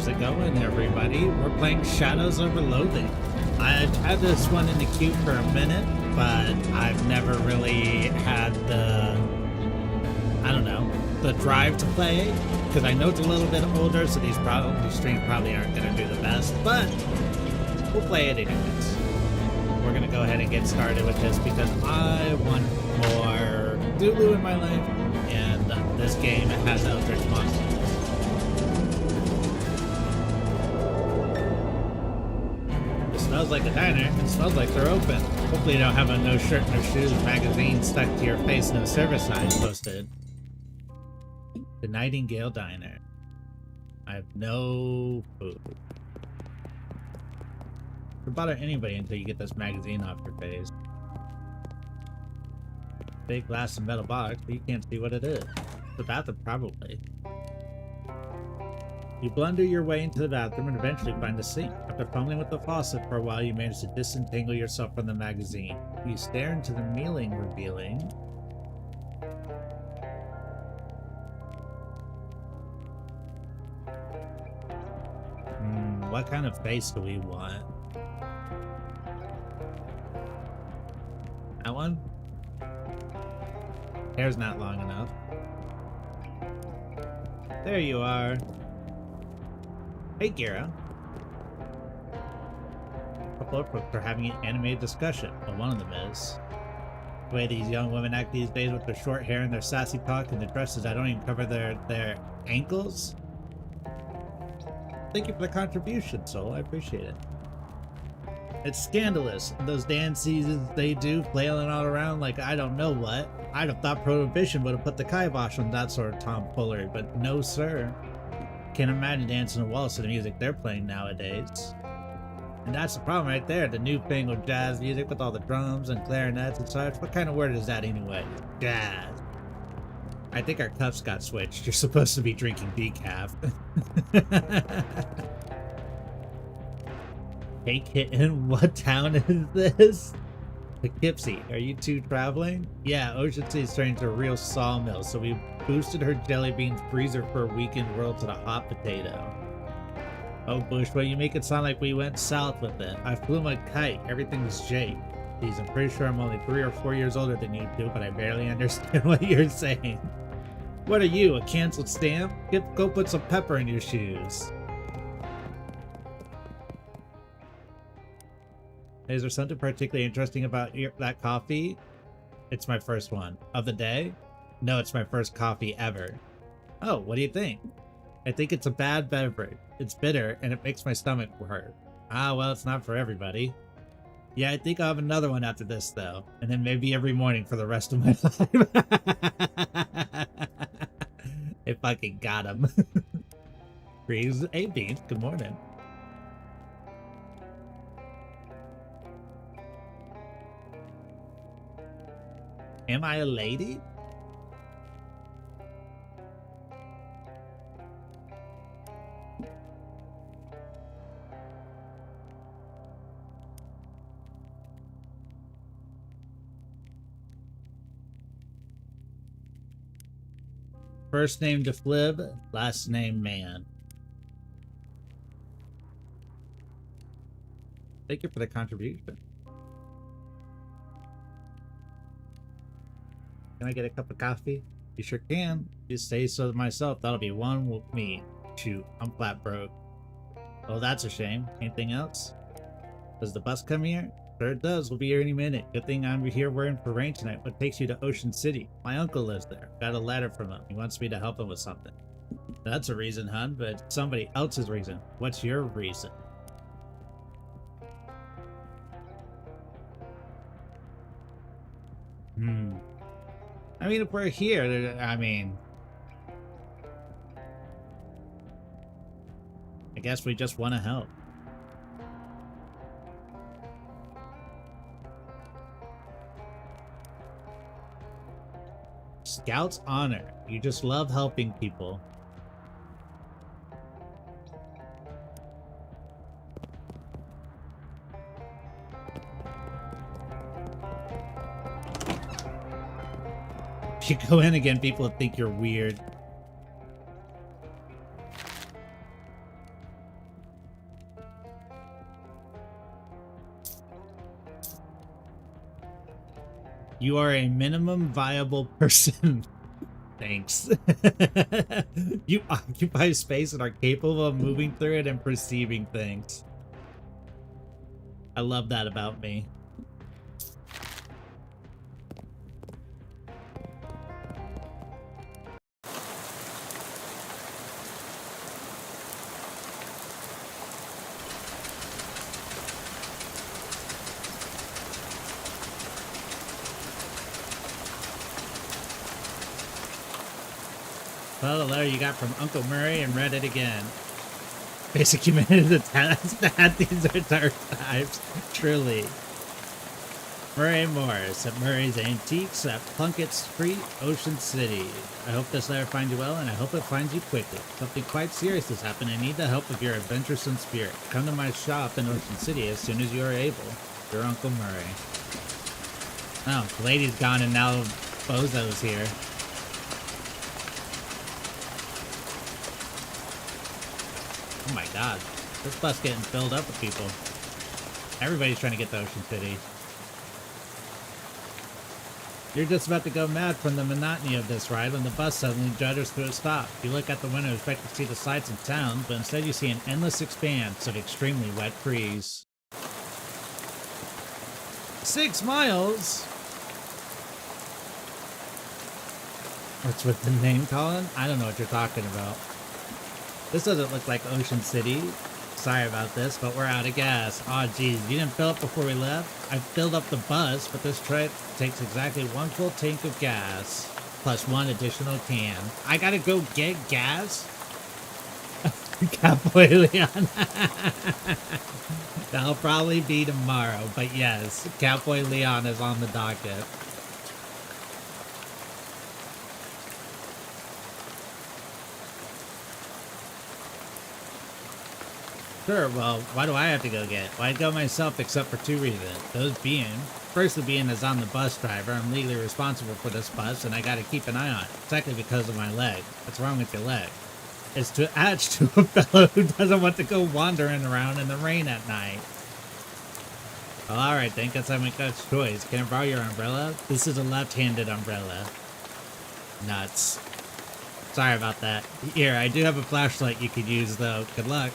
How's it going, everybody? We're playing Shadows over Loathing. I've had this one in the queue for a minute, but I've never really had the, I don't know, the drive to play it, because I know it's a little bit older, so these streams probably aren't going to do the best, but we'll play it anyways. We're going to go ahead and get started with this because I want more Zulu in my life, and this game has eldritch monsters. Smells like a diner. It smells like they're open. Hopefully you don't have a no shirt, no shoes magazine stuck to your face, no service signs posted. The Nightingale Diner. I have no food. Don't bother anybody until you get this magazine off your face. Big glass and metal box, but you can't see what it is. The bathroom, probably. You blunder your way into the bathroom and eventually find the sink. After fumbling with the faucet for a while, you manage to disentangle yourself from the magazine. You stare into the ceiling, revealing what kind of face do we want? That one? Hair's not long enough. There you are. Hey, Gira. Couple for having an animated discussion. Well, one of them is. The way these young women act these days with their short hair and their sassy talk and their dresses that don't even cover their ankles. Thank you for the contribution, Soul. I appreciate it. It's scandalous. Those dances they do, flailing all around like I don't know what. I'd have thought Prohibition would have put the kibosh on that sort of tomfoolery, but no, sir. Can't imagine dancing a waltz to the music they're playing nowadays. And that's the problem right there, the newfangled jazz music with all the drums and clarinets and such. What kind of word is that anyway? Jazz. I think our cups got switched. You're supposed to be drinking decaf. Hey kitten, what town is this? Poughkeepsie, are you two traveling? Yeah, Ocean City's turning into a real sawmill, so we boosted her jelly bean freezer for a weekend roll to the hot potato. Oh Bush, well you make it sound like we went south with it. I flew my kite, everything's Jake. Geez, I'm pretty sure I'm only 3 or 4 years older than you two, but I barely understand what you're saying. What are you, a canceled stamp? Go put some pepper in your shoes. Is there something particularly interesting about that coffee? It's my first one. Of the day? No, it's my first coffee ever. Oh, what do you think? I think it's a bad beverage. It's bitter, and it makes my stomach hurt. Ah, well, it's not for everybody. Yeah, I think I'll have another one after this, though. And then maybe every morning for the rest of my life. I fucking got him. Freeze. Hey, Beans. Good morning. Am I a lady? First name DeFlib, last name Man. Thank you for the contribution. Can I get a cup of coffee? You sure can. Just say so myself. That'll be one with me. Shoot, I'm flat broke. Oh, that's a shame. Anything else? Does the bus come here? Sure it does. We'll be here any minute. Good thing I'm here wearing for rain tonight. What takes you to Ocean City? My uncle lives there. Got a letter from him. He wants me to help him with something. That's a reason, hun, but it's somebody else's reason. What's your reason? I mean, if we're here, I mean... I guess we just want to help. Scout's honor. You just love helping people. If you go in again, people would think you're weird. You are a minimum viable person. Thanks. You occupy space and are capable of moving through it and perceiving things. I love that about me. Well, the letter you got from Uncle Murray and read it again. Basic humanity at these are dark times. Truly. Murray Morris at Murray's Antiques at Plunkett Street, Ocean City. I hope this letter finds you well, and I hope it finds you quickly. Something quite serious has happened. I need the help of your adventuresome spirit. Come to my shop in Ocean City as soon as you are able. Your Uncle Murray. Oh, the lady's gone and now Bozo's here. Oh my god. This bus getting filled up with people. Everybody's trying to get to Ocean City. You're just about to go mad from the monotony of this ride when the bus suddenly judders to a stop. You look out the window and expect to see the sights of town, but instead you see an endless expanse of extremely wet trees. 6 miles? What's with the name calling? I don't know what you're talking about. This doesn't look like Ocean City. Sorry about this, but we're out of gas. Aw, geez, you didn't fill up before we left? I filled up the bus, but this trip takes exactly 1 full tank of gas, plus 1 additional can. I gotta go get gas? Cowboy Leon. That'll probably be tomorrow, but yes, Cowboy Leon is on the docket. Sure, well, why do I have to go get it? Well, I'd go myself except for 2 reasons. Those being, first, the being as I'm the bus driver, I'm legally responsible for this bus, and I gotta keep an eye on it. Secondly, because of my leg. What's wrong with your leg? It's to attach to a fellow who doesn't want to go wandering around in the rain at night. Well, alright then, guess I make that choice. Can I borrow your umbrella? This is a left-handed umbrella. Nuts. Sorry about that. Here, I do have a flashlight you could use, though. Good luck.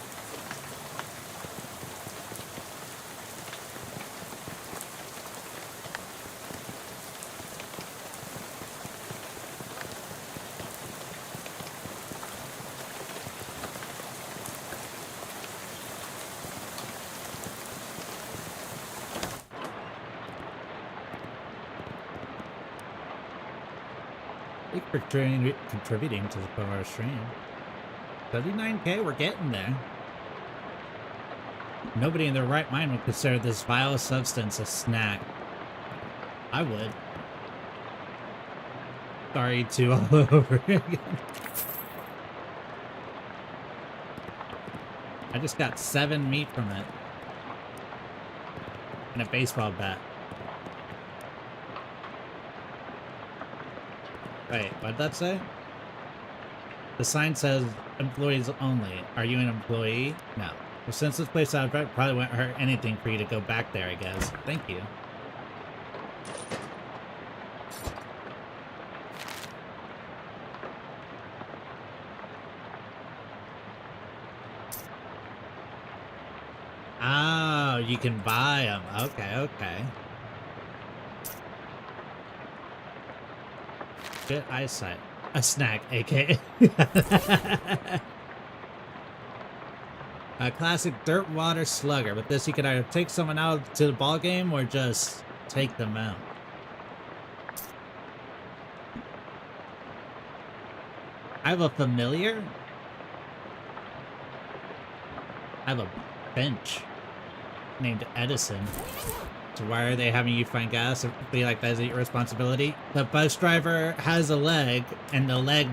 For contributing to the power stream. 39k, we're getting there. Nobody in their right mind would consider this vile substance a snack. I would. Sorry to all over again. I just got 7 meat from it. And a baseball bat. Wait, what'd that say? The sign says employees only. Are you an employee? No. Well, since this place out probably won't hurt anything for you to go back there, I guess. Thank you. Oh, you can buy them. Okay, okay. Good eyesight. A snack, aka. A classic dirt water slugger. With this, you can either take someone out to the ball game or just take them out. I have a familiar. I have a bench named Edison. So why are they having you find gas? Or be like, that is your responsibility? The bus driver has a leg, and the leg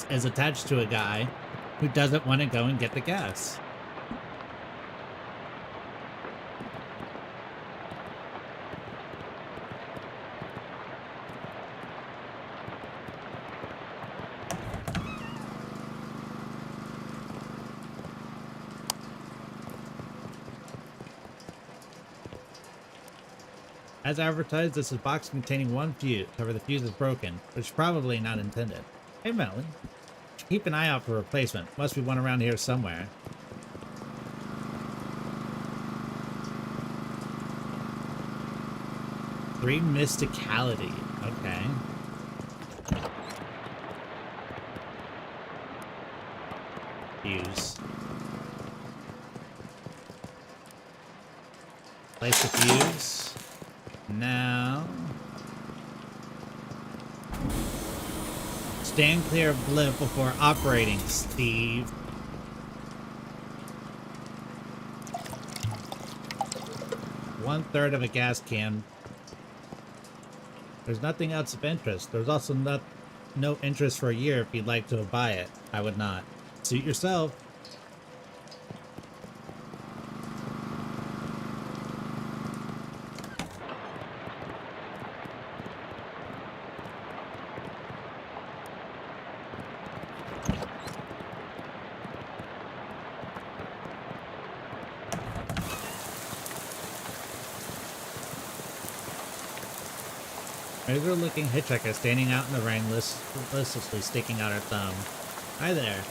is attached to a guy who doesn't want to go and get the gas. As advertised, this is a box containing one fuse. However, the fuse is broken, which is probably not intended. Hey, Melon. Keep an eye out for a replacement. Must be one around here somewhere. Three mysticality. Okay. Fuse. Place the fuse. Now. Stand clear of blip before operating, Steve. One-third of a gas can. There's nothing else of interest. There's also no interest for a year if you'd like to buy it. I would not. Suit yourself. Miserable-looking hitchhiker standing out in the rain, listlessly sticking out her thumb. Hi there.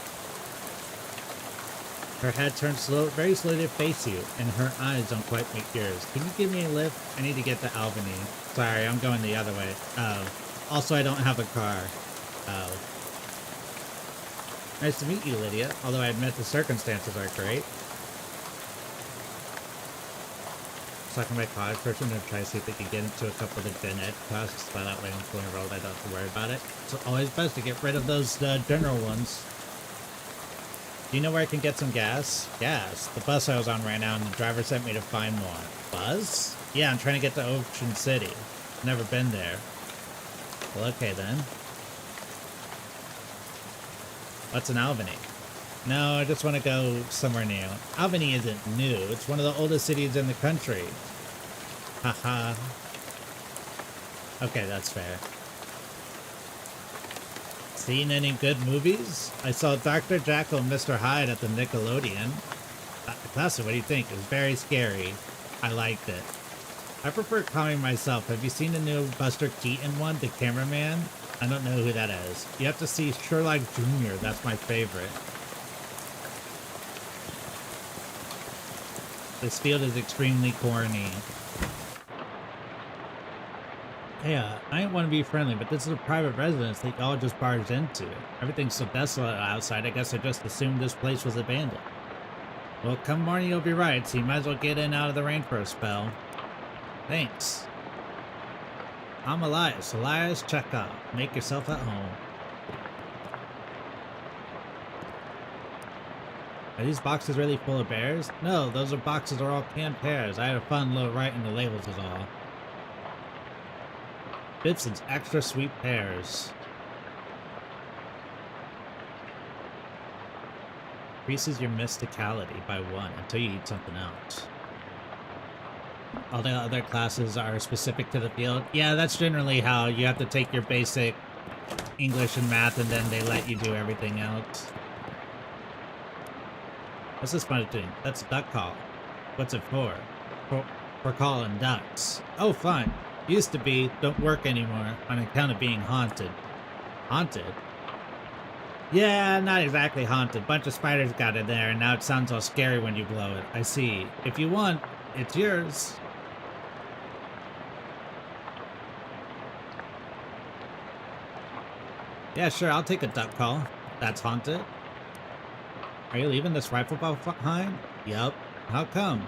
Her head turns very slowly to face you, and her eyes don't quite meet yours. Can you give me a lift? I need to get to Albany. Sorry, I'm going the other way. Oh. Also, I don't have a car. Oh. Nice to meet you, Lydia. Although I admit the circumstances are great. Talking to my college person to try to see if they can get into a couple of the gen ed classes, so that way I'm fully enrolled, I don't have to worry about it. It's always best to get rid of those general ones. Do you know where I can get some gas? Gas? The bus I was on right now, and the driver sent me to find one. Bus? Yeah, I'm trying to get to Ocean City. Never been there. Well, okay then. What's in Albany? No, I just want to go somewhere new. Albany isn't new. It's one of the oldest cities in the country. Haha. Okay, that's fair. Seen any good movies? I saw Dr. Jekyll and Mr. Hyde at the Nickelodeon. Classic, what do you think? It was very scary. I liked it. I prefer calming myself. Have you seen the new Buster Keaton one, The Cameraman? I don't know who that is. You have to see Sherlock Jr. That's my favorite. This field is extremely corny. Hey, I ain't want to be friendly, but this is a private residence that y'all just barged into. Everything's so desolate outside, I guess I just assumed this place was abandoned. Well, come morning you'll be right, so you might as well get in out of the rain for a spell. Thanks. I'm Elias. Elias Chekhov. Make yourself at home. Are these boxes really full of bears? No, those boxes are all canned pears. I had a fun look right in the labels is all. Bitson's extra sweet pears. Increases your mysticality by 1 until you eat something else. All the other classes are specific to the field. Yeah, that's generally how you have to take your basic English and math and then they let you do everything else. What's this one doing? That's a duck call. What's it for? For calling ducks. Oh, fun. Used to be, don't work anymore on account of being haunted. Haunted? Yeah, not exactly haunted. Bunch of spiders got in there and now it sounds all scary when you blow it. I see. If you want, it's yours. Yeah, sure, I'll take a duck call. That's haunted. Are you leaving this rifle behind? Yup. How come?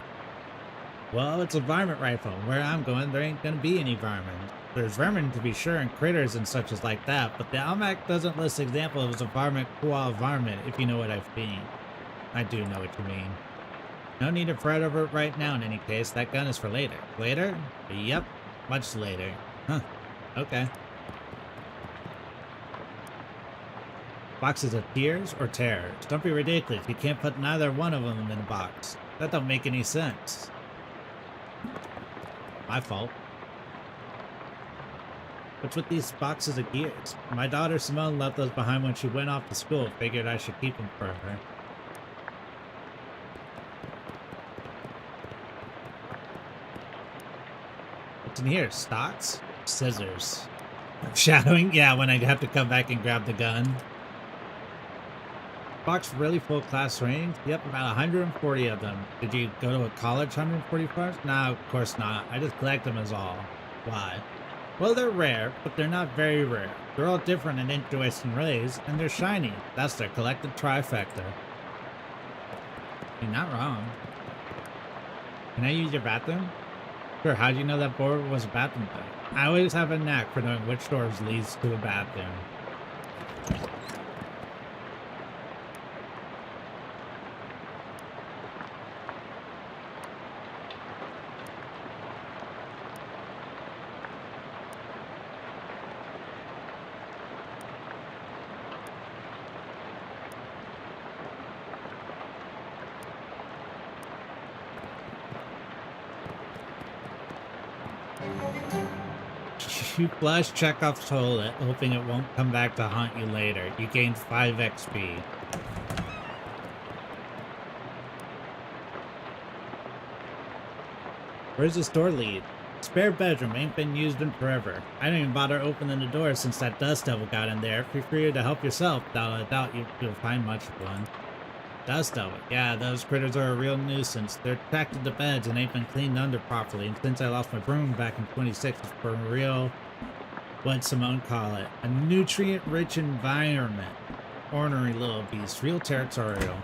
Well, it's a varmint rifle. Where I'm going, there ain't gonna be any varmint. There's vermin to be sure and critters and such as like that, but the almanac doesn't list examples of a varmint koala varmint, if you know what I mean. I do know what you mean. No need to fret over it right now in any case. That gun is for later. Later? Yep. Much later. Huh. Okay. Boxes of tears or terrors? Don't be ridiculous. You can't put neither one of them in a box. That don't make any sense. My fault. What's with these boxes of gears? My daughter Simone left those behind when she went off to school. Figured I should keep them for her. What's in here? Stocks? Scissors. Shadowing? Yeah, when I have to come back and grab the gun. Box really full class range? Yep, about 140 of them. Did you go to a college 140 parts? No, of course not. I just collect them as all. Why? Well, they're rare, but they're not very rare. They're all different in interesting ways, and they're shiny. That's their collected trifecta. You're not wrong. Can I use your bathroom? Sure, how do you know that board was a bathroom thing? I always have a knack for knowing which doors leads to a bathroom. You flush Chekhov's toilet, hoping it won't come back to haunt you later. You gain 5 XP. Where's this door lead? Spare bedroom, ain't been used in forever. I didn't even bother opening the door since that dust devil got in there. Feel free to help yourself, though I doubt you'll find much of one. Dust devil. Yeah, those critters are a real nuisance. They're attracted to beds and ain't been cleaned under properly, and since I lost my broom back in 26, it's for real, what Simone call it, a nutrient-rich environment. Ornery little beast, real territorial.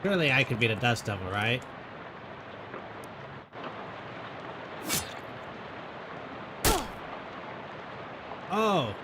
Surely I could beat a dust devil, right? Oh!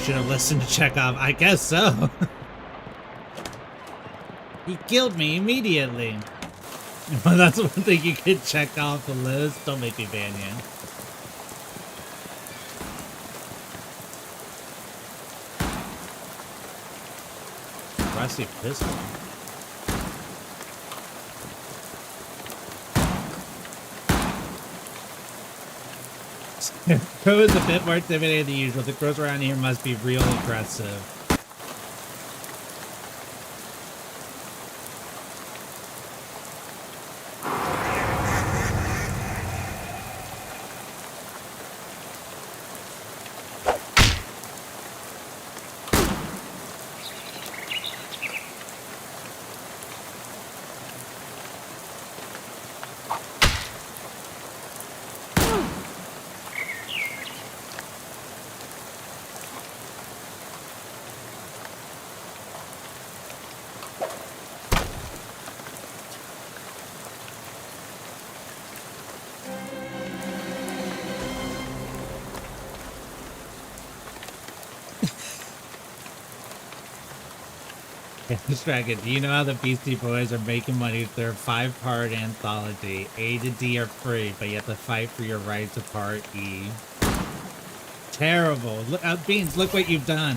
Should have listened to Chekhov. I guess so. He killed me immediately. Well, that's one thing you could check off the list. Don't make me ban you. Rusty pistol. Crow is a bit more intimidating than usual. The crows around here must be real aggressive. Dragon, do you know how the Beastie Boys are making money with their 5-part anthology? A to D are free, but you have to fight for your right to Part E. Terrible. Look, Beans, look what you've done.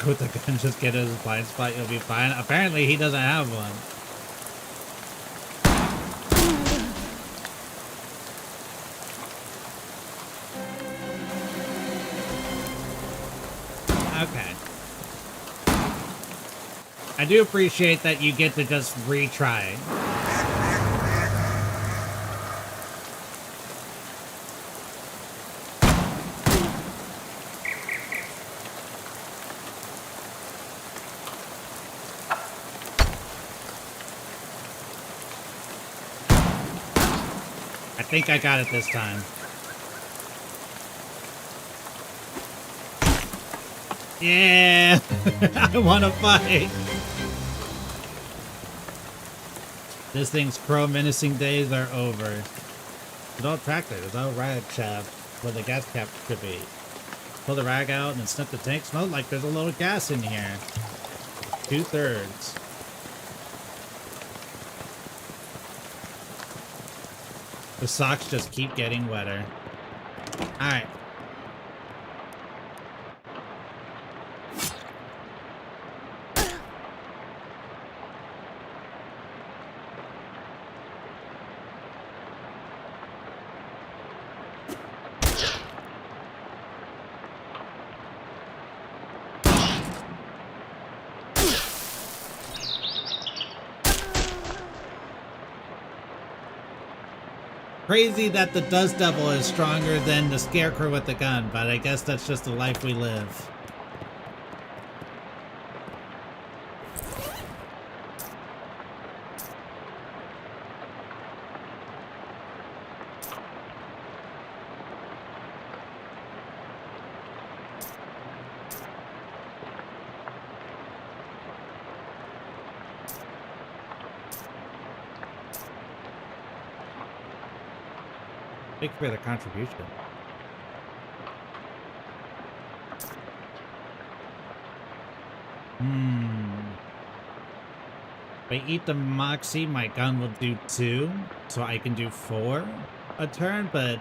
With the gun, just get his blind spot, you'll be fine. Apparently he doesn't have one. I do appreciate that you get to just retry. I think I got it this time. Yeah! I want to fight! This thing's crow menacing days are over. There's no tractor, there's no rag shaft where the gas cap should be. Pull the rag out and sniff the tank. Smells like there's a load of gas in here. 2/3. The socks just keep getting wetter. Alright. Crazy that the Dust Devil is stronger than the Scarecrow with the gun, but I guess that's just the life we live. Thank you for the contribution. If I eat the Moxie, my gun will do 2, so I can do 4 a turn, but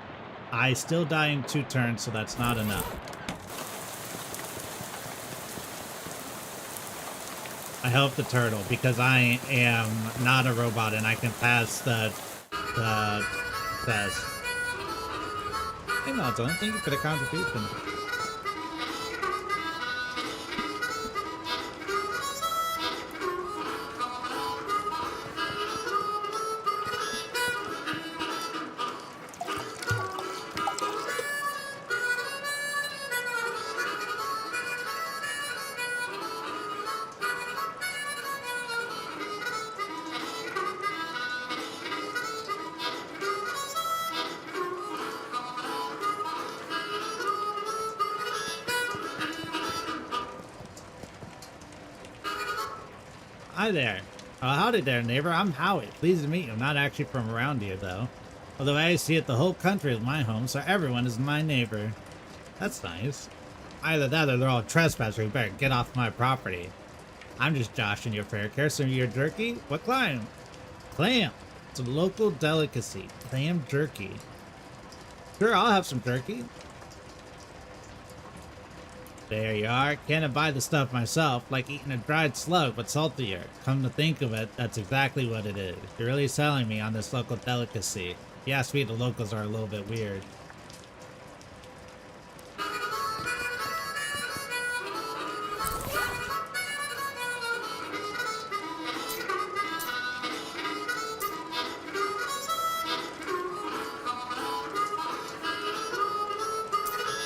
I still die in 2 turns, so that's not enough. I help the turtle because I am not a robot and I can pass the test. Hey Malton, thank you for the contribution. Hi there. Howdy there, neighbor. I'm Howie. Pleased to meet you. I'm not actually from around here, though. Although I see it, the whole country is my home, so everyone is my neighbor. That's nice. Either that or they're all trespassers who better get off my property. I'm just Josh in your fair care. Some of your jerky? What clam? Clam. It's a local delicacy. Clam jerky. Sure, I'll have some jerky. There you are. Can't buy the stuff myself, like eating a dried slug, but saltier. Come to think of it, that's exactly what it is. You're really selling me on this local delicacy. If you ask me, the locals are a little bit weird.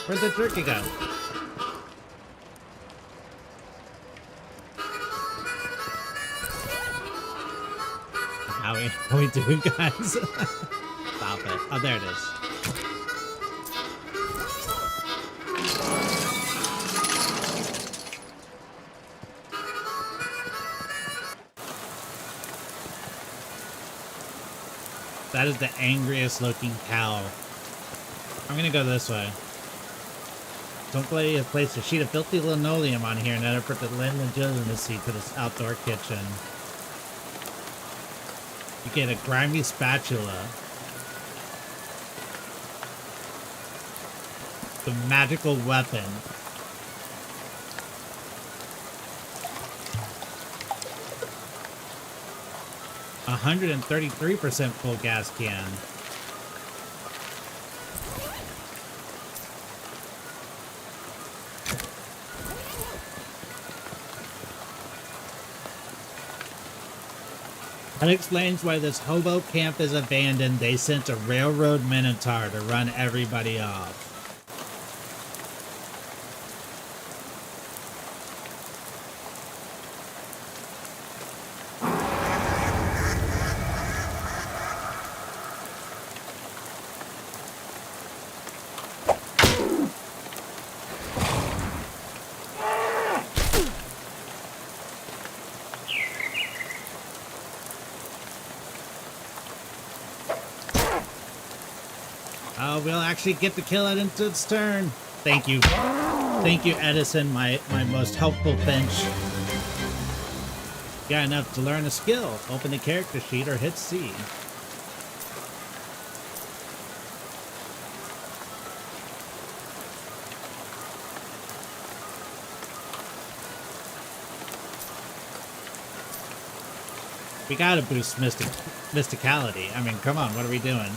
Where'd the jerky go? How are we doing, guys? Stop it. Oh, there it is. That is the angriest looking cow. I'm gonna go this way. Somebody has placed a sheet of filthy linoleum on here in an effort to lend legitimacy to this outdoor kitchen. You get a grimy spatula. The magical weapon. A 133% full gas can. That explains why this hobo camp is abandoned. They sent a railroad minotaur to run everybody off. Oh, we'll actually get the kill it into its turn. Thank you. Thank you, Edison, my most helpful bench. Got enough to learn a skill. Open the character sheet or hit C. We gotta boost mysticality. I mean, come on, what are we doing?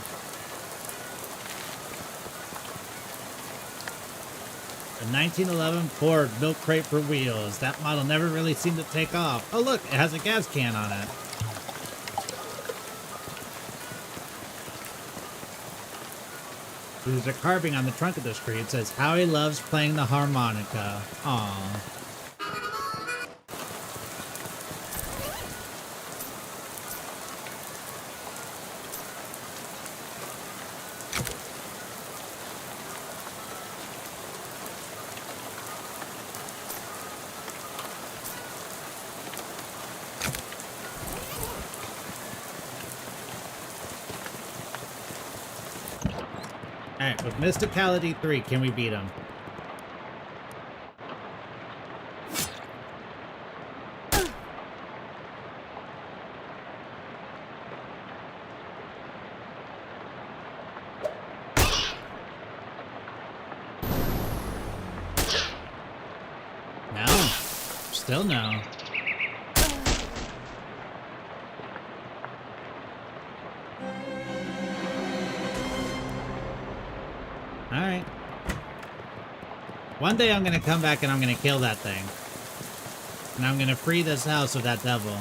A 1911 Ford milk crate for wheels. That model never really seemed to take off. Oh look, it has a gas can on it. There's a carving on the trunk of the screen. It says, Howie loves playing the harmonica. Aww. Alright, with Mysticality 3, can we beat him? No. Still no. Alright. One day I'm gonna come back and I'm gonna kill that thing. And I'm gonna free this house of that devil.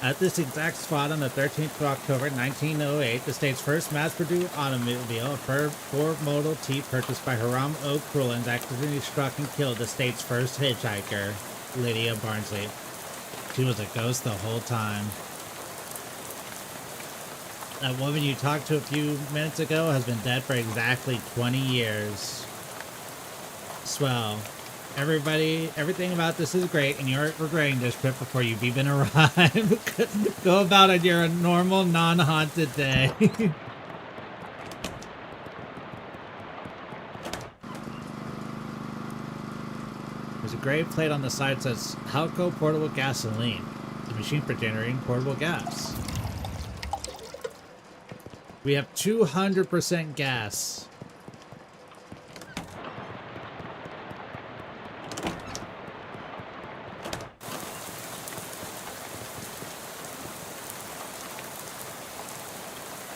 At this exact spot on the 13th of October 1908, the state's first mass-produced automobile, a Ford Model T purchased by Hiram O. Crulins, accidentally struck and killed the state's first hitchhiker, Lydia Barnsley. She was a ghost the whole time. That woman you talked to a few minutes ago has been dead for exactly 20 years. Swell. Everybody, everything about this is great, and you're regretting this trip before you've even arrived. Go about on your normal, non-haunted day. There's a gray plate on the side that says, Halco Portable Gasoline. It's a machine for generating portable gas. We have 200% gas.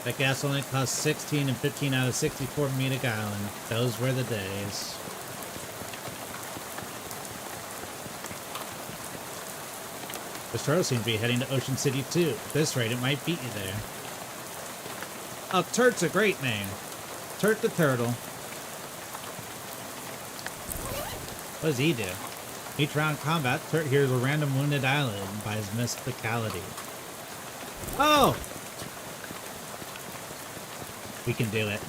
That gas only cost 16 and 15 out of 64 meat a gallon. Those were the days. This turtle seems to be heading to Ocean City too. At this rate, it might beat you there. Oh, Turt's a great name. Turt the Turtle. What does he do? Each round combat, Turt hears a random wounded island by his mysticality. Oh! We can do it.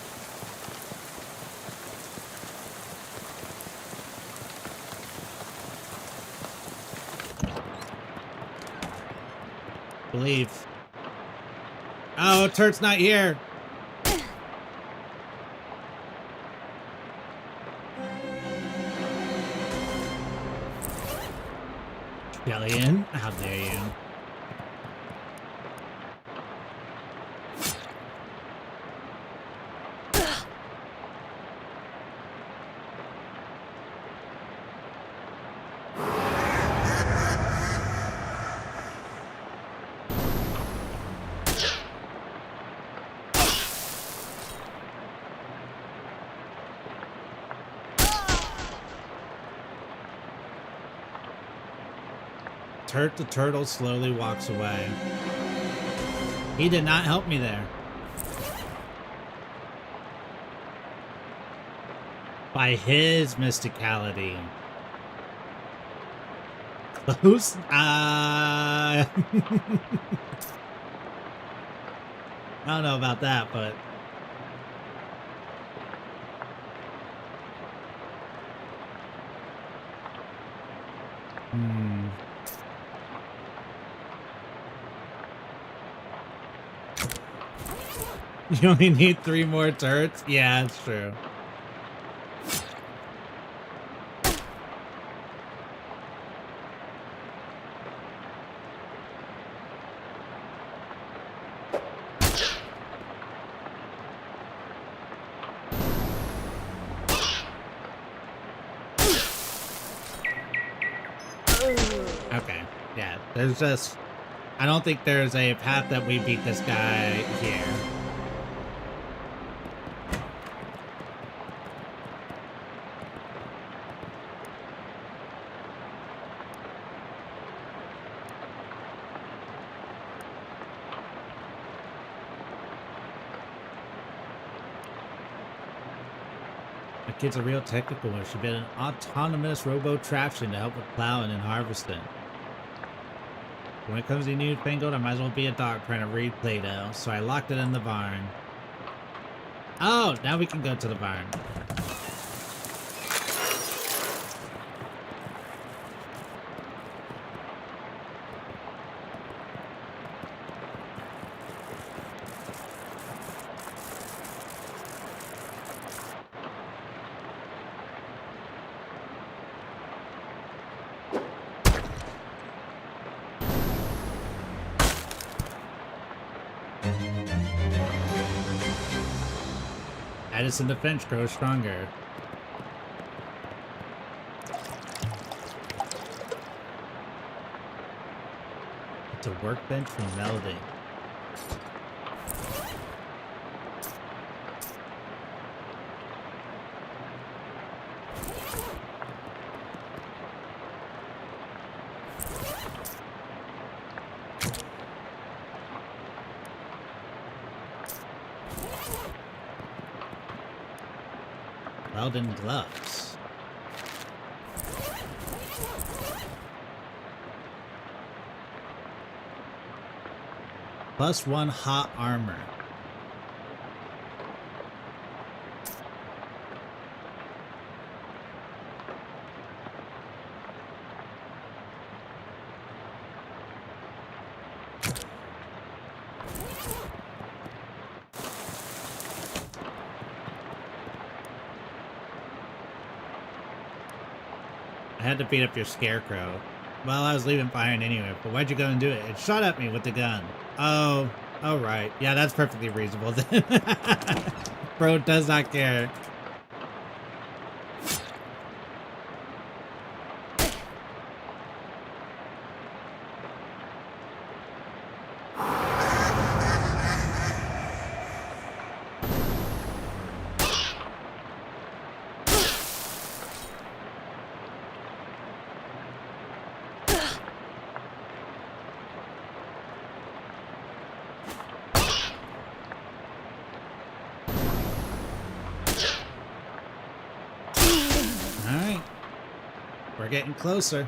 Believe. Oh, Turt's not here. Jellian, how dare you? The turtle slowly walks away. He did not help me there. By his mysticality. Close? I don't know about that, but... You only need 3 more turrets? Yeah, it's true. Okay, yeah, there's just... I don't think there's a path that we beat this guy here. My kid's a real technical one. She built an autonomous robo-traction to help with plowing and harvesting. When it comes to newfangled, I might as well be a dog trying to read Play-Doh, so I locked it in the barn. Oh, now we can go to the barn. Addison defense grows stronger. It's a workbench for melding. Welding gloves. +1 hot armor. I had to beat up your scarecrow. Well, I was leaving behind anyway, but why'd you go and do it? It shot at me with the gun. Oh, right. Yeah, that's perfectly reasonable then. Bro does not care. We're getting closer.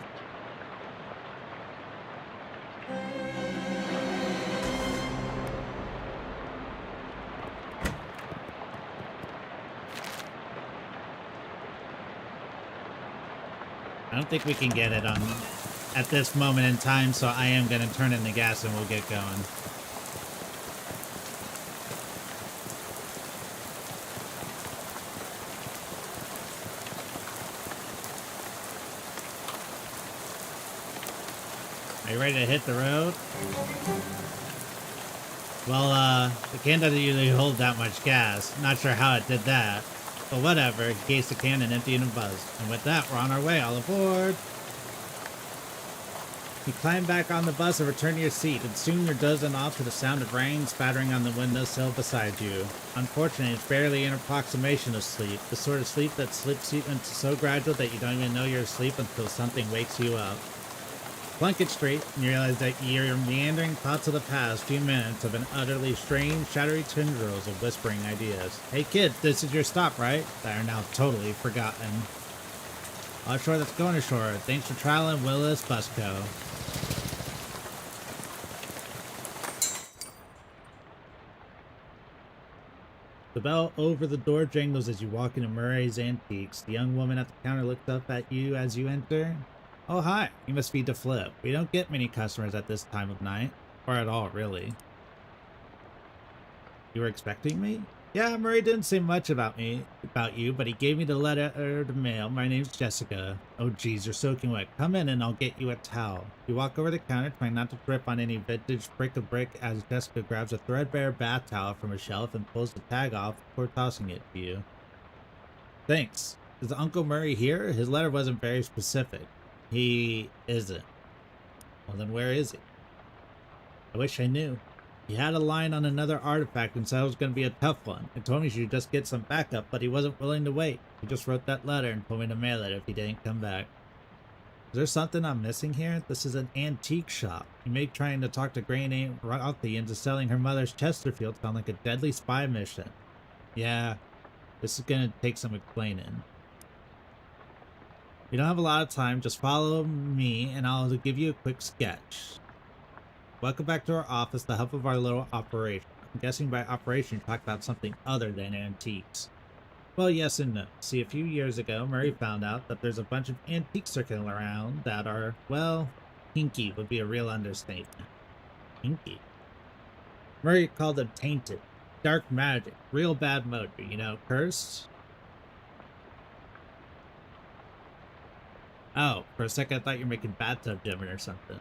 I don't think we can get it on at this moment in time, so I am going to turn in the gas and we'll get going. Are you ready to hit the road? Well, the can doesn't usually hold that much gas. Not sure how it did that. But whatever, case the can and empty and buzzed. And with that, we're on our way. All aboard! You climb back on the bus and return to your seat, and soon you're dozing off to the sound of rain spattering on the windowsill beside you. Unfortunately, it's barely an approximation of sleep. The sort of sleep that slips you into so gradual that you don't even know you're asleep until something wakes you up. Plunkett Street, and you realize that your meandering thoughts of the past few minutes have been utterly strange, shadowy tendrils of whispering ideas. Hey kid, this is your stop, right? That are now totally forgotten. Offshore that's going ashore. Thanks for traveling, Willis Busco. The bell over the door jingles as you walk into Murray's Antiques. The young woman at the counter looks up at you as you enter. Oh, hi. You must be DeFlip. We don't get many customers at this time of night. Or at all, really. You were expecting me? Yeah, Murray didn't say much about you, but he gave me the letter to mail. My name's Jessica. Oh, geez, you're soaking wet. Come in and I'll get you a towel. You walk over the counter, trying not to trip on any vintage brick as Jessica grabs a threadbare bath towel from a shelf and pulls the tag off before tossing it to you. Thanks. Is Uncle Murray here? His letter wasn't very specific. He isn't. Well, then where is he? I wish I knew. He had a line on another artifact and said it was going to be a tough one. He told me he should just get some backup, but he wasn't willing to wait. He just wrote that letter and told me to mail it if he didn't come back. Is there something I'm missing here? This is an antique shop. You make trying to talk to Grain Aunt Rothy into selling her mother's Chesterfield sound like a deadly spy mission. Yeah, this is going to take some explaining. You don't have a lot of time. Just follow me and I'll give you a quick sketch. Welcome back to our office, the hub of our little operation. I'm guessing by operation you talk about something other than antiques. Well, yes and no. See, a few years ago, Murray found out that there's a bunch of antiques circling around that are, well, hinky would be a real understatement. Hinky? Murray called them tainted. Dark magic. Real bad mojo, you know, cursed. Oh, for a second I thought you were making bathtub jamming or something.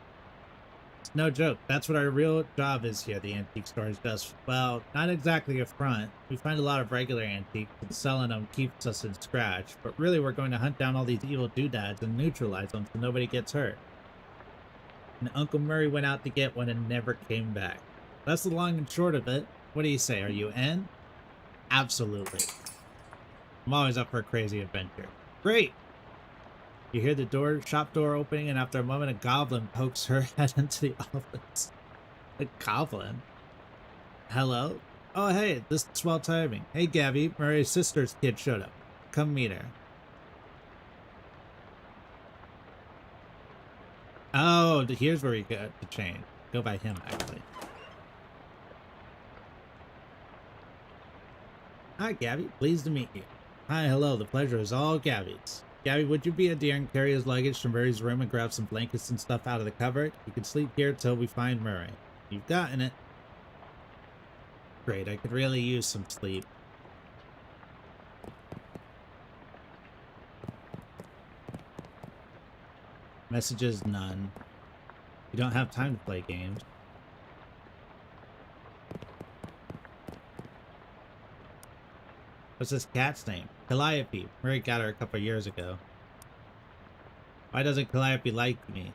It's no joke. That's what our real job is here, the antique stores does. Well, not exactly a front. We find a lot of regular antiques, and selling them keeps us in scratch. But really, we're going to hunt down all these evil doodads and neutralize them so nobody gets hurt. And Uncle Murray went out to get one and never came back. That's the long and short of it. What do you say? Are you in? Absolutely. I'm always up for a crazy adventure. Great! You hear the shop door opening, and after a moment, a goblin pokes her head into the office. A goblin? Hello? Oh, hey, this is swell timing. Hey, Gabby, Murray's sister's kid showed up. Come meet her. Oh, here's where we got the chain. Go by him, actually. Hi, Gabby. Pleased to meet you. Hi, hello. The pleasure is all Gabby's. Gabby, would you be a dear and carry his luggage to Murray's room and grab some blankets and stuff out of the cupboard? You can sleep here till we find Murray. You've gotten it. Great, I could really use some sleep. Messages, none. You don't have time to play games. What's this cat's name? Calliope. Murray got her a couple years ago. Why doesn't Calliope like me?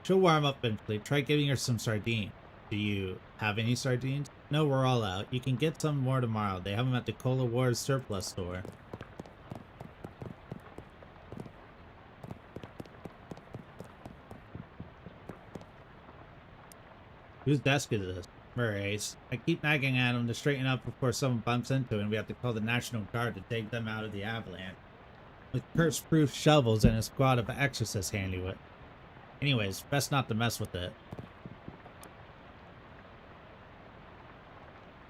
She'll warm up eventually. Try giving her some sardines. Do you have any sardines? No, we're all out. You can get some more tomorrow. They have them at the Cola Wars surplus store. Whose desk is this? Murray's. I keep nagging at him to straighten up before someone bumps into it and we have to call the National Guard to take them out of the avalanche. With curse-proof shovels and a squad of exorcists handy with. Anyways, best not to mess with it.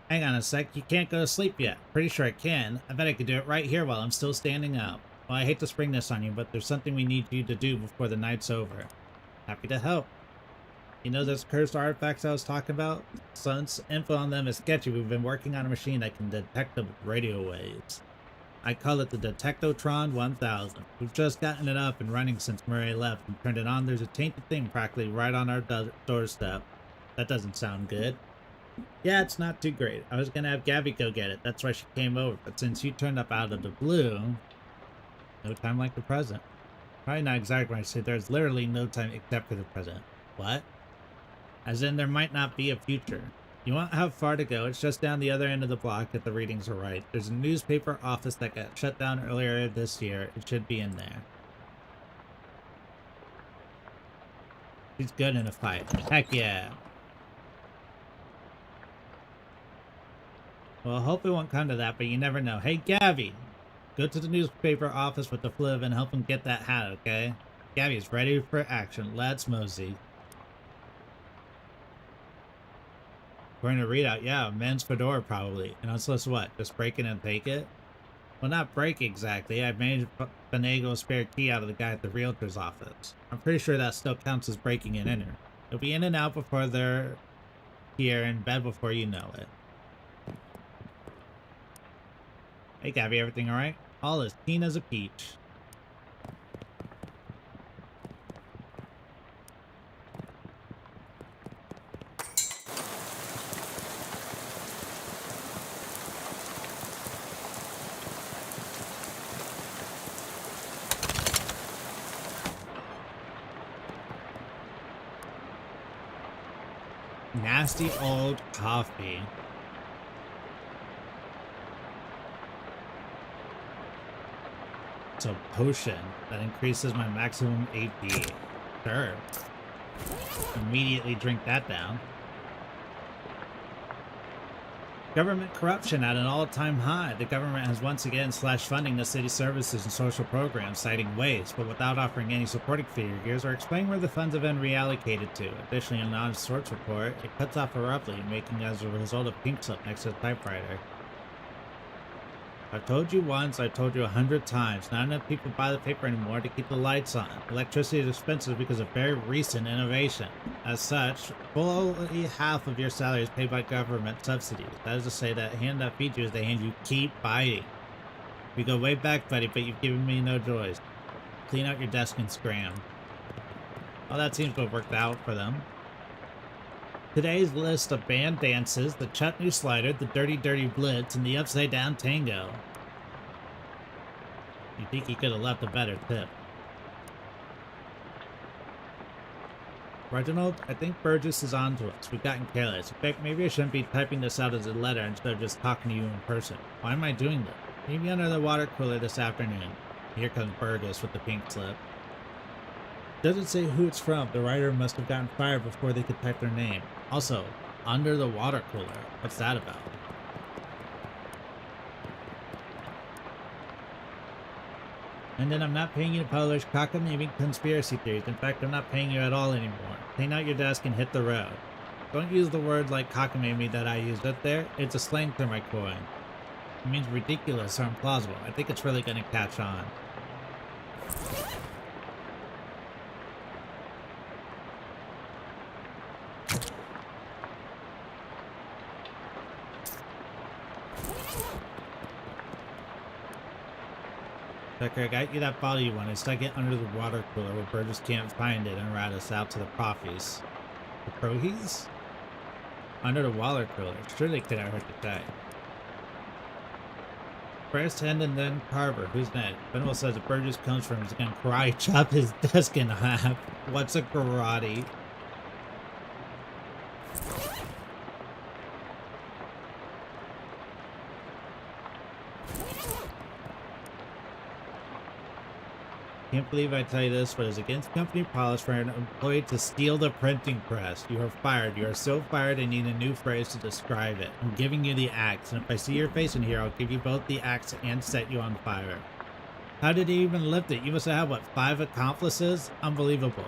Hang on a sec, you can't go to sleep yet. Pretty sure I can. I bet I could do it right here while I'm still standing up. Well, I hate to spring this on you, but there's something we need you to do before the night's over. Happy to help. You know those cursed artifacts I was talking about? Since info on them is sketchy, we've been working on a machine that can detect them with radio waves. I call it the Detectotron 1000. We've just gotten it up and running since Murray left and turned it on. There's a tainted thing practically right on our doorstep. That doesn't sound good. Yeah, it's not too great. I was gonna have Gabby go get it. That's why she came over. But since you turned up out of the blue, no time like the present. Probably not exactly when I say there's literally no time except for the present. What? As in, there might not be a future. You won't have far to go. It's just down the other end of the block if the readings are right. There's a newspaper office that got shut down earlier this year. It should be in there. She's good in a fight. Heck yeah. Well, I hope it won't come to that, but you never know. Hey, Gabby, go to the newspaper office with the fliv and help him get that hat, okay? Gabby's ready for action. Let's mosey. According to readout, yeah, men's fedora probably. And unless what? Just break it and take it? Well, not break exactly. I managed to finagle a spare key out of the guy at the realtor's office. I'm pretty sure that still counts as breaking and entering. You'll be in and out before they're here, in bed before you know it. Hey, Gabby, everything alright? All as keen as a peach. Nasty old coffee. It's a potion that increases my maximum AP. Sure. Immediately drink that down. Government corruption at an all-time high. The government has once again slashed funding to city services and social programs, citing waste, but without offering any supporting figures or explaining where the funds have been reallocated to. Additionally, in a non-source report, it cuts off abruptly, making as a result of pink slip next to the typewriter. I've told you once, I've told you 100 times, not enough people buy the paper anymore to keep the lights on. Electricity is expensive because of very recent innovation. As such, fully half of your salary is paid by government subsidies. That is to say that hand that feed you is the hand you keep biting. We go way back, buddy, but you've given me no joys. Clean out your desk and scram. Well, that seems to have worked out for them. Today's list of band dances, the chutney slider, the dirty dirty blitz, and the upside down tango. You think you could have left a better tip. Reginald, I think Burgess is on to us. We've gotten careless. In fact, maybe I shouldn't be typing this out as a letter instead of just talking to you in person. Why am I doing this? Meet me under the water cooler this afternoon. Here comes Burgess with the pink slip. Doesn't say who it's from. The writer must have gotten fired before they could type their name. Also, under the water cooler. What's that about? And then I'm not paying you to publish cockamamie conspiracy theories. In fact, I'm not paying you at all anymore. Clean out your desk and hit the road. Don't use the word like cockamamie that I used up there. It's a slang term I coined. It means ridiculous or implausible. I think it's really going to catch on. Becker, I got you that bottle you wanted. Stuck it under the water cooler where Burgess can't find it and rat us out to the proffies. The prohies? Under the water cooler. Surely could have heard the day. First Hand and then Carver. Who's next? Benwell says if Burgess comes from, he's gonna karate chop his desk in half. What's a karate? Can't believe I tell you this, but it's against company policy for an employee to steal the printing press. You are fired. You are so fired I need a new phrase to describe it. I'm giving you the axe, and if I see your face in here, I'll give you both the axe and set you on fire. How did he even lift it? You must have had, what, 5 accomplices? Unbelievable.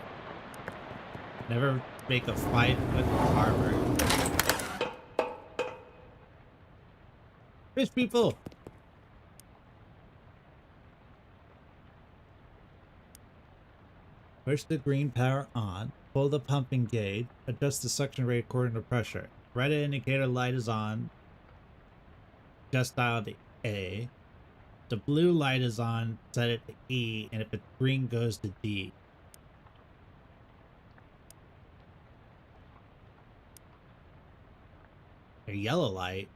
Never make a fight with Harvard. Fish people! Push the green power on, pull the pumping gauge, adjust the suction rate according to pressure. Red indicator light is on, just dial to A. The blue light is on, set it to E, and if it's green goes to D. A yellow light.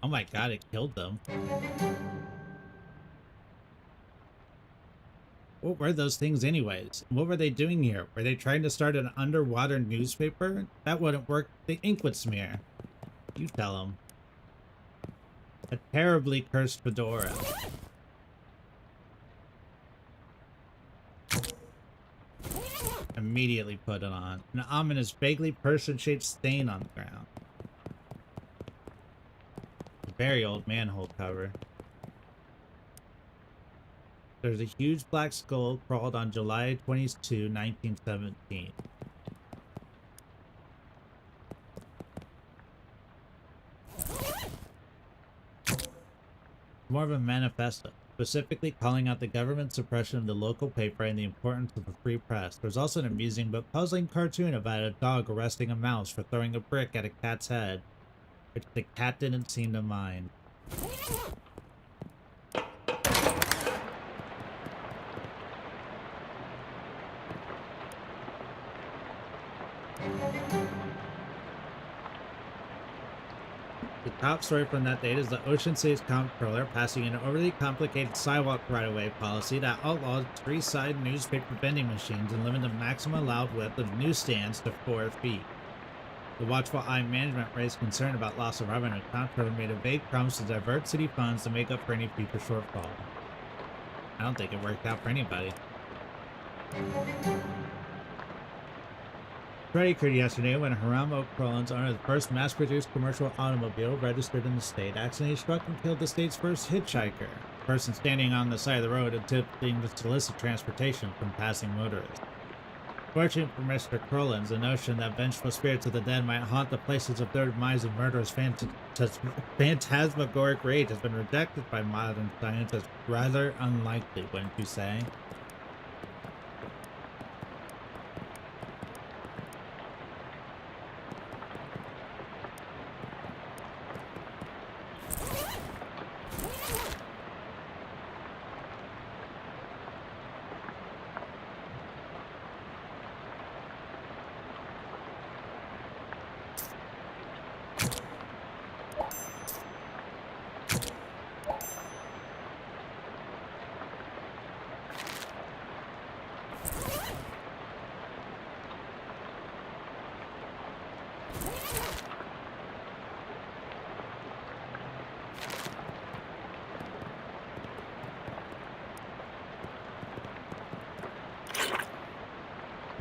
Oh my god, it killed them. What were those things anyways? What were they doing here? Were they trying to start an underwater newspaper? That wouldn't work. The ink would smear. You tell them. A terribly cursed fedora. Immediately put it on. An ominous, vaguely person-shaped stain on the ground. A very old manhole cover. There's a huge black skull crawled on July 22, 1917. More of a manifesto, specifically calling out the government's suppression of the local paper and the importance of the free press. There's also an amusing but puzzling cartoon about a dog arresting a mouse for throwing a brick at a cat's head, which the cat didn't seem to mind. The top story from that date is the Ocean City's comptroller passing an overly complicated sidewalk right-of-way policy that outlawed three-side newspaper vending machines and limited the maximum allowed width of newsstands to 4 feet. The watchful eye management raised concern about loss of revenue. The comptroller made a vague promise to divert city funds to make up for any future shortfall. I don't think it worked out for anybody. Tragedy occurred yesterday when Hiram Oak Collins, owner of the first mass-produced commercial automobile registered in the state, accidentally struck and killed the state's first hitchhiker, a person standing on the side of the road attempting to solicit transportation from passing motorists. Fortunately for Mr. Collins, the notion that vengeful spirits of the dead might haunt the places of their demise and murderous phantasmagoric rage has been rejected by modern science as rather unlikely, wouldn't you say?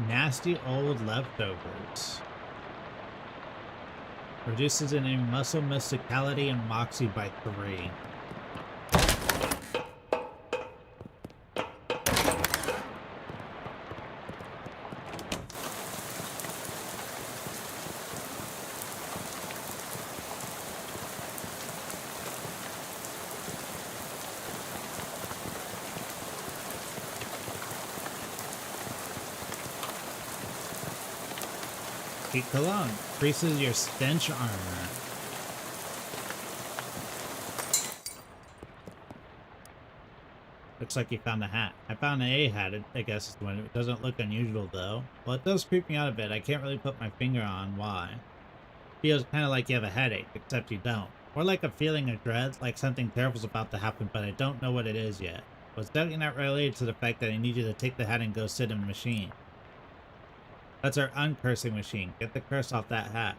Nasty old leftovers. Reduces in a muscle mysticality and moxie by 3. Keep cologne. Increases your stench armor. Looks like you found a hat. I found an A hat, I guess is the one. It doesn't look unusual though. Well, it does creep me out a bit. I can't really put my finger on why. Feels kind of like you have a headache, except you don't. More like a feeling of dread, like something terrible's about to happen, but I don't know what it is yet. Well, it's definitely not related to the fact that I need you to take the hat and go sit in the machine. That's our uncursing machine. Get the curse off that hat.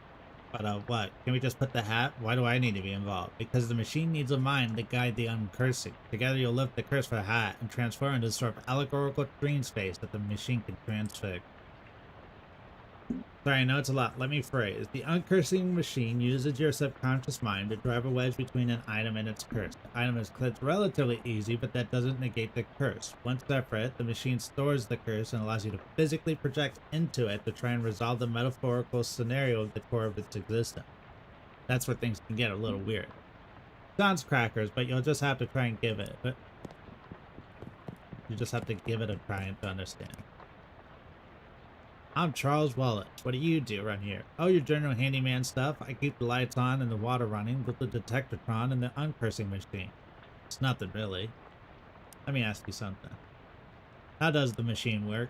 But what? Can we just put the hat? Why do I need to be involved? Because the machine needs a mind to guide the uncursing. Together you'll lift the curse for the hat and transform into a sort of allegorical dream space that the machine can transfix. Sorry, I know it's a lot. Let me phrase. The uncursing machine uses your subconscious mind to drive a wedge between an item and its curse. The item is cleansed relatively easy, but that doesn't negate the curse. Once separate, the machine stores the curse and allows you to physically project into it to try and resolve the metaphorical scenario of the core of its existence. That's where things can get a little weird. Sounds crackers, but you'll just have to try and give it. You just have to give it a try to understand. I'm Charles Wallet. What do you do around here? Oh, your general handyman stuff. I keep the lights on and the water running with the detectortron and the uncursing machine. It's nothing really. Let me ask you something. How does the machine work?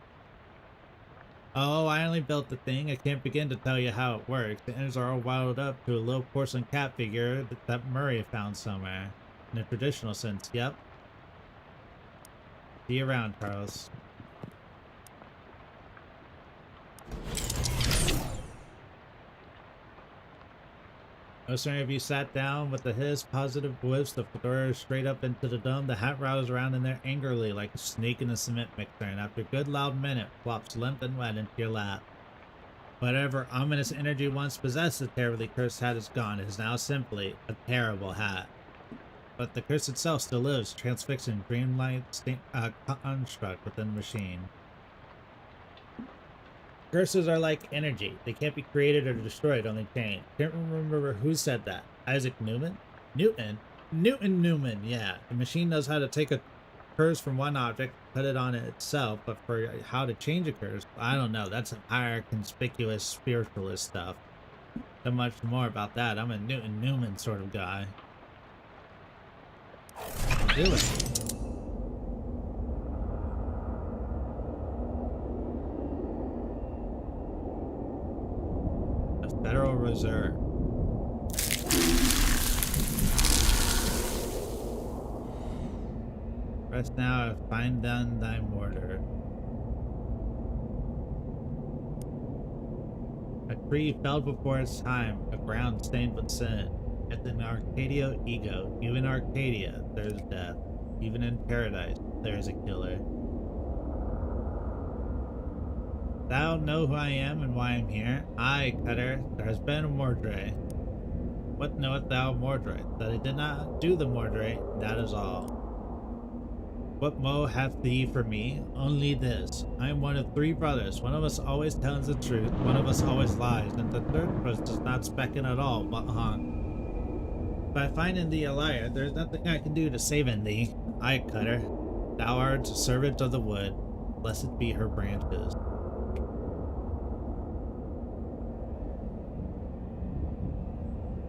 Oh, I only built the thing. I can't begin to tell you how it works. The innards are all wired up to a little porcelain cat figure that Murray found somewhere. In a traditional sense, yep. See you around, Carlos. No sooner have you sat down with the hiss, positive whiffs, the fedora straight up into the dome, the hat rattles around in there angrily like a snake in a cement mixer, and after a good loud minute, flops limp and wet into your lap. Whatever ominous energy once possessed the terribly cursed hat is gone. It is now simply a terrible hat. But the curse itself still lives, transfixed in dreamlike construct within the machine. Curses are like energy. They can't be created or destroyed, only changed. Can't remember who said that. Isaac Newman? Newman, yeah. The machine knows how to take a curse from one object, put it on itself, but for how to change a curse, I don't know. That's higher conspicuous spiritualist stuff. Not much more about that. I'm a Newman sort of guy. Do it. Federal Reserve. Press now to find down thy mortar. A tree felled before its time, a ground stained with sin. At the Arcadia ego, even Arcadia, there is death. Even in paradise, there is a killer. Thou know who I am and why I'm here? Aye, Cutter, there has been a Mordray. What knowest thou of Mordray? That I did not do the Mordray, that is all. What mo hath thee for me? Only this. I am one of 3 brothers. One of us always tells the truth, one of us always lies, and the third of us does not speak at all, but By finding thee a liar, there is nothing I can do to save in thee. Aye, Cutter, thou art a servant of the wood. Blessed be her branches.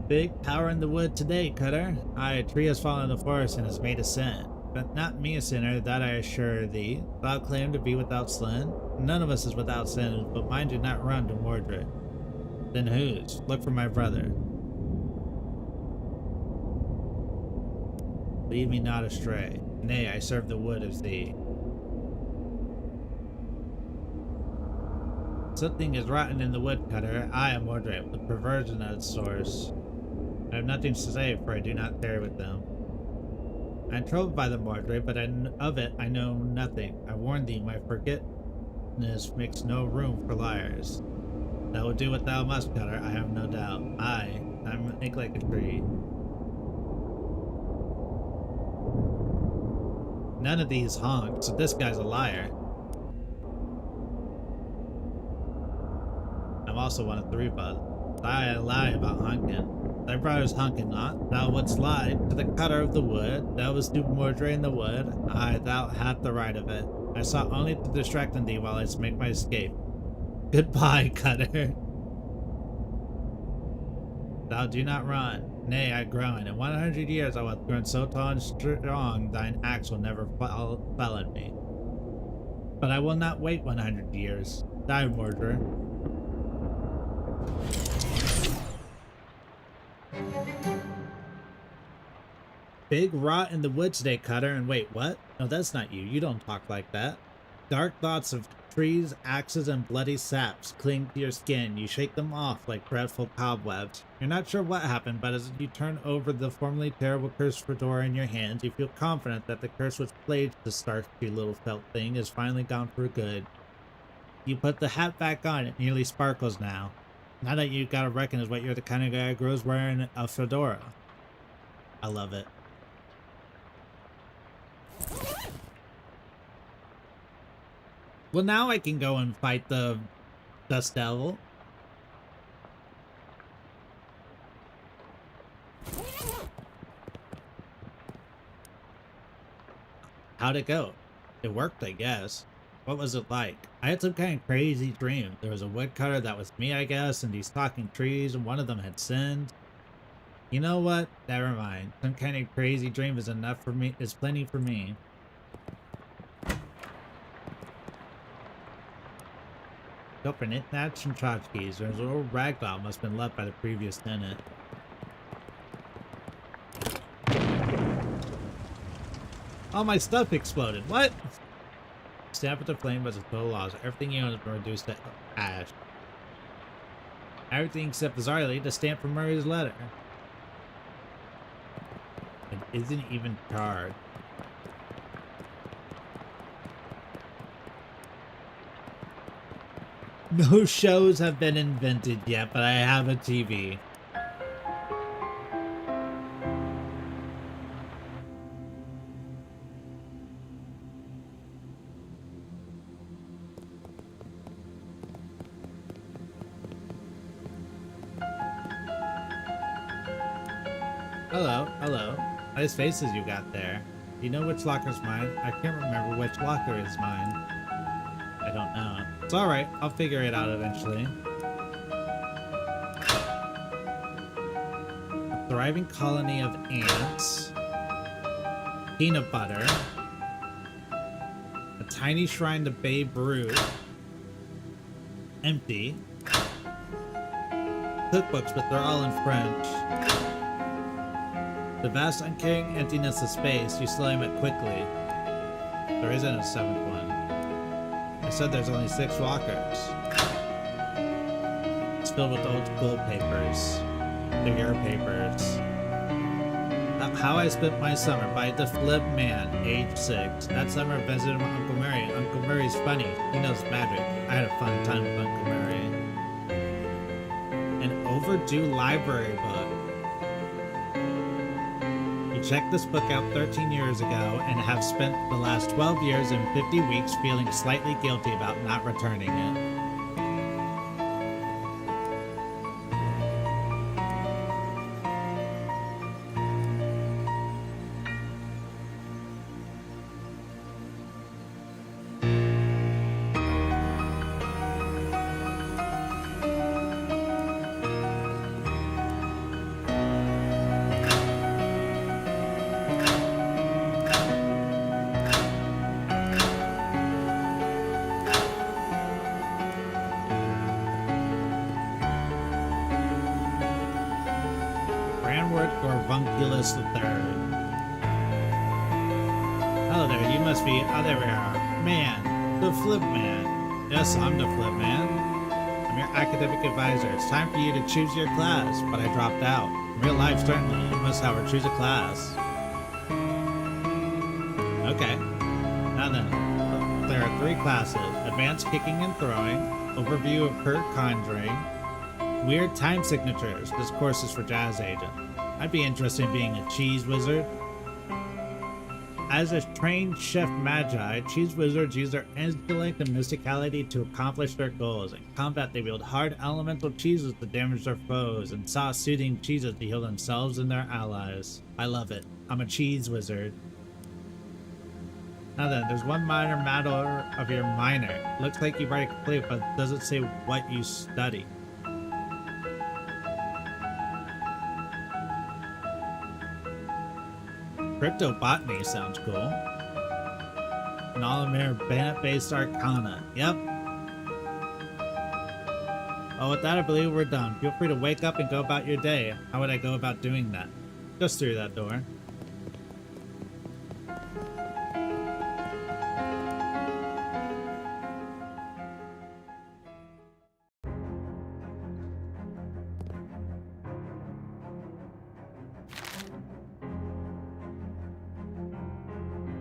Big power in the wood today, Cutter. Aye, a tree has fallen in the forest and has made a sin. But not me a sinner, that I assure thee. Thou claim to be without sin? None of us is without sin, but mine do not run to Mordred. Then whose? Look for my brother. Lead me not astray. Nay, I serve the wood as thee. Something is rotten in the wood, Cutter. I am Mordred, the perversion at its source. I have nothing to say, for I do not tarry with them. I am troubled by the Mordred, but of it I know nothing. I warn thee, my forgetfulness makes no room for liars. Thou wilt do what thou must, Cutter, I have no doubt. I make like a tree. None of these honk, so this guy's a liar. I'm also one of 3 buds. I lie about honking. Thy brother's honking not. Thou wouldst lie to the Cutter of the wood. Thou wouldst do murder in the wood. Aye, thou hast the right of it. I sought only to distract thee while I make my escape. Goodbye, Cutter. Thou do not run. Nay, I groan. In 100 years I will have grown so tall and strong, thine axe will never fell at me. But I will not wait 100 years. Die, murderer. Big rot in the woods today, Cutter, and wait, what? No, that's not you. You don't talk like that. Dark thoughts of trees, axes, and bloody saps cling to your skin. You shake them off like dreadful cobwebs. You're not sure what happened, but as you turn over the formerly terrible cursed fedora in your hands, you feel confident that the curse which plagued the starchy little felt thing is finally gone for good. You put the hat back on, it nearly sparkles now. Now that you gotta reckon is what you're the kind of guy who grows wearing a fedora. I love it. Well, now I can go and fight the Dust Devil. How'd it go? It worked, I guess. What was it like? I had some kind of crazy dream. There was a woodcutter that was me, I guess, and these talking trees, and one of them had sinned. You know what? Never mind. Some kind of crazy dream is enough for me. Is plenty for me. Go for knickknacks and tchotchkes. There's an old ragdoll must have been left by the previous tenant. All my stuff exploded. What? Stamp with the flame was a total loss. Everything you own has been reduced to ash. Everything except bizarrely the stamp from Murray's letter. It isn't even charred. No shows have been invented yet, but I have a TV. Hello, hello. Nice faces you got there. Do you know which locker's mine? I can't remember which locker is mine. I don't know. It's alright, I'll figure it out eventually. A thriving colony of ants. Peanut butter. A tiny shrine to Babe Ruth. Empty. Cookbooks, but they're all in French. The vast uncaring emptiness of space, you slam it quickly. There isn't a seventh one. I said there's only 6 lockers. It's filled with old school papers. Figure papers. How I spent my summer by the flip man, age 6. That summer I visited my Uncle Murray. Uncle Murray's funny. He knows magic. I had a fun time with Uncle Murray. An overdue library book. Checked this book out 13 years ago and have spent the last 12 years and 50 weeks feeling slightly guilty about not returning it. Gorvunculus III. Hello there, you must be. Oh, there we are. Man, the Flip Man. Yes, I'm the Flip Man. I'm your academic advisor. It's time for you to choose your class, but I dropped out. In real life, certainly, you must, however, choose a class. Okay. Now then, there are 3 classes. Advanced Kicking and Throwing, Overview of Kurt Conjuring, Weird Time Signatures. This course is for Jazz Agent. I'd be interested in being a cheese wizard. As a trained chef magi, cheese wizards use their intellect and mysticality to accomplish their goals. In combat, they wield hard elemental cheeses to damage their foes, and sauce-soothing cheeses to heal themselves and their allies. I love it. I'm a cheese wizard. Now then, there's one minor matter of your minor. Looks like you've already completed, but it doesn't say what you study. Cryptobotany sounds cool. An all-American Bennett-based Arcana. Yep. Well, with that, I believe we're done. Feel free to wake up and go about your day. How would I go about doing that? Just through that door.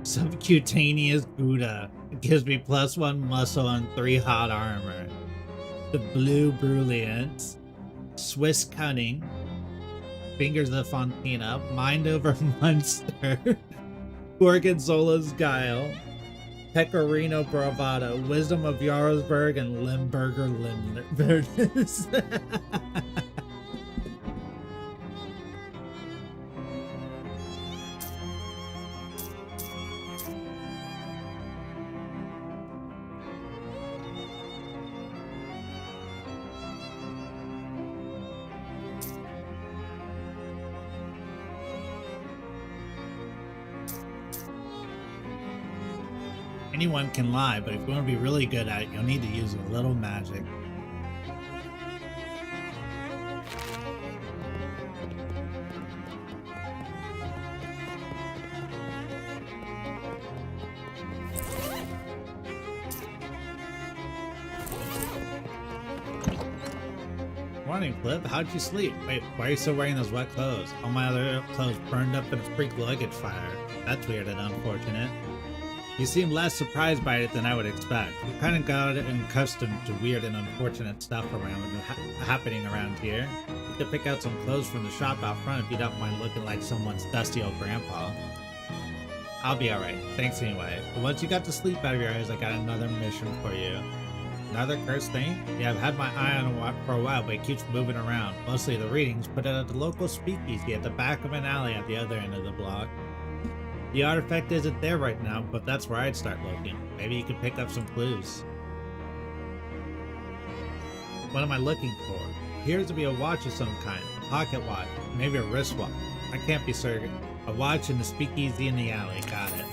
Subcutaneous Gouda. It gives me +1 muscle and 3 hot armor. The Blue Brilliant. Swiss Cunning. Fingers of Fontina. Mind over Munster. Gorgonzola's Guile. Pecorino Bravado. Wisdom of Jarlsberg and Limburger Limburgers. Anyone can lie, but if you want to be really good at it, you'll need to use a little magic. Morning, Flip. How'd you sleep? Wait, why are you still wearing those wet clothes? All my other clothes burned up in a freak luggage fire. That's weird and unfortunate. You seem less surprised by it than I would expect. You kind of got accustomed to weird and unfortunate stuff happening around here. You could pick out some clothes from the shop out front if you don't mind looking like someone's dusty old grandpa. I'll be alright. Thanks anyway. But once you got the sleep out of your eyes, I got another mission for you. Another cursed thing? Yeah, I've had my eye on it for a while, but it keeps moving around. Mostly the readings put it at the local speakeasy at the back of an alley at the other end of the block. The artifact isn't there right now, but that's where I'd start looking. Maybe you can pick up some clues. What am I looking for? Appears to be a watch of some kind. A pocket watch. Maybe a wristwatch. I can't be certain. A watch in the speakeasy in the alley. Got it.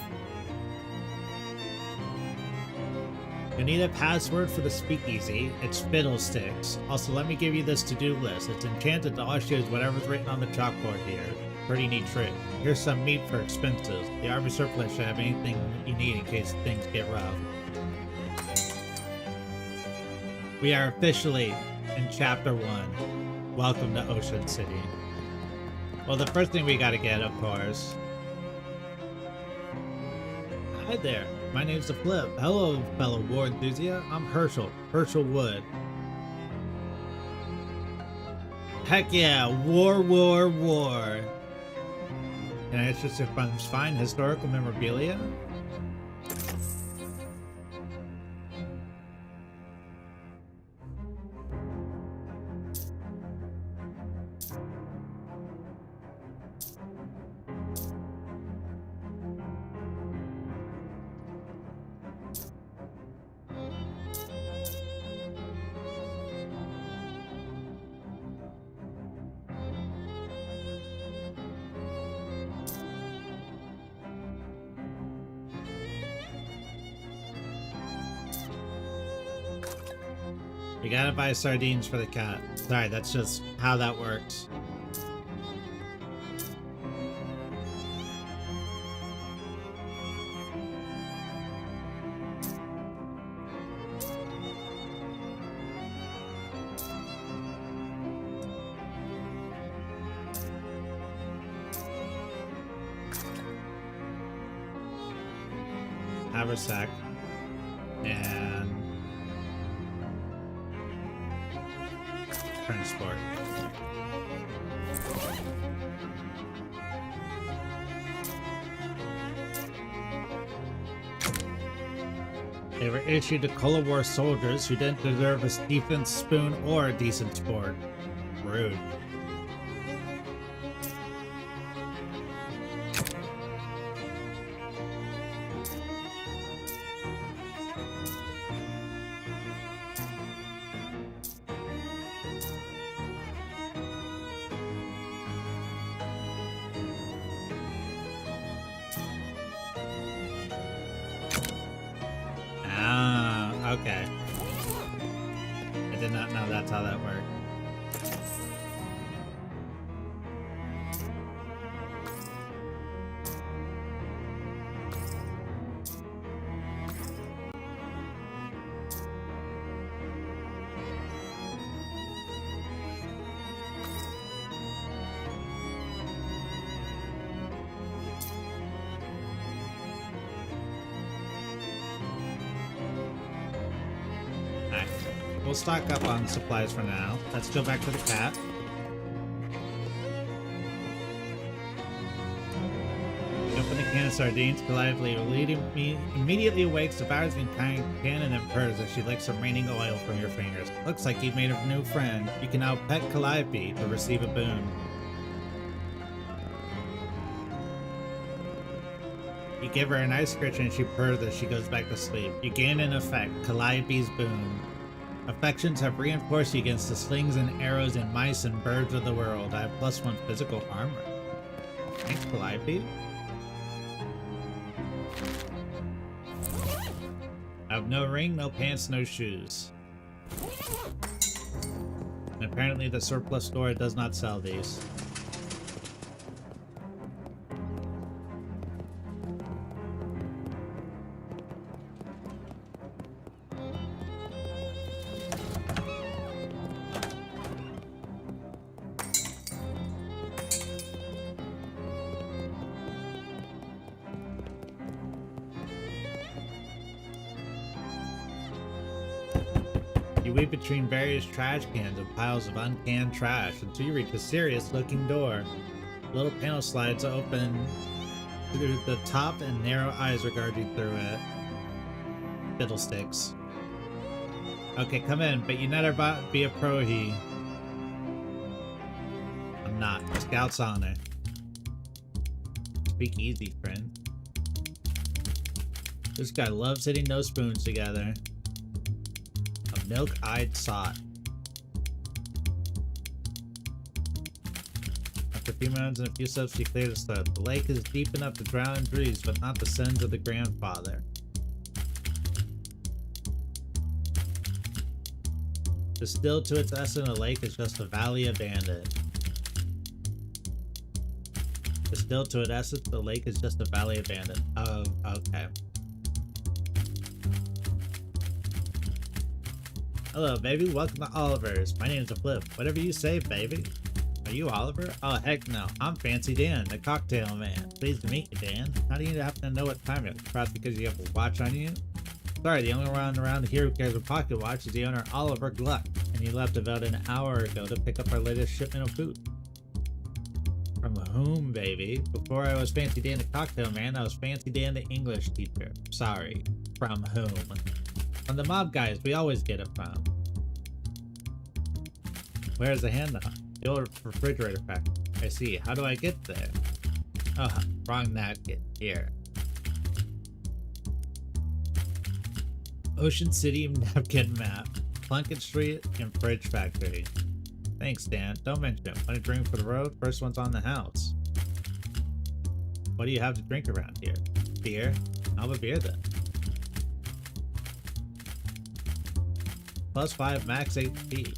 You need a password for the speakeasy. It's Fiddlesticks. Also, let me give you this to-do list. It's enchanted to all shoes whatever's written on the chalkboard here. Pretty neat trick. Here's some meat for expenses. The army surplus should have anything you need in case things get rough. We are officially in Chapter 1. Welcome to Ocean City. Well, the first thing we gotta get, of course. Hi there. My name's The Flip. Hello, fellow war enthusiast. I'm Herschel Wood. Heck yeah, war. Can I just find historical memorabilia? We gotta buy sardines for the cat. Sorry, that's just how that works. Haversack. And transport. They were issued to Cold War soldiers who didn't deserve a decent spoon or a decent sport. Rude. Okay. I did not know that's how that worked. We'll stock up on supplies for now. Let's go back to the cat. You open the can of sardines, collectively immediately awakes, devours the entire can and purrs as she licks some raining oil from your fingers. Looks like you've made a new friend. You can now pet Calliope to receive a boon. You give her a nice scratch and she purrs as she goes back to sleep. You gain an effect, Calliope's boon. Affections have reinforced you against the slings and arrows and mice and birds of the world. I have +1 physical armor. Thanks, Calliope. I have no ring, no pants, no shoes. And apparently the surplus store does not sell these. You weave between various trash cans and piles of uncanned trash until you reach a serious-looking door. A little panel slides open through the top and narrow eyes regard you through it. Fiddlesticks. Okay, come in, but you never be a pro-he. I'm not. Scout's honor. Speak easy, friend. This guy loves hitting those spoons together. Milk-eyed sot. After a few moments and a few steps, she cleared his throat. The lake is deep enough to drown in trees, but not the sins of the grandfather. Distilled to its essence, a lake is just a valley abandoned. Distilled to its essence, the lake is just a valley abandoned. Oh, okay. Hello, baby. Welcome to Oliver's. My name's Flip. Whatever you say, baby. Are you Oliver? Oh, heck no. I'm Fancy Dan, the cocktail man. Pleased to meet you, Dan. How do you happen to know what time it is? Perhaps because you have a watch on you? Sorry, the only one around here who carries a pocket watch is the owner, Oliver Gluck. And he left about an hour ago to pick up our latest shipment of food. From whom, baby? Before I was Fancy Dan, the cocktail man, I was Fancy Dan, the English teacher. Sorry. From whom? From the mob guys we always get it from. Where's the handout? The old refrigerator factory. I see. How do I get there? Oh, wrong napkin. Here. Ocean City napkin map. Plunkett Street and fridge factory. Thanks, Dan. Don't mention it. Want a drink for the road? First one's on the house. What do you have to drink around here? Beer? I'll have a beer then. +5 max HP.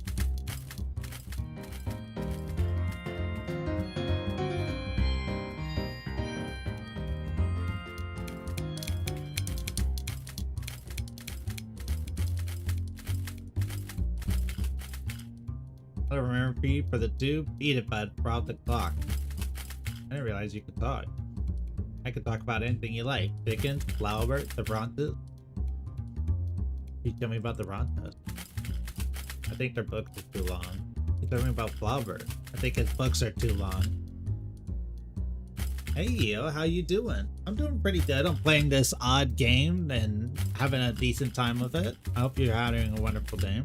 I'll remember you for the tube. Eat it, bud. We're off the clock. I didn't realize you could talk. I could talk about anything you like. Dickens, Flaubert, the Brontes. You tell me about the Brontes. I think their books are too long. You tell me about Flaubert. I think his books are too long. Hey, yo, how you doing? I'm doing pretty good. I'm playing this odd game and having a decent time with it. I hope you're having a wonderful day.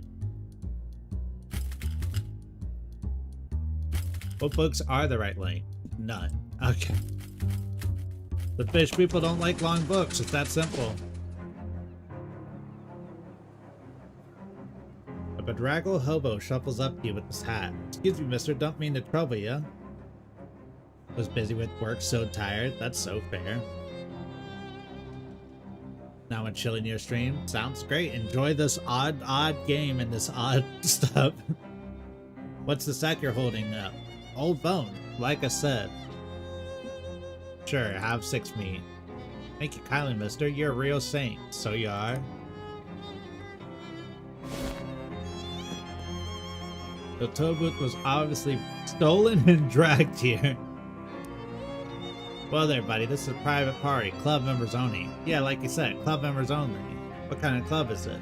What books are the right length? None. Okay. The fish people don't like long books. It's that simple. A bedraggled hobo shuffles up to you with his hat. Excuse me, mister. Don't mean to trouble you. Was busy with work, so tired. That's so fair. Now when chilling your stream. Sounds great. Enjoy this odd game and this odd stuff. What's the sack you're holding up? Old bone, like I said. Sure, have 6 meat. Thank you kindly, mister. You're a real saint. So you are. The tow booth was obviously stolen and dragged here. Well there, buddy. This is a private party. Club members only. Yeah, like you said, club members only. What kind of club is it?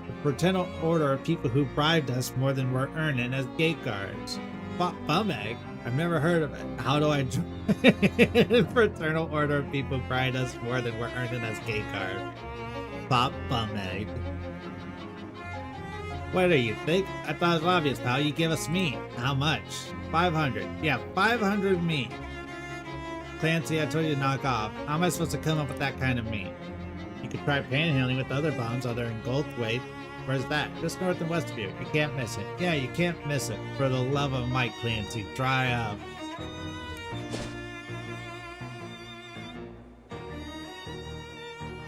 The fraternal order of people who bribed us more than we're earning as gate guards. Bum egg? I've never heard of it. How do I join? Fraternal order of people who bribed us more than we're earning as gate guards. Bum egg. What do you think? I thought it was obvious, pal. You give us meat. How much? 500. Yeah, 500 meat. Clancy, I told you to knock off. How am I supposed to come up with that kind of meat? You could try panhandling with other bums other than Goldthwaite. Where's that? Just north and west of you. You can't miss it. Yeah, you can't miss it. For the love of Mike, Clancy, dry up.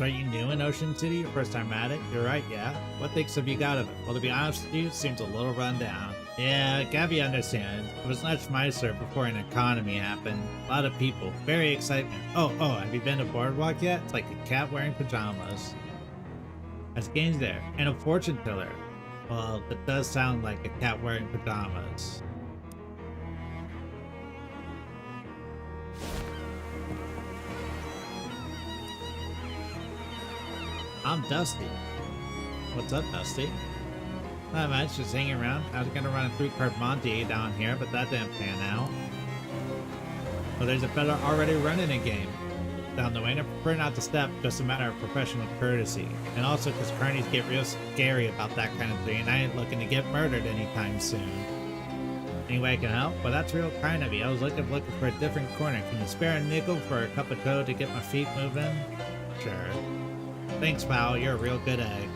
So are you new in Ocean City? Your first time at it? You're right, yeah. What things have you got of it? Well, to be honest with you, it seems a little run down. Yeah, Gabby understands. It was much nicer before an economy happened. A lot of people. Very excitement. Oh, have you been to Boardwalk yet? It's like a cat wearing pajamas. There's games there. And a fortune teller. Well, it does sound like a cat wearing pajamas. I'm Dusty. What's up, Dusty? Not much, just hanging around. I was gonna run a 3-card Monty down here, but that didn't pan out. Well, there's a fella already running a game down the way, and I prefer not to step, just a matter of professional courtesy. And also because carnies get real scary about that kind of thing, and I ain't looking to get murdered anytime soon. Any way I can help? Well, that's real kind of you. I was looking for a different corner. Can you spare a nickel for a cup of coke to get my feet moving? Sure. Thanks, pal. You're a real good egg.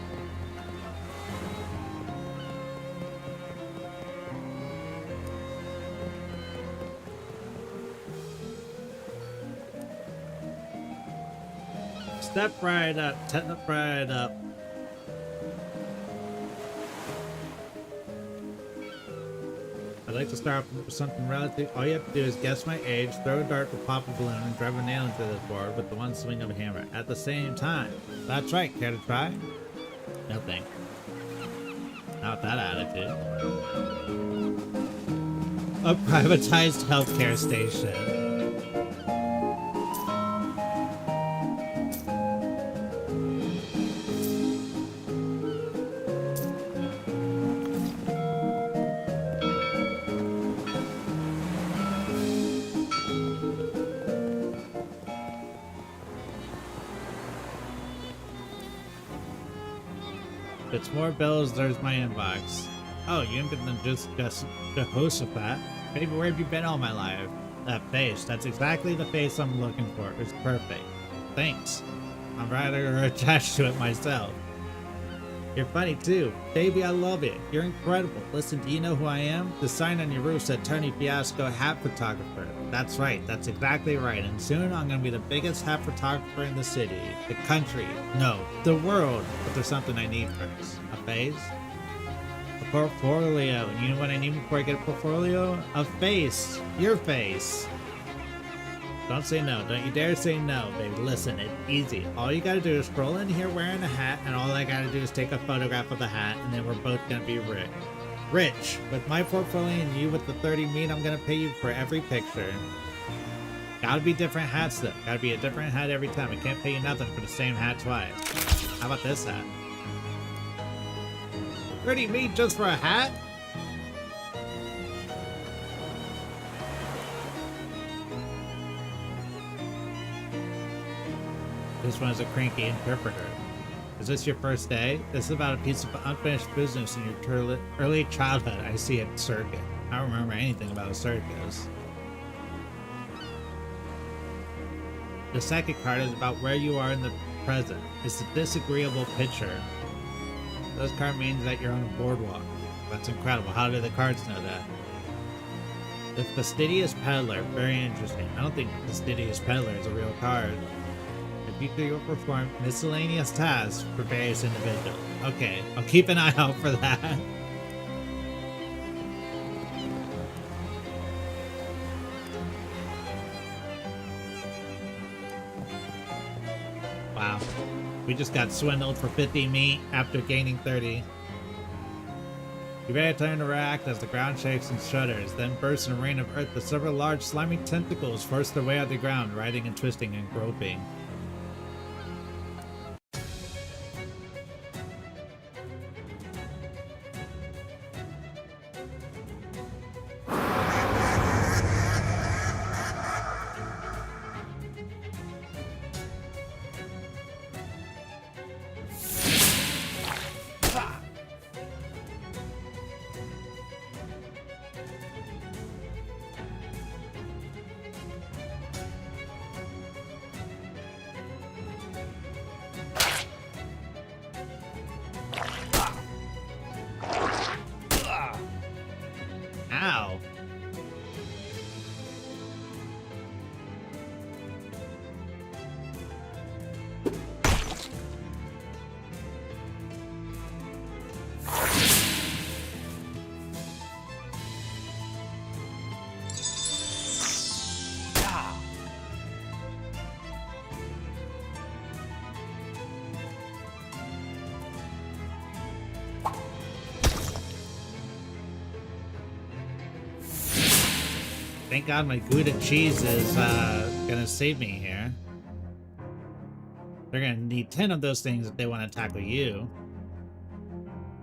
Step right up, step right up. I'd like to start off with something relative. All you have to do is guess my age, throw a dart to pop a balloon, and drive a nail into this board with the one swing of a hammer at the same time. That's right, care to try? No thank you. Not that attitude. A privatized healthcare station. If it's more bills, there's my inbox. Oh, you haven't been just the host of that? Baby, where have you been all my life? That face, that's exactly the face I'm looking for. It's perfect. Thanks. I'm rather attached to it myself. You're funny too. Baby, I love it. You're incredible. Listen, do you know who I am? The sign on your roof said Tony Fiasco hat photographer. That's right. That's exactly right. And soon I'm going to be the biggest hat photographer in the city, the country, no, the world. But there's something I need first. A face? A portfolio. You know what I need before I get a portfolio? A face. Your face. Don't say no. Don't you dare say no, baby. Listen, it's easy. All you gotta do is stroll in here wearing a hat, and all I gotta do is take a photograph of the hat, and then we're both gonna be rich. Rich! With my portfolio and you with the 30 meat, I'm gonna pay you for every picture. Gotta be different hats though. Gotta be a different hat every time. I can't pay you nothing for the same hat twice. How about this hat? 30 meat just for a hat? This one is a cranky interpreter. Is this your first day? This is about a piece of unfinished business in your early childhood. I see a circuit. I don't remember anything about a circus. The second card is about where you are in the present. It's a disagreeable picture. This card means that you're on a boardwalk. That's incredible. How do the cards know that? The fastidious peddler. Very interesting. I don't think fastidious peddler is a real card. You will perform miscellaneous tasks for various individuals. Okay, I'll keep an eye out for that. Wow. We just got swindled for 50 meat after gaining 30. You better turn to react as the ground shakes and shudders, then bursts in a rain of earth as several large slimy tentacles force their way out the ground, writhing and twisting and groping. Thank God my Gouda cheese is gonna save me here. They're gonna need 10 of those things if they want to tackle you.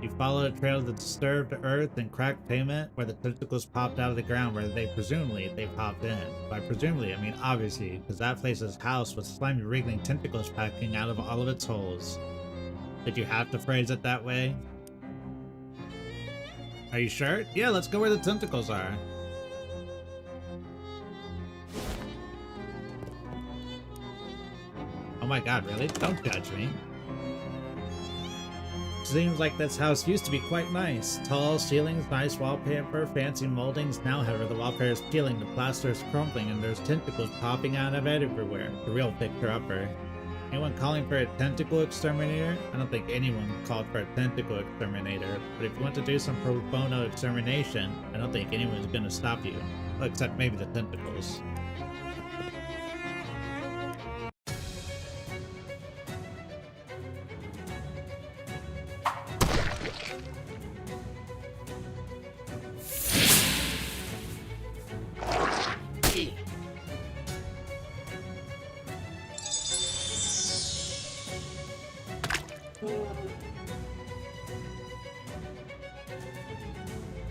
You follow a trail of the disturbed earth and cracked pavement where the tentacles popped out of the ground where they popped in. By presumably, I mean obviously, because that place's house was slimy wriggling tentacles packing out of all of its holes. Did you have to phrase it that way? Are you sure? Yeah, let's go where the tentacles are. Oh my god, really? Don't judge me. Seems like this house used to be quite nice. Tall ceilings, nice wallpaper, fancy moldings. Now, however, the wallpaper is peeling, the plaster is crumbling, and there's tentacles popping out of it everywhere. The real picture-upper. Anyone calling for a tentacle exterminator? I don't think anyone called for a tentacle exterminator, but if you want to do some pro bono extermination, I don't think anyone's gonna stop you. Well, except maybe the tentacles.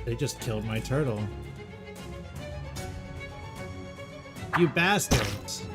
They just killed my turtle. You bastards!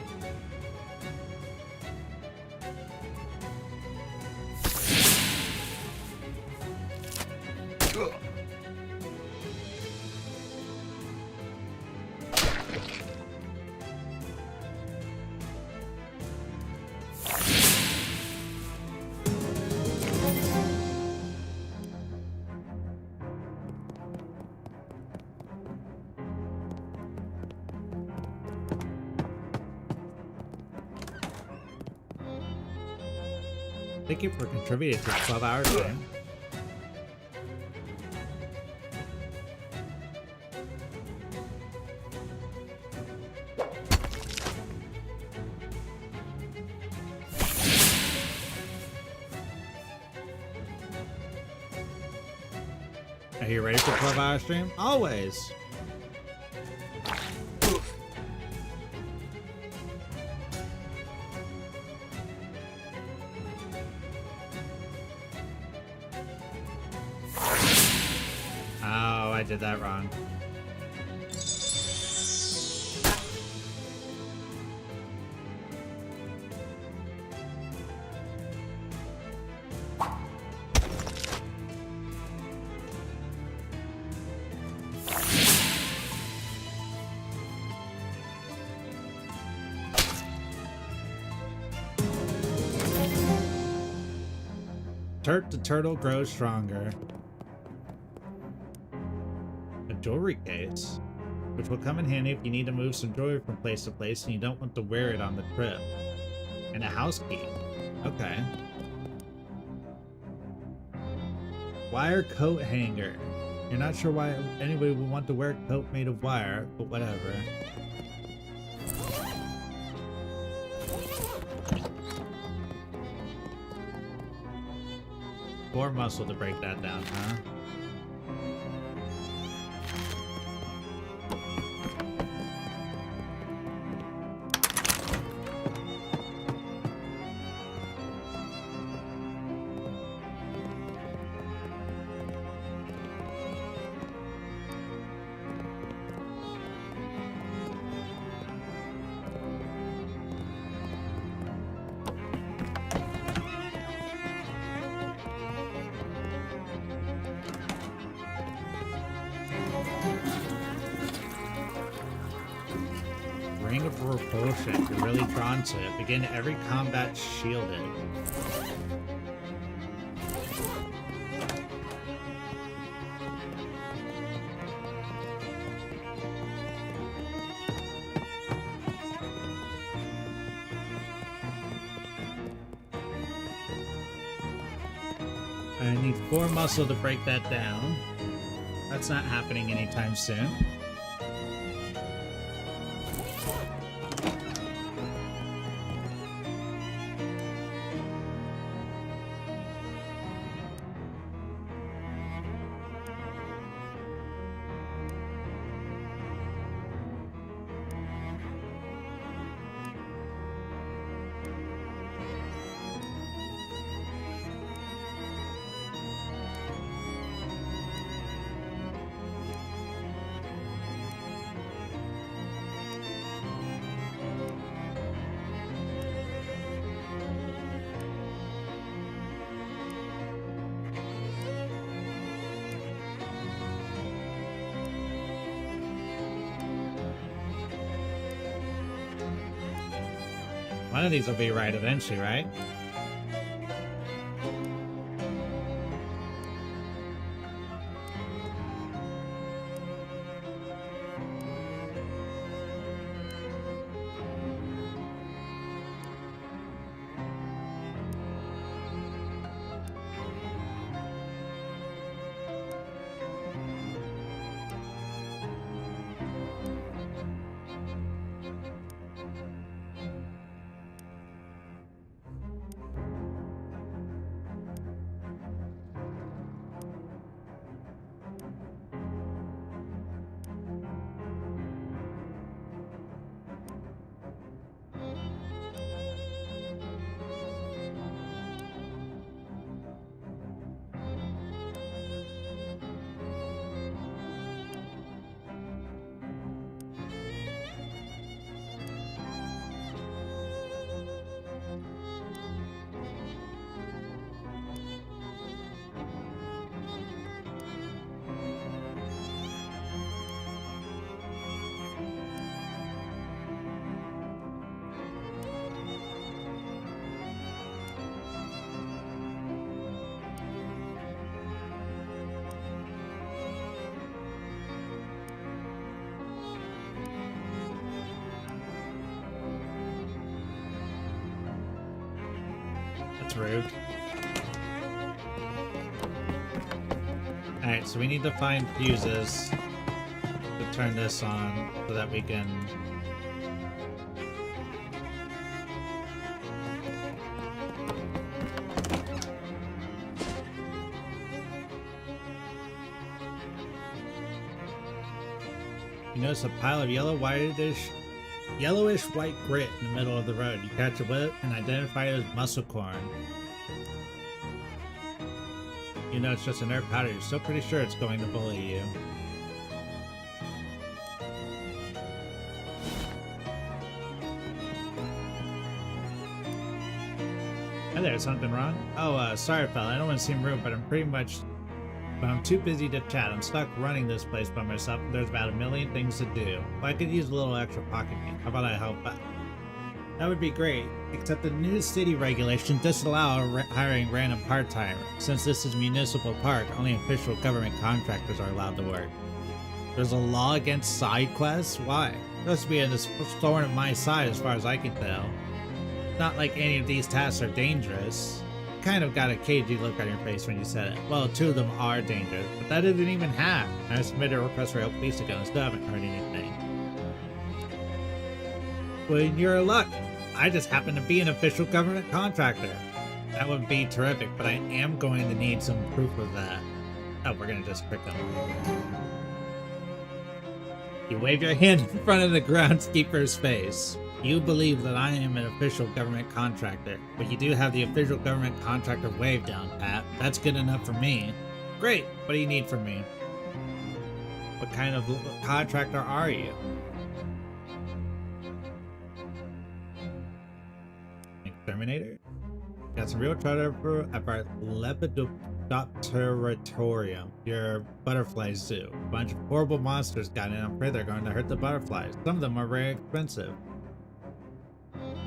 Thank you for contributing to the 12-hour time. Are you ready for 12-hour stream? Always! I did that wrong. The turtle grows stronger. Jewelry case, which will come in handy if you need to move some jewelry from place to place and you don't want to wear it on the trip. And a house key. Okay. Wire coat hanger. You're not sure why anybody would want to wear a coat made of wire, but whatever. More muscle to break that down, huh? Ring of Repulsion. You're really drawn to it. Begin every combat shielded. I need 4 muscle to break that down. That's not happening anytime soon. One of these will be right eventually, right? That's rude. Alright, so we need to find fuses to turn this on so that we can... You notice a pile of yellowish white grit in the middle of the road. You catch it with it and identify it as muscle corn. You know it's just inert powder. You're still pretty sure it's going to bully you. Hi there, something wrong? Oh, sorry fella, I don't want to seem rude, but I'm too busy to chat. I'm stuck running this place by myself, and there's about a million things to do. Well, I could use a little extra pocket money. How about I help out? That would be great, except the new city regulations disallow hiring random part-timers. Since this is a municipal park, only official government contractors are allowed to work. There's a law against side quests? Why? It must be a thorn in my side as far as I can tell. Not like any of these tasks are dangerous. You kind of got a cagey look on your face when you said it. Well, 2 of them are dangerous, but that isn't even half. I submitted a request for help police ago and still haven't heard anything. Well, you're luck. I just happen to be an official government contractor. That would be terrific, but I am going to need some proof of that. Oh, we're gonna just prick them. You wave your hand in front of the groundskeeper's face. You believe that I am an official government contractor, but you do have the official government contractor wave down, Pat. That's good enough for me. Great, what do you need from me? What kind of contractor are you? Exterminator? Got some real trouble about Lepidopteritorium, your butterfly zoo. A bunch of horrible monsters got in. I'm afraid they're going to hurt the butterflies. Some of them are very expensive.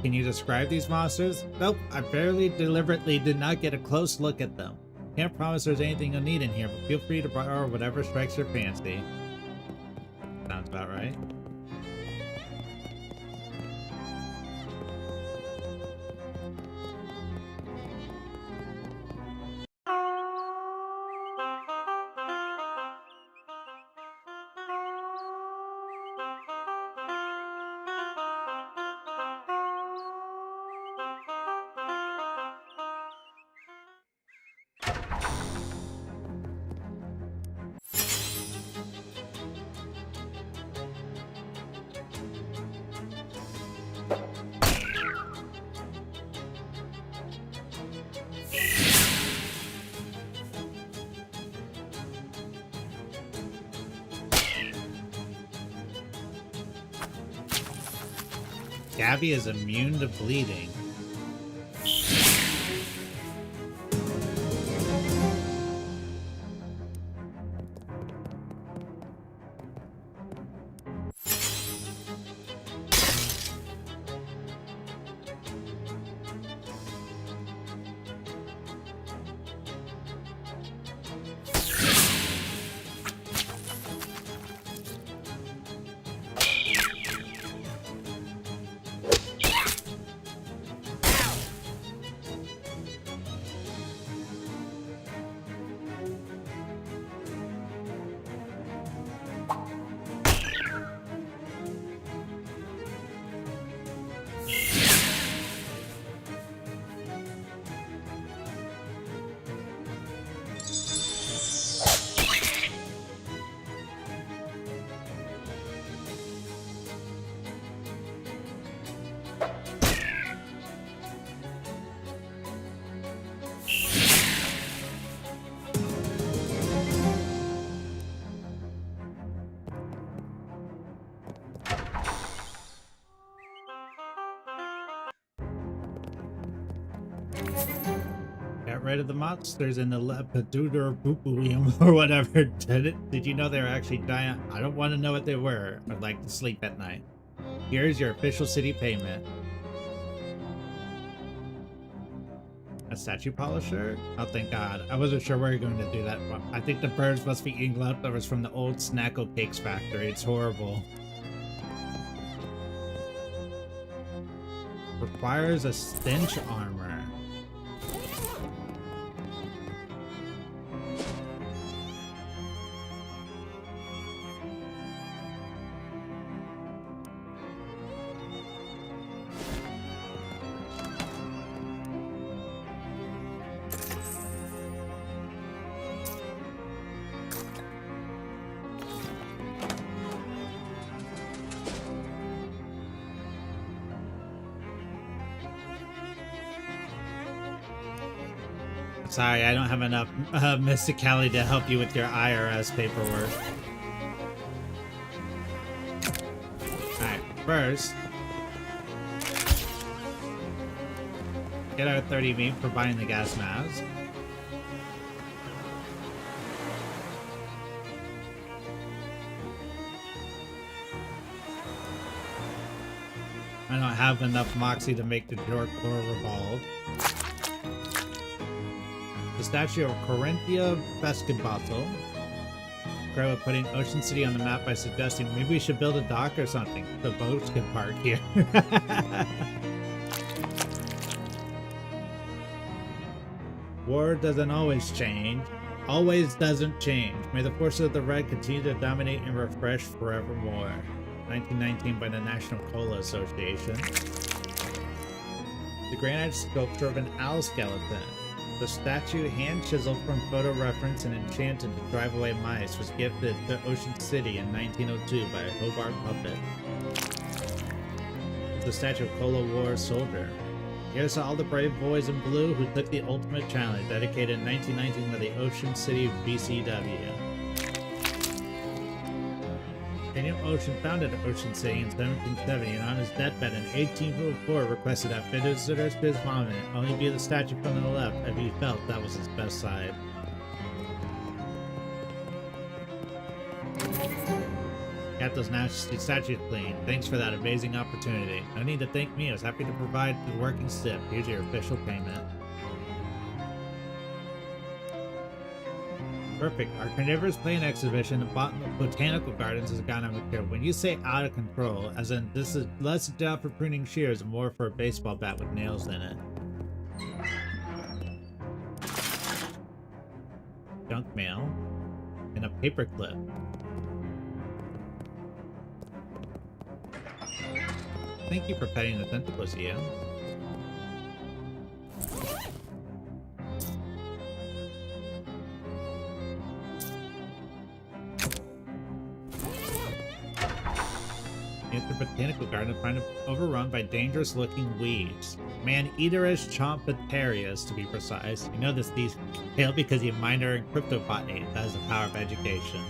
Can you describe these monsters? Nope, I deliberately did not get a close look at them. Can't promise there's anything you'll need in here, but feel free to borrow whatever strikes your fancy. Sounds about right. Gabby is immune to bleeding. Got rid of the monsters in the Lepiduder or whatever. Did you know they were actually giant? I don't want to know what they were. I'd like to sleep at night. Here's your official city payment. A statue polisher? Oh, thank God. I wasn't sure where you're going to do that. But I think the birds must be eating leftovers from the old Snacko Cakes factory. It's horrible. Requires a stench armor. Sorry, I don't have enough mysticality to help you with your IRS paperwork. Alright, first, get our 30 meat for buying the gas mask. I don't have enough moxie to make the Jork floor revolve. The statue of Corinthia Vescobato. Great with putting Ocean City on the map by suggesting maybe we should build a dock or something. The boats can park here. War doesn't always change. Always doesn't change. May the forces of the red continue to dominate and refresh forevermore. 1919 by the National Cola Association. The granite sculpture of an owl skeleton. The statue, hand-chiseled from photo reference and enchanted to drive away mice, was gifted to Ocean City in 1902 by a Hobart puppet. The statue of Cola War soldier. Here's to all the brave boys in blue who took the ultimate challenge, dedicated in 1919 by the Ocean City VCW. Daniel Ocean founded Ocean City in 1770 and on his deathbed in 1804 requested that visitors to his monument only view the statue from the left if he felt that was his best side. Got those nasty statues clean. Thanks for that amazing opportunity. No need to thank me. I was happy to provide the working stiff. Here's your official payment. Perfect. Our carnivorous plant exhibition at Botanical Gardens has gone on with care. When you say out of control, as in this is less a job for pruning shears and more for a baseball bat with nails in it. Junk mail. And a paper clip. Thank you for petting the tentacles, Ian. At the botanical garden, find it overrun by dangerous-looking weeds. Man-eaterish chompetarias, to be precise. You know this these fail because you minor in cryptobotany. That is the power of education.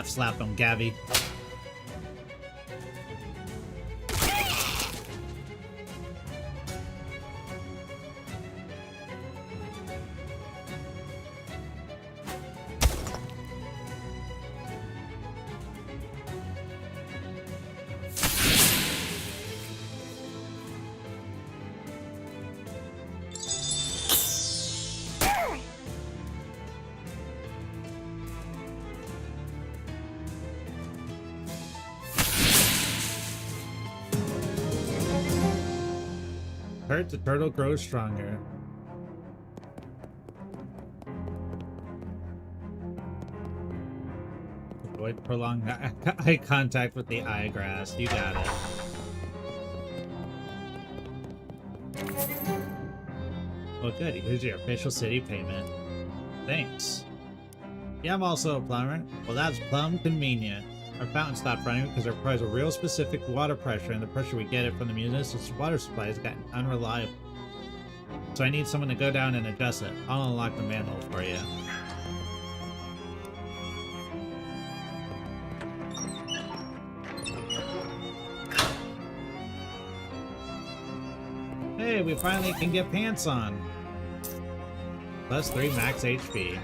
Slap on Gabby. The turtle grows stronger. Avoid prolonged eye contact with the eye grass. You got it. Well, good. Here's your official city payment. Thanks. Yeah, I'm also a plumber. Well, that's plumb convenient. Our fountain stopped running because it requires a real specific water pressure, and the pressure we get it from the municipal water supply has gotten unreliable. So I need someone to go down and adjust it. I'll unlock the manhole for you. Hey, we finally can get pants on. +3 max HP.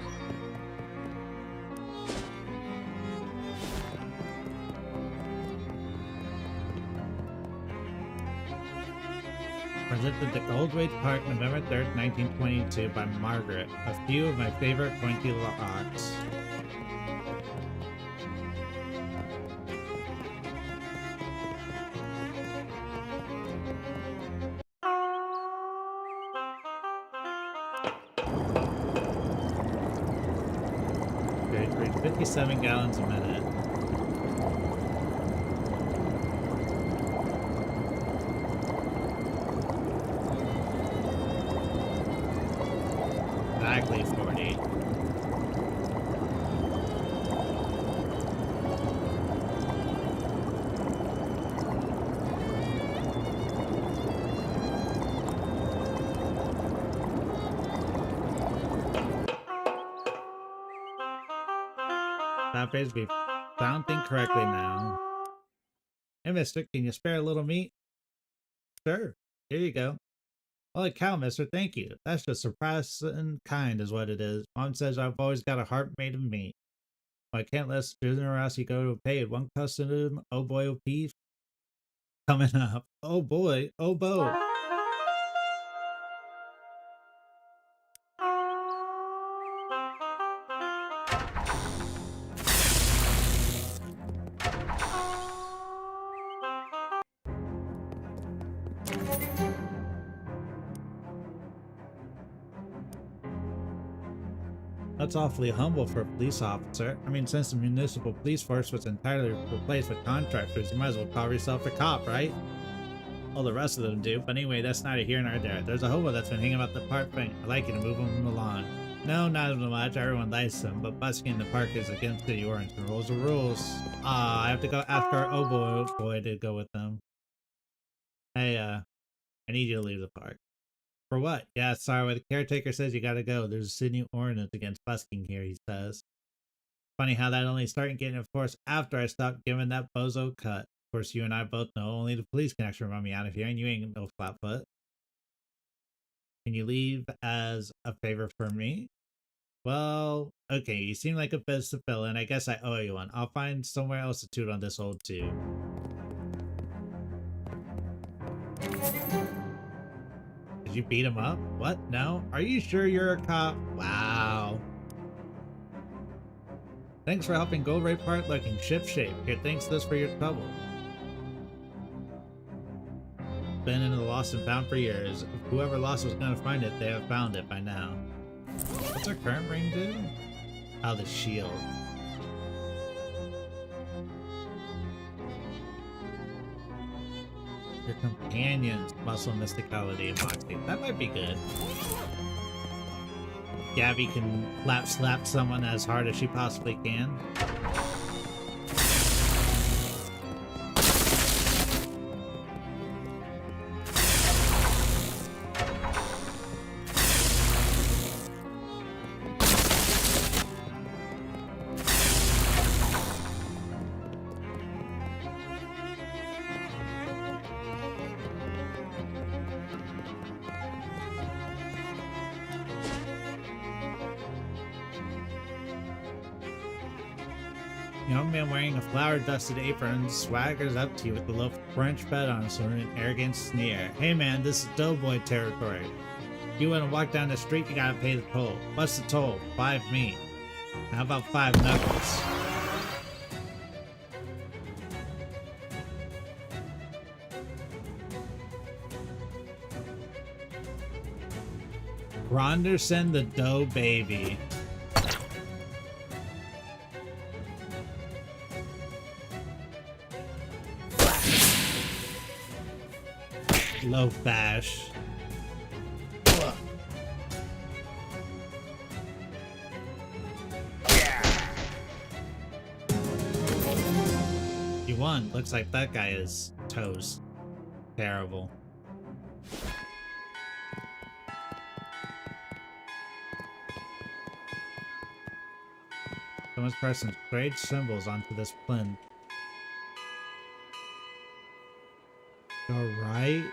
Presented to Goldwaite Park, November 3rd, 1922 by Margaret. A few of my favorite pointy locks. Great, 57 gallons a minute. Exactly 40. That page be counting correctly now. Hey, mister, can you spare a little meat? Sure. Here you go. Holy cow, mister, thank you. That's just surprising kind is what it is. Mom says I've always got a heart made of meat. Well, I can't let generosity go to paid. One custom, oh boy, oh beef. Coming up. Oh boy, oh bo. That's awfully humble for a police officer. I mean, since the municipal police force was entirely replaced with contractors, you might as well call yourself a cop, right? Well, the rest of them do, but anyway, that's neither here nor there. There's a hobo that's been hanging about the park thing. I'd like you to move him from the lawn. No, not as much. Everyone likes him, but busking in the park is against city ordinance. The rules are rules. I have to go ask our oboe boy to go with them. Hey, I need you to leave the park. For what? Yeah, sorry, the caretaker says you gotta go. There's a city ordinance against busking here, he says. Funny how that only started getting enforced after I stopped giving that bozo cut. Of course, you and I both know only the police can actually run me out of here, and you ain't no flatfoot. Can you leave as a favor for me? Well, okay, you seem like a bit to fill, and I guess I owe you one. I'll find somewhere else to toot on this old tube. Did you beat him up? What? No? Are you sure you're a cop? Wow. Thanks for helping Goldwaite Park looking ship-shape. Here, thanks this for your trouble. Been in the lost and found for years. If whoever lost was gonna find it, they have found it by now. What's our current ring do? Oh, the shield. Your companions, muscle, mysticality, and moxie. That might be good. Gabby can slap someone as hard as she possibly can. Young man wearing a flower-dusted apron swaggers up to you with a loaf of French bread on his an arrogant sneer. Hey man, this is doughboy territory. If you want to walk down the street, you gotta pay the toll. What's the toll? 5 meat. How about 5 knuckles? Ronderson the dough baby. Low bash. You won. Looks like that guy is toast. Terrible. Someone's pressed some strange symbols onto this plinth. Alright.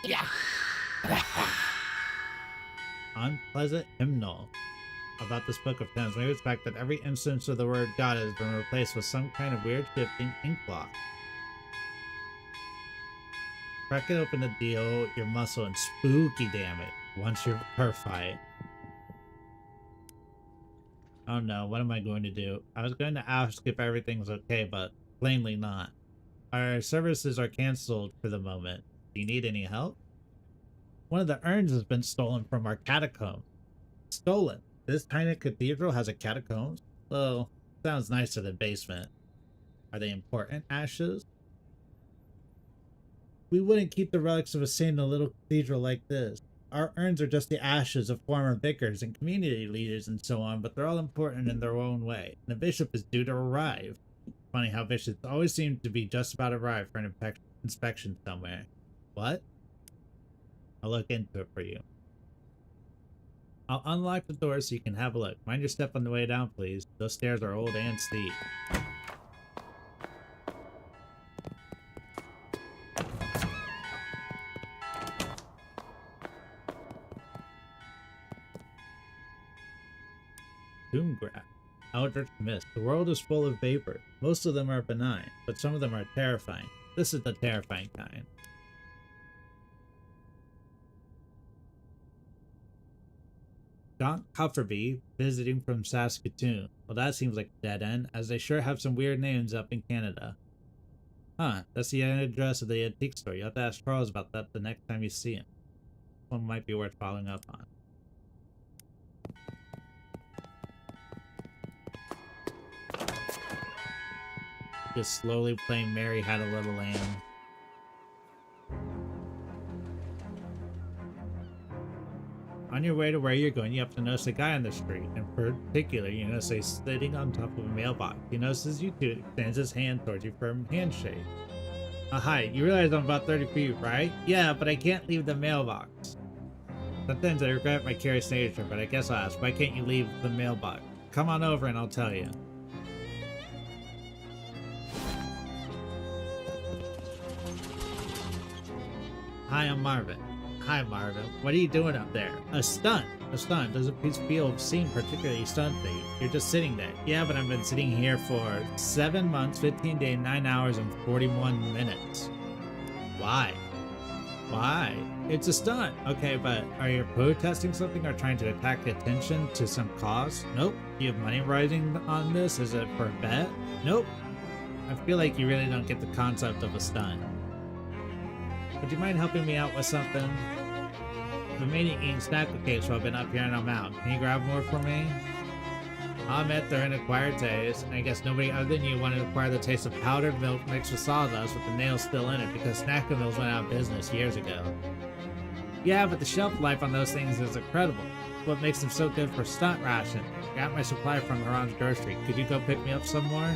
Yeah. Unpleasant hymnal. About this book of hymns, maybe it's the fact that every instance of the word God has been replaced with some kind of weird shifting ink block. Crack it open to deal your muscle and spooky damage once you're per fight. Oh no, what am I going to do? I was going to ask if everything's okay, but plainly not. Our services are cancelled for the moment. Do you need any help? One of the urns has been stolen from our catacomb. Stolen? This tiny cathedral has a catacombs? Well, sounds nicer than basement. Are they important ashes? We wouldn't keep the relics of a saint in a little cathedral like this. Our urns are just the ashes of former vicars and community leaders and so on, but they're all important in their own way. And the bishop is due to arrive. Funny how bishops always seem to be just about arrived for an inspection somewhere. What? I'll look into it for you. I'll unlock the door so you can have a look. Mind your step on the way down, please. Those stairs are old and steep. Doomgraph. Eldritch mist. The world is full of vapor. Most of them are benign, but some of them are terrifying. This is the terrifying kind. Don Cufferby visiting from Saskatoon. Well, that seems like a dead end, as they sure have some weird names up in Canada. Huh, that's the address of the antique store. You'll have to ask Charles about that the next time you see him. One might be worth following up on. Just slowly playing Mary Had a Little Lamb. On your way to where you're going, you have to notice a guy on the street. In particular, you notice he's sitting on top of a mailbox. He notices you too, extends his hand towards you for a handshake. Hi, you realize I'm about 30 feet, right? Yeah, but I can't leave the mailbox. Sometimes I regret my curious nature, but I guess I'll ask, why can't you leave the mailbox? Come on over and I'll tell you. Hi, I'm Marvin. Hi, Marvin. What are you doing up there? A stunt. A stunt. Doesn't feel seem particularly stunty. You're just sitting there. Yeah, but I've been sitting here for 7 months, 15 days, 9 hours, and 41 minutes. Why? Why? It's a stunt. Okay, but are you protesting something or trying to attract attention to some cause? Nope. Do you have money rising on this? Is it for a bet? Nope. I feel like you really don't get the concept of a stunt. Would you mind helping me out with something? I've been eating snack cakes while I've been up here and I'm out. Can you grab more for me? I'll admit they're an acquired taste, and I guess nobody other than you wanted to acquire the taste of powdered milk mixed with sawdust with the nails still in it because Snack Mills went out of business years ago. Yeah, but the shelf life on those things is incredible. What makes them so good for stunt ration? Got my supply from Haran's grocery. Could you go pick me up some more?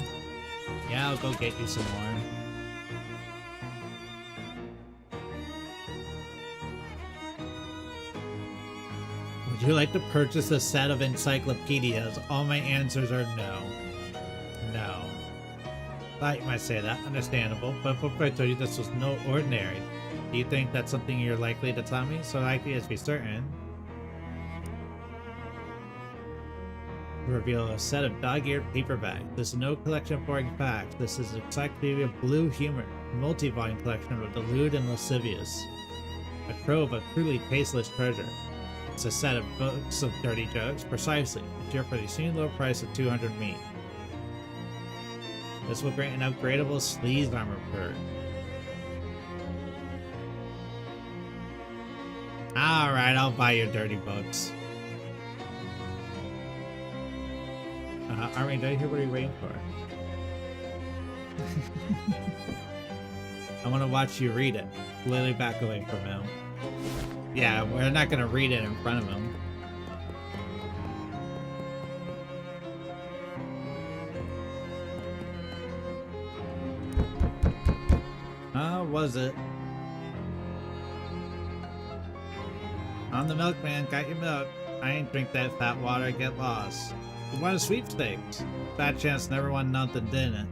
Yeah, I'll go get you some more. Would you like to purchase a set of encyclopedias? All my answers are no. No. Thought you might say that. Understandable. But before I told you this was no ordinary. Do you think that's something you're likely to tell me? So likely as to be certain. Reveal a set of dog-eared paperbacks. This is no collection of boring facts. This is an encyclopedia of blue humor. A multi-volume collection of the lewd and lascivious. A trove of truly tasteless treasure. It's a set of books of dirty jokes. Precisely. It's here for the extremely low price of 200 meat. This will grant an upgradable sleaze armor perk. Alright, I'll buy your dirty books. Armin, did I hear what are you waiting for? I want to watch you read it. Literally back away from him. Yeah, we're not going to read it in front of him. How was it? I'm the milkman, got your milk. I ain't drink that fat water, get lost. You won a sweepstakes. Bad chance never won nothing, didn't it?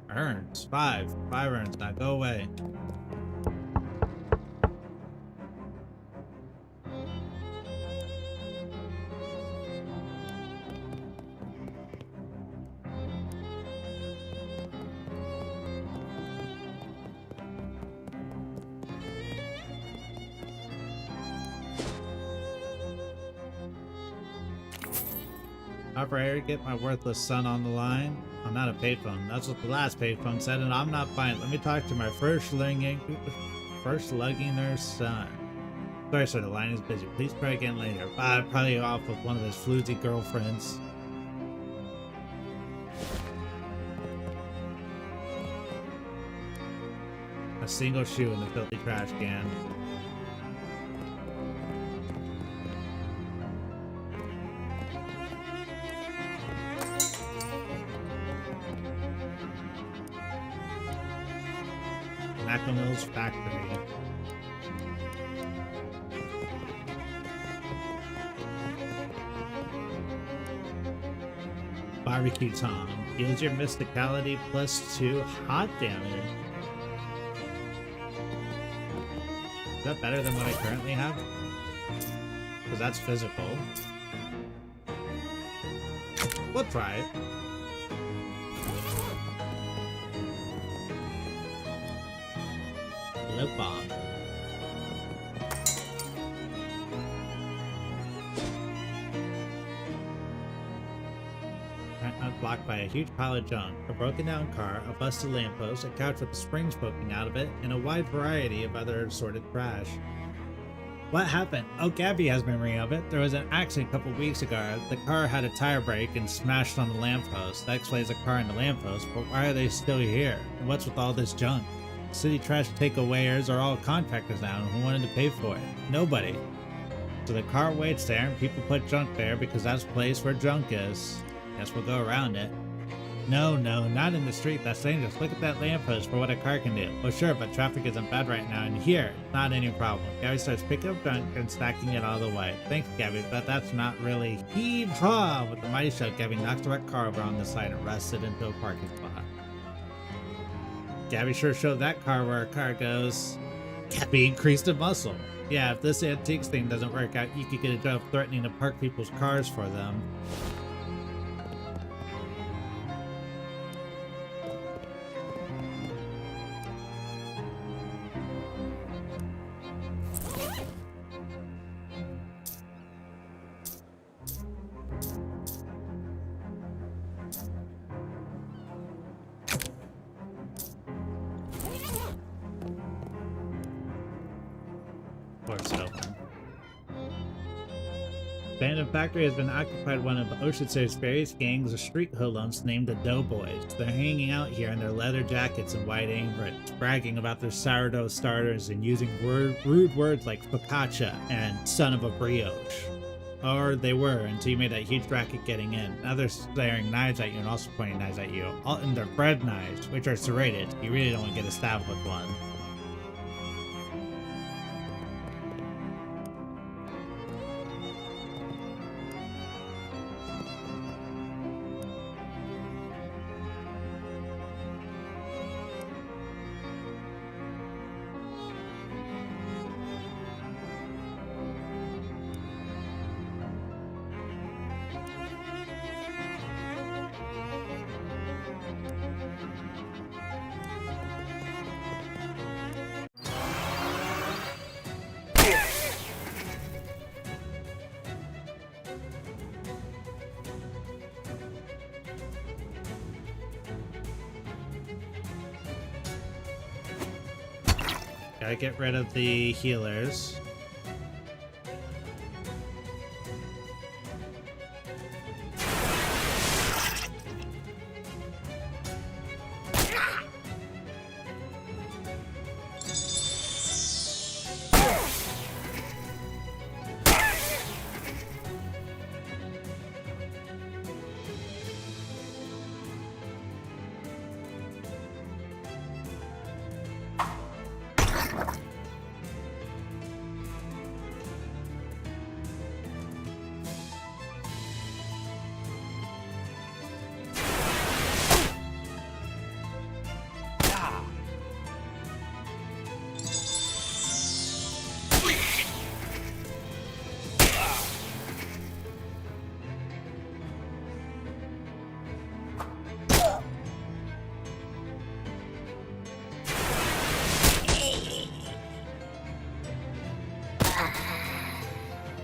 Earns. 5 earns, now go away. Operator, get my worthless son on the line. I'm not a payphone. That's what the last payphone said, and I'm not buying it. Let me talk to my first lugging their son. Sorry, sir, the line is busy. Please try again later. Probably off with one of his floozy girlfriends. A single shoe in the filthy trash can. Mills factory. Barbecue Tom. Heals your mysticality +2 hot damage. Is that better than what I currently have? Because that's physical. We'll try it. Lip balm. Blocked by a huge pile of junk, a broken down car, a busted lamppost, a couch with the springs poking out of it, and a wide variety of other assorted trash. What happened? Oh, Gabby has memory of it. There was an accident a couple weeks ago. The car had a tire break and smashed on the lamppost. That explains the car and the lamppost, but why are they still here? And what's with all this junk? City trash takeawayers are all contractors now, and who wanted to pay for it? Nobody. So the car waits there, and people put junk there because that's the place where junk is. Guess we'll go around it. No, not in the street. That's dangerous. Look at that lamppost for what a car can do. Well, sure, but traffic isn't bad right now, and here, not any problem. Gabby starts picking up junk and stacking it out of the way. Thanks, Gabby, but that's not really heave-ha! With the mighty shove, Gabby knocks the wrecked car over on the side and rests it into a parking spot. Gabby sure showed that car where a car goes. Gabby increased in muscle. Yeah, if this antiques thing doesn't work out, you could get a job threatening to park people's cars for them. Abandoned factory has been occupied by one of Ocean City's various gangs of street hoodlums named the Doughboys. They're hanging out here in their leather jackets and white aprons, bragging about their sourdough starters and using rude words like focaccia and son of a brioche. Or they were, until you made that huge racket getting in. Now they're staring knives at you and also pointing knives at you. All in their bread knives, which are serrated. You really don't want to get a stab with one. Gotta get rid of the healers.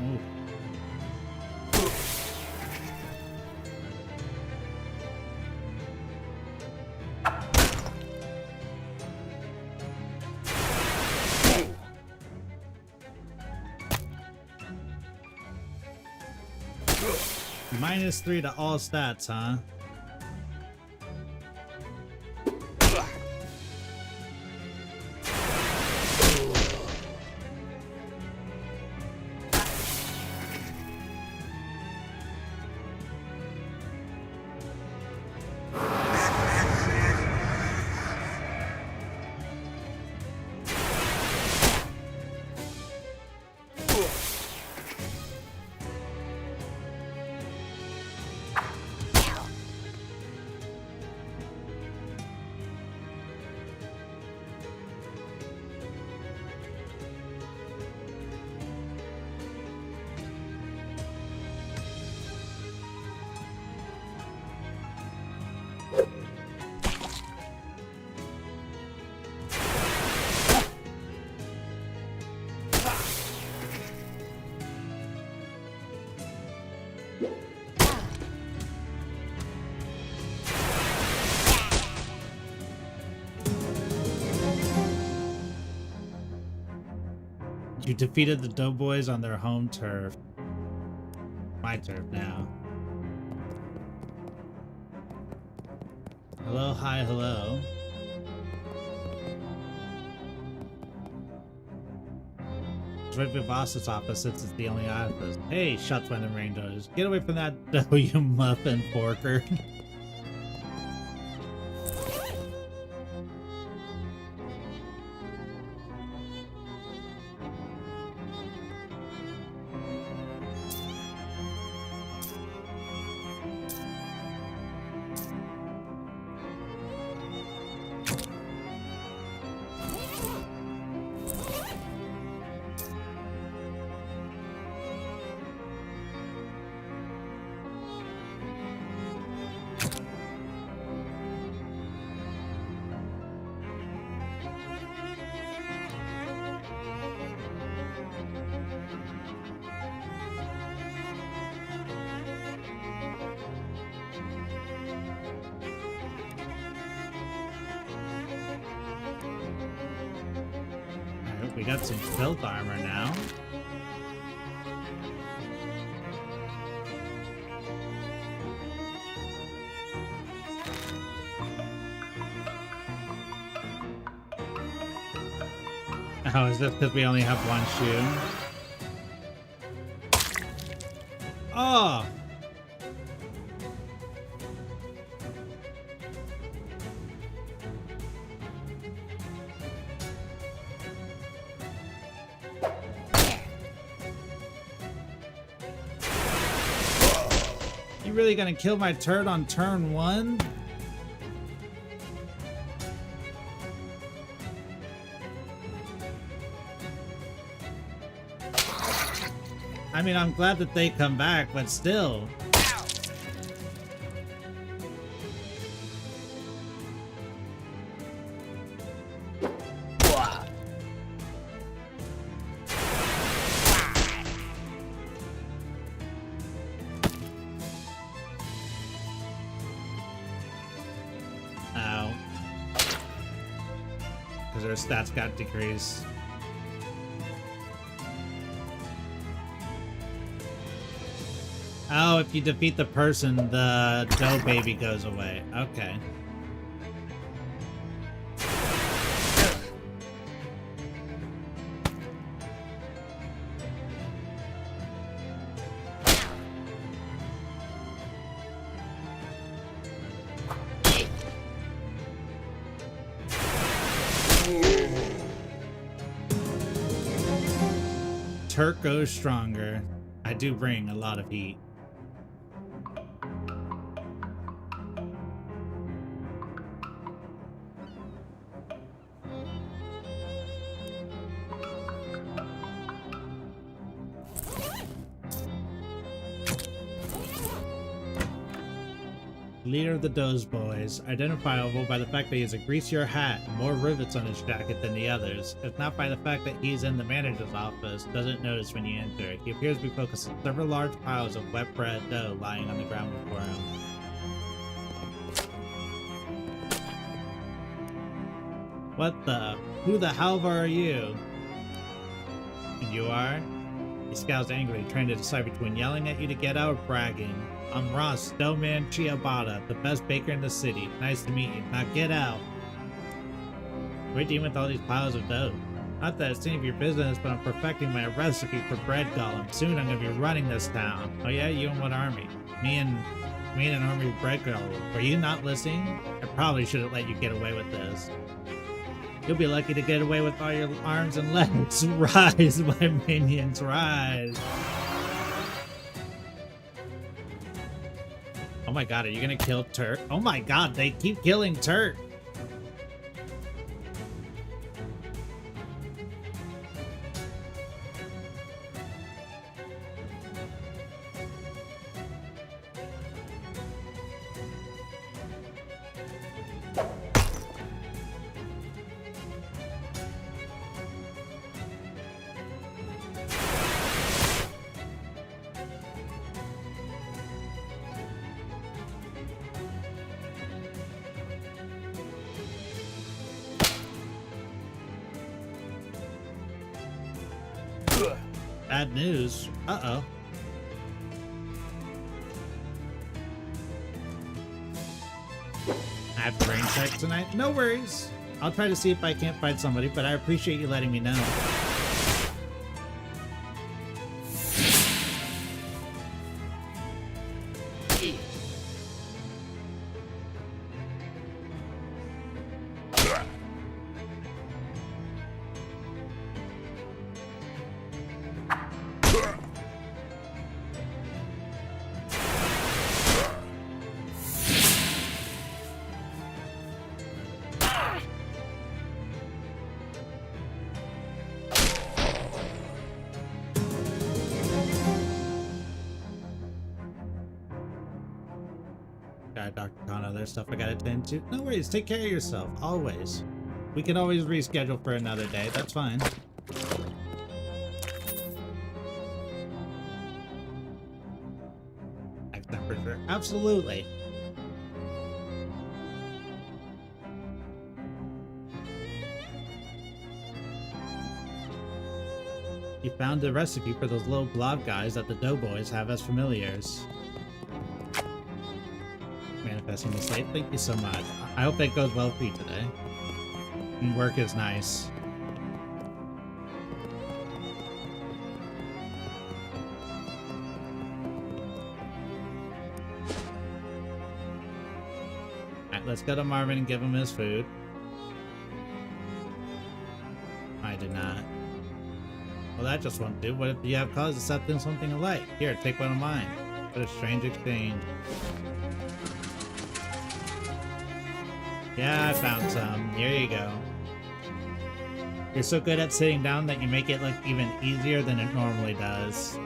Ooh. -3 to all stats, huh? You defeated the Doughboys on their home turf. My turf now. Hello, hi, hello. It's right by Voss's office since it's the only office. Hey, shots by the Rangers. Get away from that dough, you muffin porker. We got some stealth armor now. Oh, is this because we only have one shoe? Oh! You really gonna kill my turd on turn 1? I mean, I'm glad that they come back, but still. because their stats got decreased. Oh, if you defeat the person, the dough baby goes away. Okay. Turk goes stronger. I do bring a lot of heat. Leader of the Doze Boys, identifiable by the fact that he has a greasier hat and more rivets on his jacket than the others, if not by the fact that he's in the manager's office, doesn't notice when you enter. He appears to be focused on several large piles of wet bread dough lying on the ground before him. What the? Who the hell are you? And you are? He scowls angrily, trying to decide between yelling at you to get out or bragging. I'm Ross, Doughman Ciabatta, the best baker in the city. Nice to meet you. Now get out. What are you doing with all these piles of dough? Not that it's any of your business, but I'm perfecting my recipe for bread golem. Soon I'm gonna be running this town. Oh yeah, you and what army? Me and an army of bread golem. Were you not listening? I probably shouldn't let you get away with this. You'll be lucky to get away with all your arms and legs. Rise, my minions, rise. Oh my god, are you gonna kill Turk? Oh my god, they keep killing Turk! Bad news. Uh-oh. I have to brain check tonight? No worries. I'll try to see if I can't find somebody, but I appreciate you letting me know. Dr. Kano, there's stuff I gotta attend to. No worries, take care of yourself, always. We can always reschedule for another day, that's fine. Next temperature, absolutely. You found the recipe for those little blob guys that the Doughboys have as familiars. Manifesting the slate, thank you so much. I hope that goes well for you today. And work is nice. Alright, let's go to Marvin and give him his food. I did not. Well, that just won't do. What if you have cause to set them something alike? Here, take one of mine. What a strange exchange. Yeah, I found some. Here you go. You're so good at sitting down that you make it look even easier than it normally does.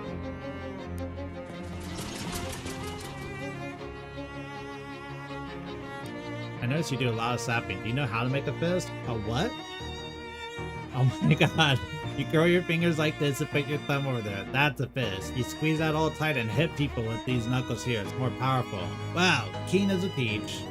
I notice you do a lot of sapping. Do you know how to make a fist? A what? Oh my god. You curl your fingers like this and put your thumb over there. That's a fist. You squeeze out all tight and hit people with these knuckles here. It's more powerful. Wow, keen as a peach.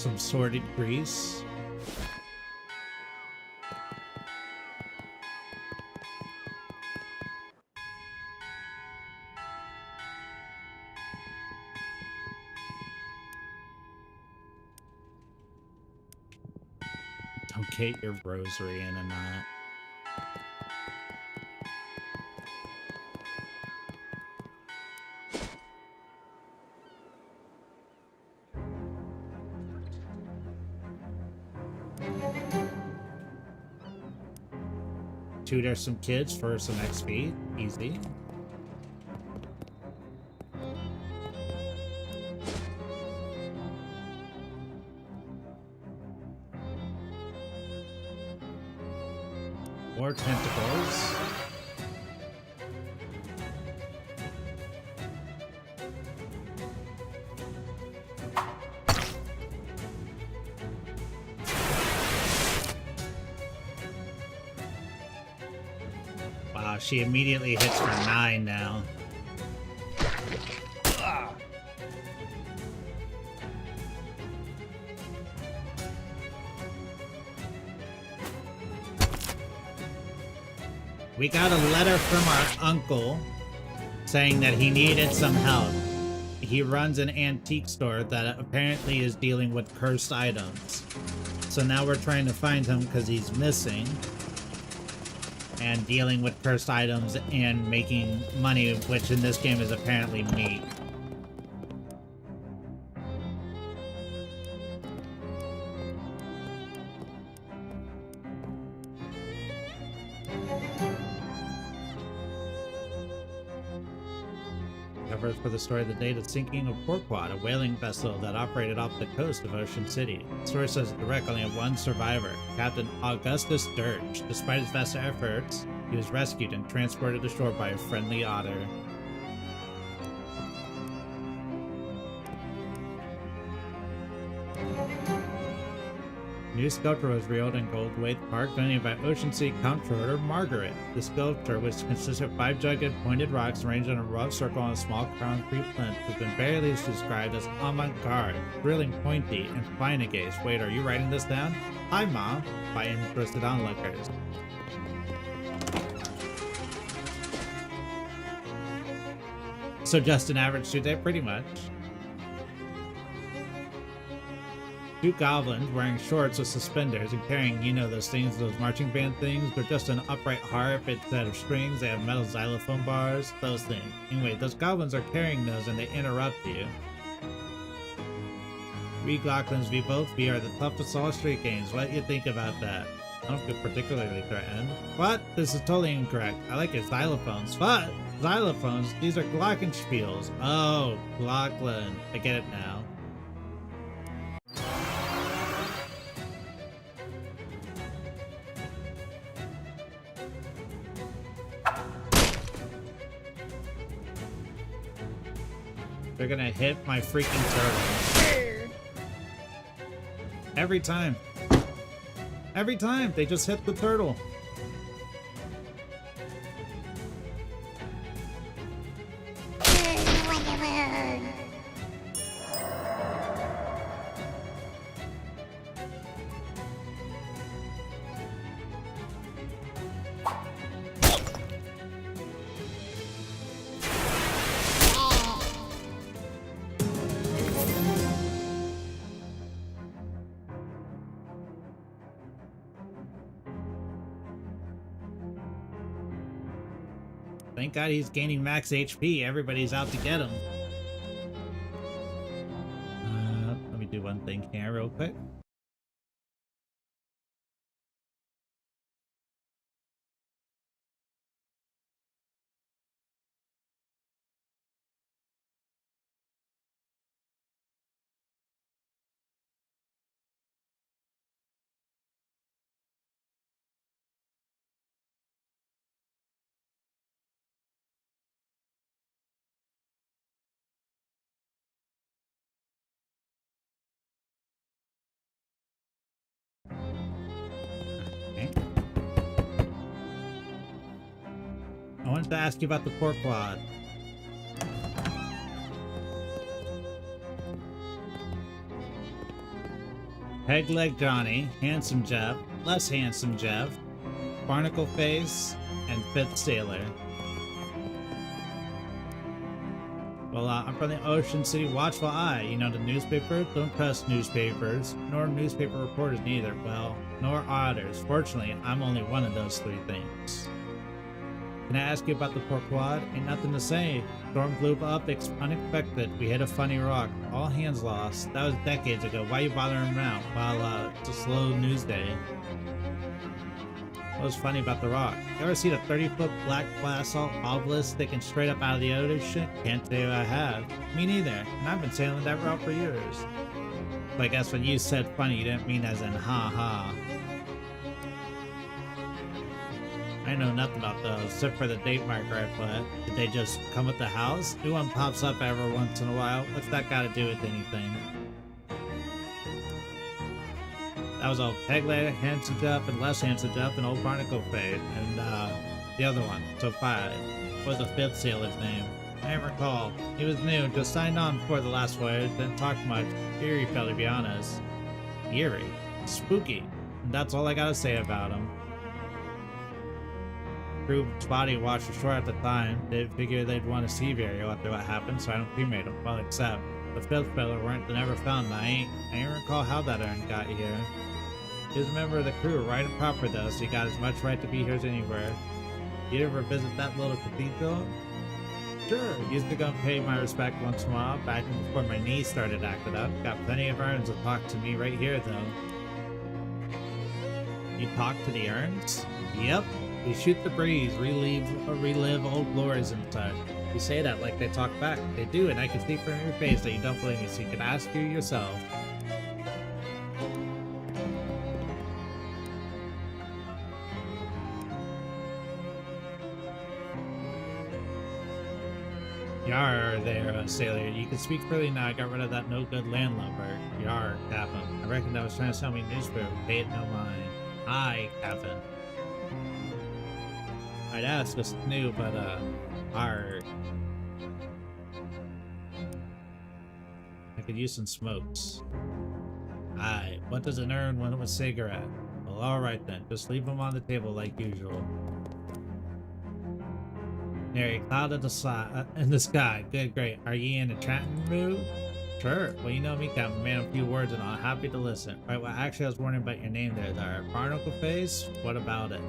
some sorted grease. Don't get your rosary in a knot. Tutor some kids for some XP. Easy. More tentacles. Wow, she immediately hits for 9 now. We got a letter from our uncle saying that he needed some help. He runs an antique store that apparently is dealing with cursed items. So now we're trying to find him because he's missing. And dealing with cursed items and making money, which in this game is apparently meat. Cover for the story of the day, the sinking of Porquad, a whaling vessel that operated off the coast of Ocean City. The story says the wreck only had one survivor, Captain Augustus Dirge. Despite his best efforts, he was rescued and transported ashore by a friendly otter. New sculpture was revealed in Goldthwaite Park, donated by Ocean City Comptroller Margaret. The sculpture, which consists of 5 jagged pointed rocks arranged in a rough circle on a small concrete plinth, has been variously described as avant-garde, thrilling, pointy, and fine agaze. Wait, are you writing this down? Hi, Mom, by interested onlookers. So just an average Tuesday, pretty much. 2 goblins wearing shorts with suspenders and carrying, you know, those things, those marching band things. They're just an upright harp instead of strings. They have metal xylophone bars, those things. Anyway, those goblins are carrying those and they interrupt you. We Glocklins, we both, we are the toughest all street games. What do you think about that? I don't feel particularly threatened. What? This is totally incorrect. I like your xylophones. What? Xylophones? These are glockenspiels. Oh, Glocklin. I get it now. They're gonna hit my freaking turtle. Every time. Every time they just hit the turtle. Thank God he's gaining max HP. Everybody's out to get him. Let me do one thing here real quick. I wanted to ask you about the Porquad. Peg Leg Johnny, Handsome Jeff, Less Handsome Jeff, Barnacle Face, and Fifth Sailor. Well, I'm from the Ocean City Watchful Eye. You know the newspapers? Don't trust newspapers, nor newspaper reporters neither. Well, nor auditors. Fortunately, I'm only one of those three things. Can I ask you about the poor quad? Ain't nothing to say. Storm blew up unexpected. We hit a funny rock. All hands lost. That was decades ago. Why you bothering around? Well, it's a slow news day. What was funny about the rock? You ever seen a 30-foot black basalt obelisk sticking straight up out of the ocean? Can't say I have. Me neither. And I've been sailing that route for years. But I guess when you said funny, you didn't mean as in ha ha. I know nothing about those, except for the date marker I put. Did they just come with the house? New one pops up every once in a while. What's that got to do with anything? That was old Peg Leg, Handsome Jeff, and Less Handsome Jeff, and old Barnacle Fade, and the other one. So 5. What was the fifth sailor's name? I can't recall. He was new, just signed on before the last voyage, didn't talk much. Eerie fella, to be honest. Eerie? Spooky. And that's all I gotta say about him. Crew's body washed ashore at the time. Didn't figure they'd want to see burial after what happened, so I don't cremate him. Well, except the fifth fella weren't never found. I ain't recall how that urn got here. He was a member of the crew, right and proper though, so he got as much right to be here as anywhere. You ever visit that little cathedral? Sure, used to go and pay my respect once in a while, back before my knees started acting up. Got plenty of urns to talk to me right here though. You talk to the urns? Yep. We shoot the breeze, relive old glories and such. You say that like they talk back. They do, and I can see from your face that you don't believe me, so you can ask you yourself. Yar there, sailor. You can speak freely now. I got rid of that no-good landlubber. Yar, Captain. I reckon that was trying to sell me newspaper. Pay it no mind. Aye, Captain. I'd ask us new, but hard. I could use some smokes. Aye, what does an urn want with a cigarette? Well, alright then, just leave them on the table like usual. There, a cloud in the sky. Good, great. Are ye in a chatting mood? Sure. Well, you know me, Captain. Man, a few words and I'm happy to listen. Right, well, actually, I was wondering about your name there. Barnacle Face? What about it?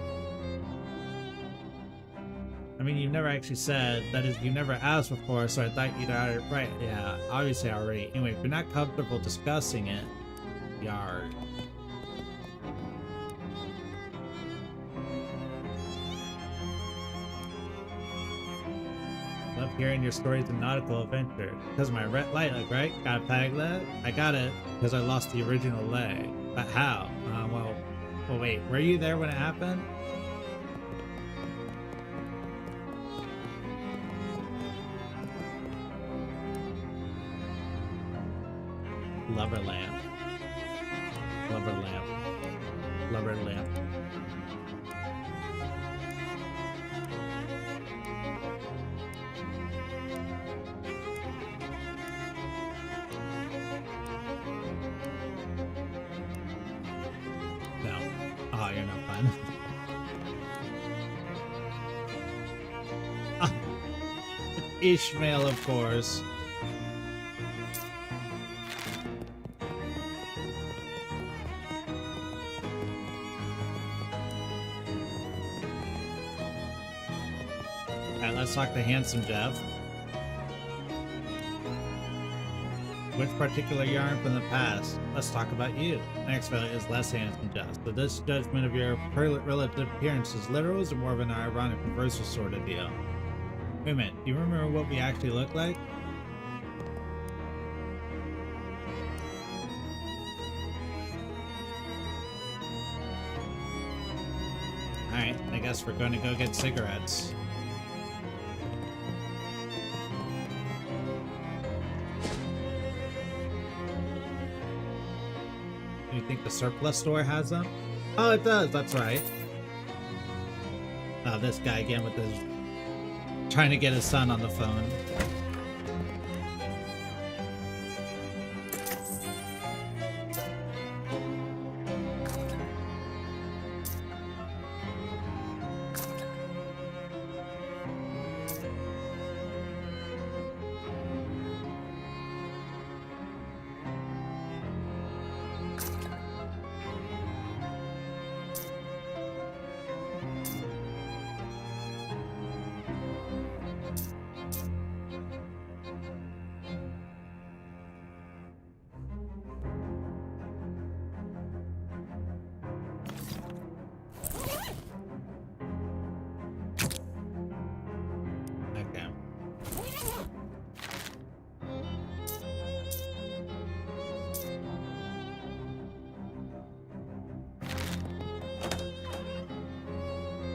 I mean, you've never actually said, that is, you've never asked before, so I thought you'd already, right, yeah, obviously already. Anyway, if you're not comfortable discussing it, yard. Love hearing your stories of nautical adventure. Because of my red light, right? Got a peg leg? I got it because I lost the original leg. But how? Well, wait, were you there when it happened? Lover lamp. Lover lamp. Lover lamp. No. Oh, you're not fun. Ishmael, of course. Let's talk to Handsome Jeff. Which particular yarn from the past? Let's talk about you. Next fella is Less Handsome Jeff. So this judgment of your relative appearance is literal, or is it more of an ironic reversal sort of deal? Wait a minute, do you remember what we actually look like? Alright, I guess we're going to go get cigarettes. You think the surplus store has them? Oh, it does, that's right. Oh, this guy again with his... trying to get his son on the phone.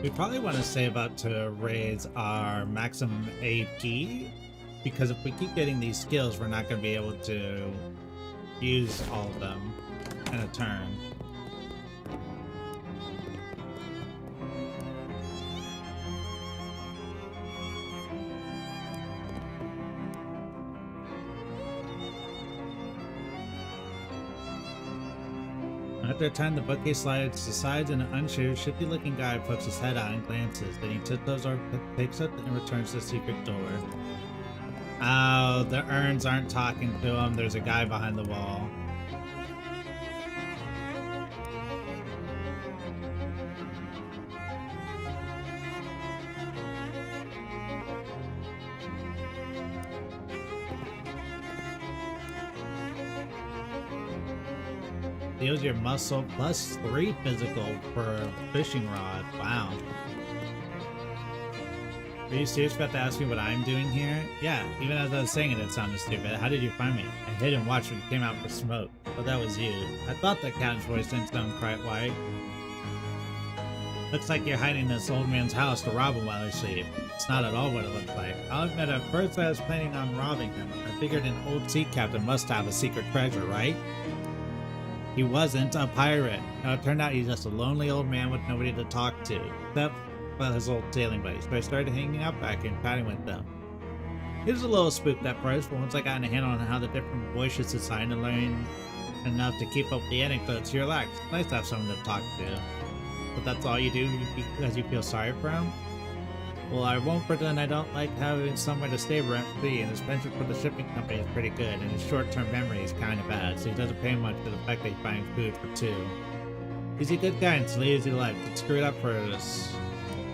We probably want to save up to raise our maximum AP, because if we keep getting these skills, we're not going to be able to use all of them in a turn. After a time, the bookcase slides to the sides, and an unshaved, shifty-looking guy pokes his head out and glances. Then he tiptoes over, picks up, and returns to the secret door. Oh, the urns aren't talking to him. There's a guy behind the wall. Deals your muscle plus 3 physical for a fishing rod. Wow. Are you serious about to ask me what I'm doing here? Yeah, even as I was saying it, it sounded stupid. How did you find me? I hid and watched when you came out for smoke. But that was you. I thought the captain's voice didn't sound quite right. Looks like you're hiding in this old man's house to rob him while he sleeps. It's not at all what it looks like. I'll admit, at first I was planning on robbing him. I figured an old sea captain must have a secret treasure, right? He wasn't a pirate. No, it turned out he's just a lonely old man with nobody to talk to, except for his old sailing buddies. So I started hanging out back and chatting with them. He was a little spooked at first, but once I got a handle on how the different voices assigned and learned enough to keep up with the anecdotes, you relax. It's nice to have someone to talk to. But that's all you do because you feel sorry for him? Well, I won't pretend I don't like having somewhere to stay rent-free, and his penchant for the shipping company is pretty good, and his short-term memory is kind of bad, so he doesn't pay much for the fact that he's buying food for 2. He's a good guy and lazy life, but screwed up for us.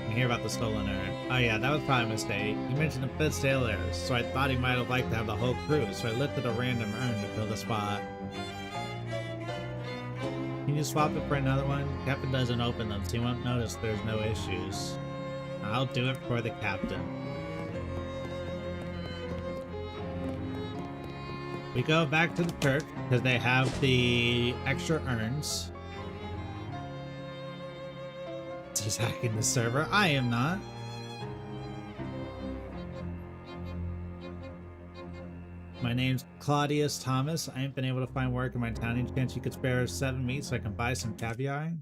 I hear about the stolen urn. Oh yeah, that was probably a mistake. He mentioned the 5th sailors, so I thought he might have liked to have the whole crew, so I lifted a random urn to fill the spot. Can you swap it for another one? Captain doesn't open them, so he won't notice there's no issues. I'll do it for the captain. We go back to the church because they have the extra urns. He's hacking the server. I am not. My name's Claudius Thomas. I ain't been able to find work in my town. Any chance you could spare 7 meat so I can buy some caviar?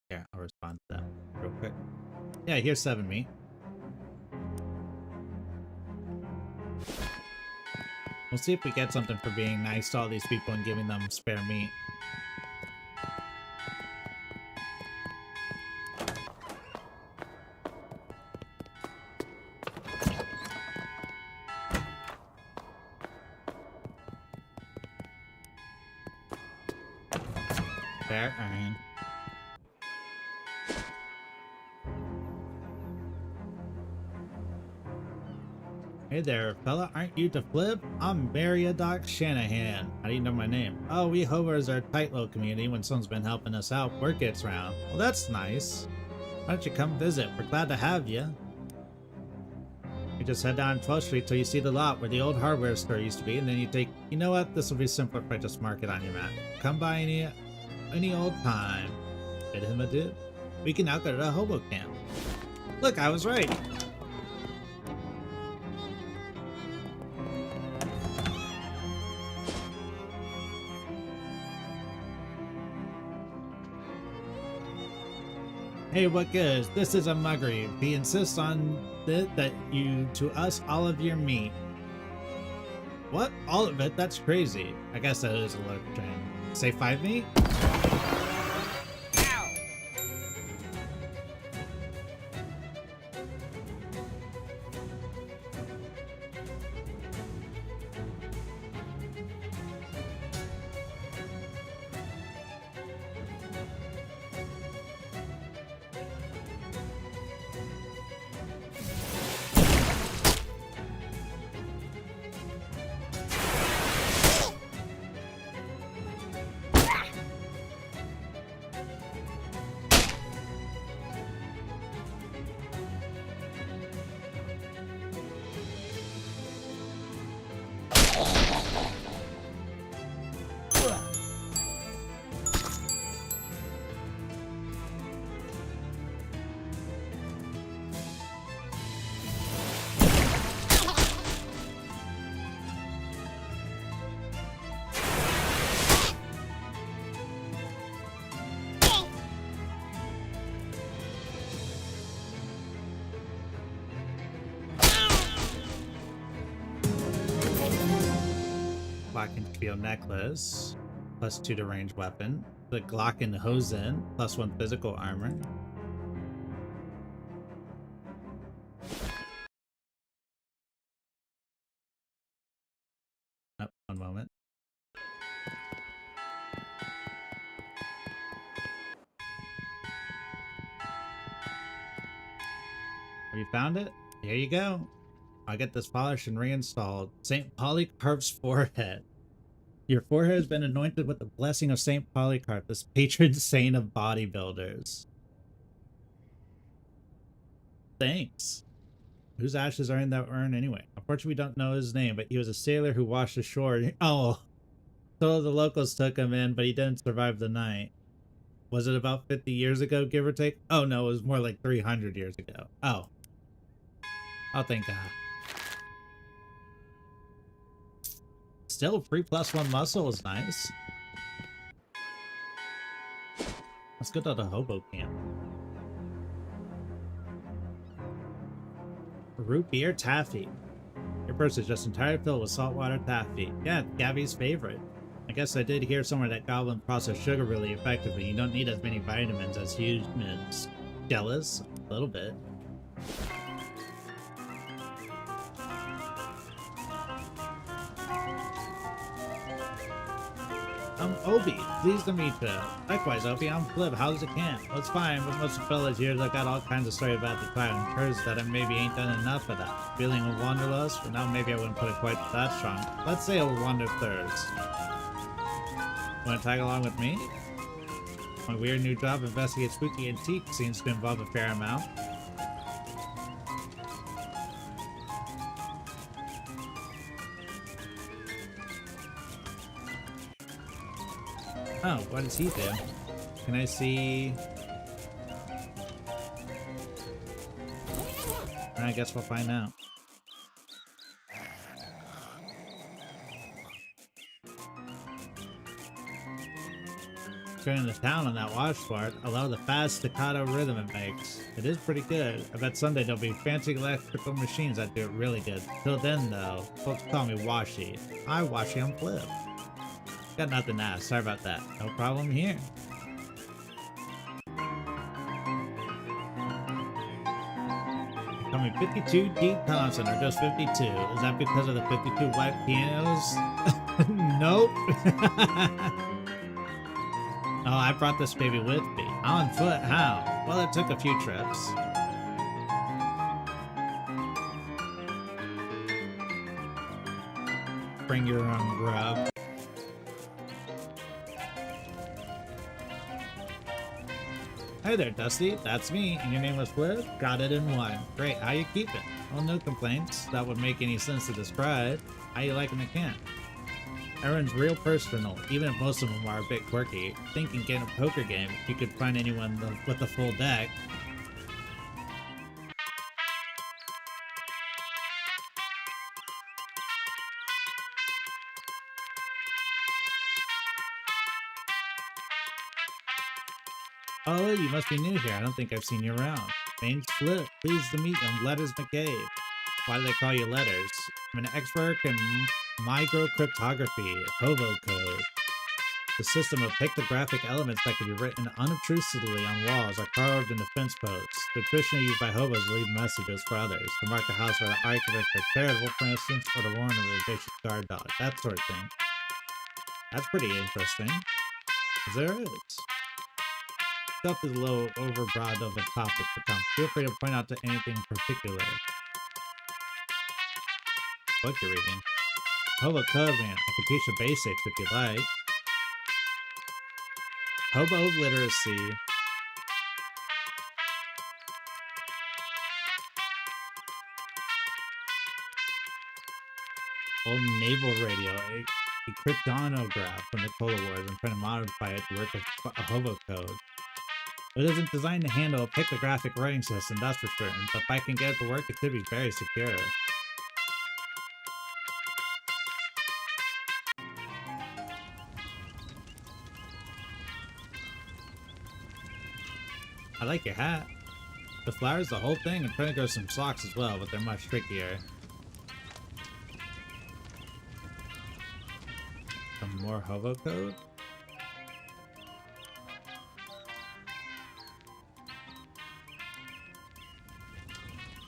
Yeah, I'll respond to that real quick. Yeah, here's 7 meat. We'll see if we get something for being nice to all these people and giving them spare meat. Fair earn. Hey there, fella, aren't you to flip? I'm Doc Shanahan. How do you know my name? Oh, we hovers are a tight little community. When someone's been helping us out, word gets round. Well, that's nice. Why don't you come visit? We're glad to have you. You just head down 12th Street till you see the lot where the old hardware store used to be, and then you take... You know what? This will be simpler if I just mark it on your map. Come by any old time. Bid him adieu. We can now go to the hobo camp. Look, I was right. Hey, what gives? This is a muggery. He insists on that you to us all of your meat. What? All of it? That's crazy. I guess that is a low trend. Say 5 meat? Glockenspiel necklace, +2 to ranged weapon. The Glockenhosen, +1 physical armor. Oh, one moment. Have you found it? Here you go. I'll get this polished and reinstalled. St. Polycarp's forehead. Your forehead has been anointed with the blessing of St. Polycarp, this patron saint of bodybuilders. Thanks. Whose ashes are in that urn anyway? Unfortunately, we don't know his name, but he was a sailor who washed ashore. Oh, so the locals took him in, but he didn't survive the night. Was it about 50 years ago, give or take? Oh, no, it was more like 300 years ago. Oh. Oh, thank God. Still, free +1 muscle is nice. Let's go to the hobo camp. Root beer taffy. Your purse is just entirely filled with saltwater taffy. Yeah, Gabby's favorite. I guess I did hear somewhere that goblin processed sugar really effectively. You don't need as many vitamins as humans. Jealous? A little bit. I'm Obi. Pleased to meet you. Likewise, Obi. I'm Flip. How's the camp? Well, it's fine, but most of the fellas here that got all kinds of stories about the tribe and curse that I maybe ain't done enough of that. Feeling a wanderlust? For now, maybe I wouldn't put it quite that strong. Let's say a wanderthirst. Want to tag along with me? My weird new job, investigate spooky antique, seems to involve a fair amount. Oh, what does he do? Can I see? I guess we'll find out. Turning the town on that washboard, I love the fast staccato rhythm it makes. It is pretty good. I bet someday there'll be fancy electrical machines that do it really good. Till then though, folks call me Washi. Hi Washi, I'm Flip. Got nothing to ask, sorry about that. No problem here. Call me 52 D. Thompson, or just 52. Is that because of the 52 white pianos? Nope. Oh, I brought this baby with me. On foot, how? Well, it took a few trips. Bring your own grub. Hey there, Dusty. That's me. And your name was Flip? Got it in one. Great. How you keeping? Well, no complaints. That would make any sense to describe. How you liking the camp? Everyone's real personal, even if most of them are a bit quirky. Think you can get a poker game if you could find anyone with a full deck. Oh, you must be new here. I don't think I've seen you around. Name's Flip. Pleased to meet you. I'm Letters McCabe. Why do they call you Letters? I'm an expert in microcryptography, hobo code. The system of pictographic elements that can be written unobtrusively on walls are carved into fence posts. They're traditionally used by hobos to leave messages for others, to mark a house where the occupants are charitable, for instance, or to warn of a vicious guard dog, that sort of thing. That's pretty interesting. There is. Stuff is a little overbroad of a topic for Tom. Feel free to point out to anything in particular. Book you're reading. Hobo Code Man. I can teach the basics if you like. Hobo literacy. Old naval radio. A cryptonograph from the Cold War. I'm trying to modify it to work with a hobo code. It isn't designed to handle a pictographic writing system, that's for certain, but if I can get it to work, it should be very secure. I like your hat. The flowers, the whole thing, and trying to grow some socks as well, but they're much trickier. more hobo code.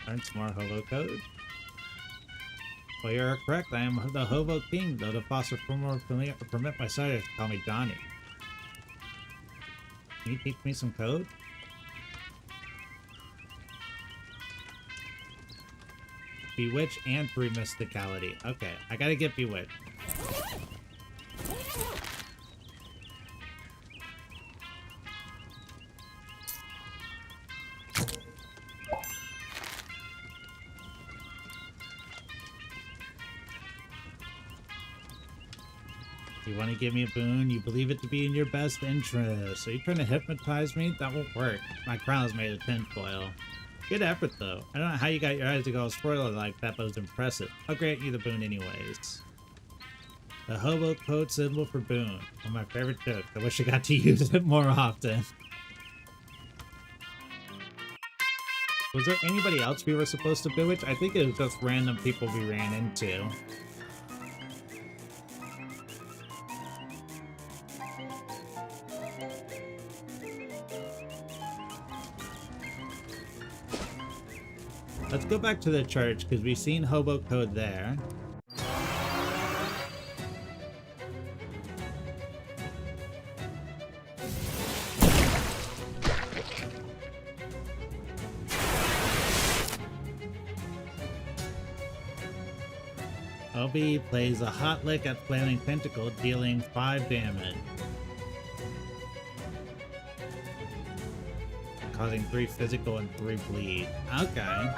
Learn some more hobo code. Well, you're correct. I am the hobo king, though the foster will permit my sire to call me Johnny. Can you teach me some code? Bewitch and 3 mysticality. Okay, I gotta get Bewitch. You want to give me a boon? You believe it to be in your best interest. Are you trying to hypnotize me? That won't work. My crown is made of tinfoil. Good effort, though. I don't know how you got your eyes to go spoiler like that, but it was impressive. I'll grant you the boon anyways. The hobo code symbol for boon. One of my favorite jokes. I wish I got to use it more often. Was there anybody else we were supposed to bewitch? I think it was just random people we ran into. Let's go back to the church, because we've seen hobo code there. Obi plays a hot lick at Flailing Tentacle, dealing 5 damage. Causing 3 physical and 3 bleed. Okay.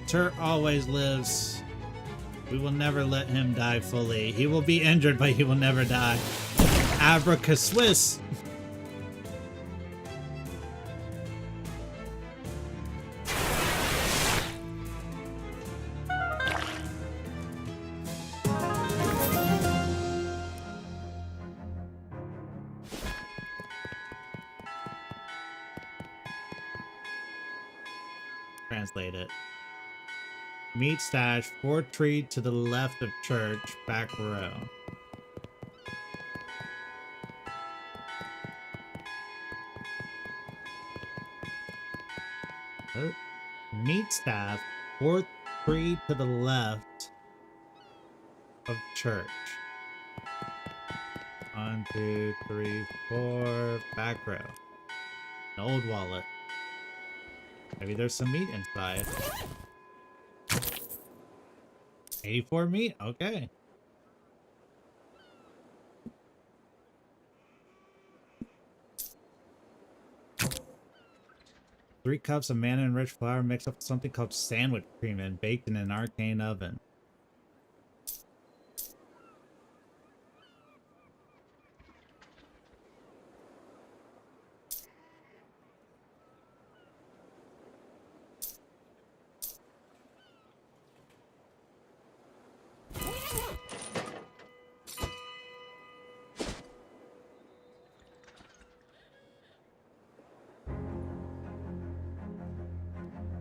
Tur always lives. We will never let him die fully. He will be injured, but he will never die. Abracaswiss! Translate it. Meat stash, 4th tree to the left of church, back row. Meat staff, 4th tree to the left of church. 1, 2, 3, 4, back row. An old wallet. Maybe there's some meat inside. 84 meat? Okay. Three cups of mana-enriched flour mixed up with something called sandwich cream and baked in an arcane oven.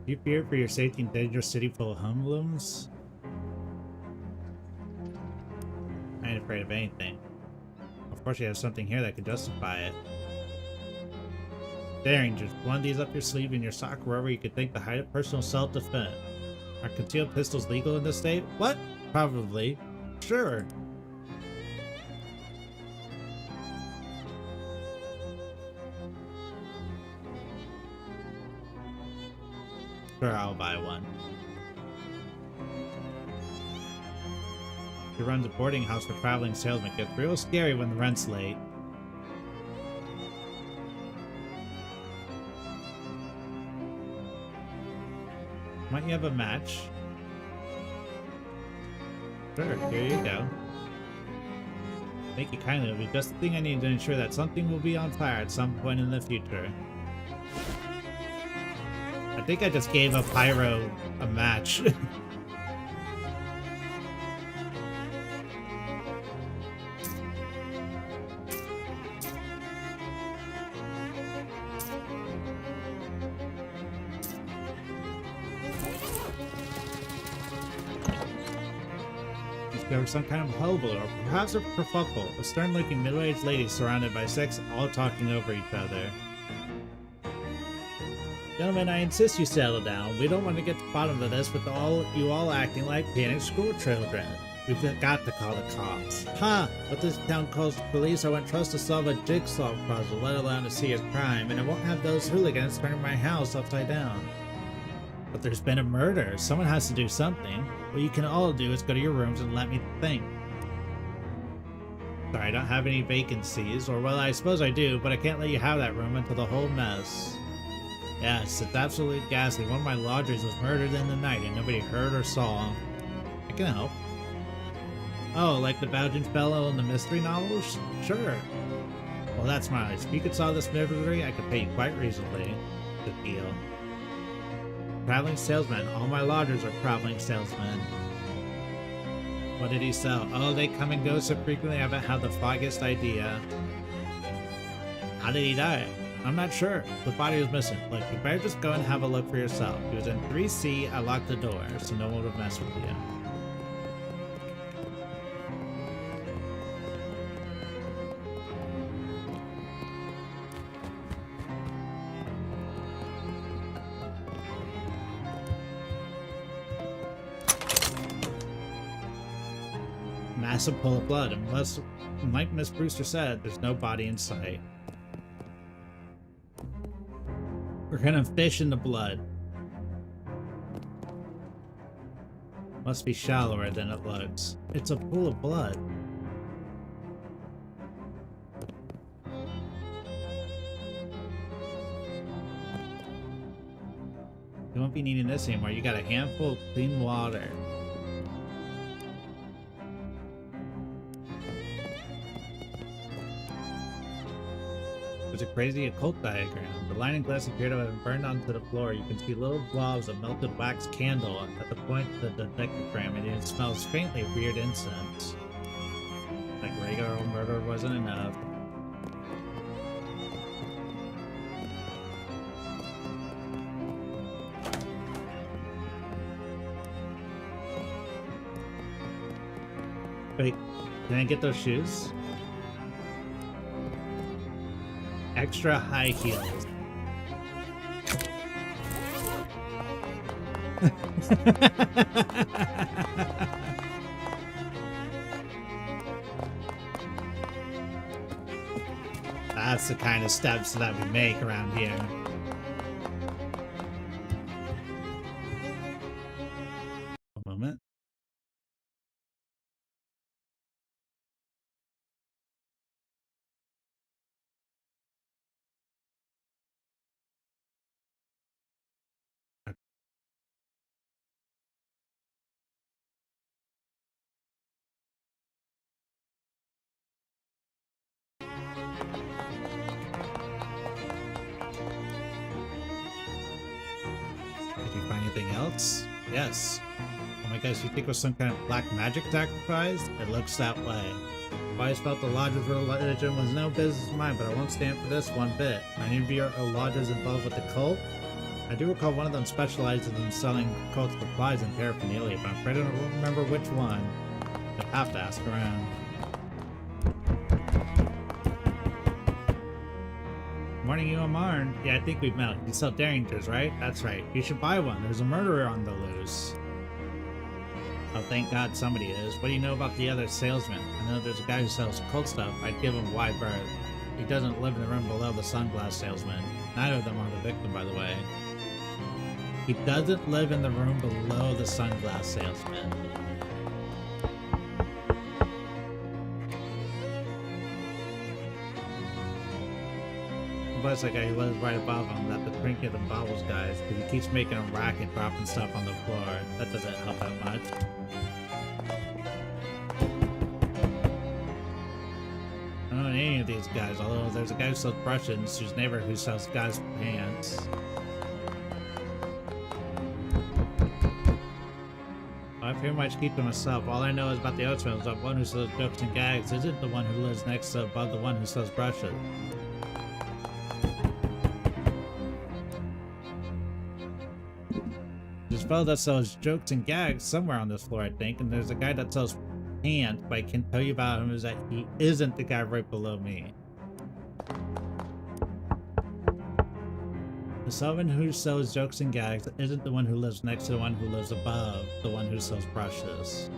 You fear for your safety in a dangerous city full of hoodlums? I ain't afraid of anything. Of course you have something here that could justify it. Daring, just one of these up your sleeve in your sock wherever you could think to hide it. Personal self-defense. Are concealed pistols legal in this state? What? Probably. Sure. Sure, I'll buy one. He runs a boarding house for traveling salesmen. Gets real scary when the rent's late. Might you have a match? Sure, here you go. Thank you kindly. It'll be just the thing I need to ensure that something will be on fire at some point in the future. I think I just gave a pyro a match. there was some kind of hobo or perhaps a kerfuffle. A stern-looking middle-aged lady surrounded by six, all talking over each other. Gentlemen, I insist you settle down. We don't want to get to the bottom of this with you all acting like panicked school children. We've got to call the cops. Ha! What this town calls the police, I won't trust to solve a jigsaw puzzle, let alone a serious crime, and I won't have those hooligans turning my house upside down. But there's been a murder. Someone has to do something. What you can all do is go to your rooms and let me think. Sorry, I don't have any vacancies, or well, I suppose I do, but I can't let you have that room until the whole mess. Yes, it's absolutely ghastly. One of my lodgers was murdered in the night and nobody heard or saw. I can help. Oh, like the Belgian fellow in the mystery novels? Sure. Well, that's nice. If you could solve this mystery, I could pay you quite reasonably. Good deal. Traveling salesman. All my lodgers are traveling salesmen. What did he sell? Oh, they come and go so frequently I haven't had the foggiest idea. How did he die? I'm not sure. The body was missing. Look, you better just go and have a look for yourself. He was in 3C. I locked the door, so no one would mess with you. Massive pool of blood, unless, like Miss Brewster said, there's no body in sight. We're gonna fish in the blood. Must be shallower than it looks. It's a pool of blood. You won't be needing this anymore. You got a handful of clean water. There's a crazy occult diagram. The line and glass appear to have been burned onto the floor. You can see little blobs of melted wax candle at the point of the detective frame, and it smells faintly of weird incense. Like regular murder wasn't enough. Wait, can I get those shoes? Extra high heels. That's the kind of steps that we make around here. A moment. Anything else? Yes. Oh my gosh, you think it was some kind of black magic sacrifice? It looks that way. I've always felt the lodger's religion was no business of mine, but I won't stand for this one bit. Are any of your lodgers involved with the cult? I do recall one of them specializes in selling cult supplies and paraphernalia, but I'm afraid I don't remember which one. I'll have to ask around. Morning, you Amarn. Yeah, I think we've met. You sell derringers, right? That's right. You should buy one. There's a murderer on the loose. Oh, thank God somebody is. What do you know about the other salesman? I know there's a guy who sells cult stuff. I'd give him wide berth. He doesn't live in the room below the sunglass salesman. Neither of them are the victim, by the way. He doesn't live in the room below the sunglass salesman. Plus, that guy who lives right above him, that the trinket and baubles guys, because he keeps making a racket dropping stuff on the floor. That doesn't help that much. I don't know any of these guys, although there's a guy who sells brushes, whose neighbor who sells guys' pants. I pretty much keep to myself. All I know is about the Oatsman is the one who sells jokes and gags isn't the one who lives next to above the one who sells brushes. There's a fellow that sells jokes and gags somewhere on this floor, I think, and there's a guy that sells can't, but I can tell you about him is that he isn't the guy right below me. The someone who sells jokes and gags isn't the one who lives next to the one who lives above the one who sells brushes.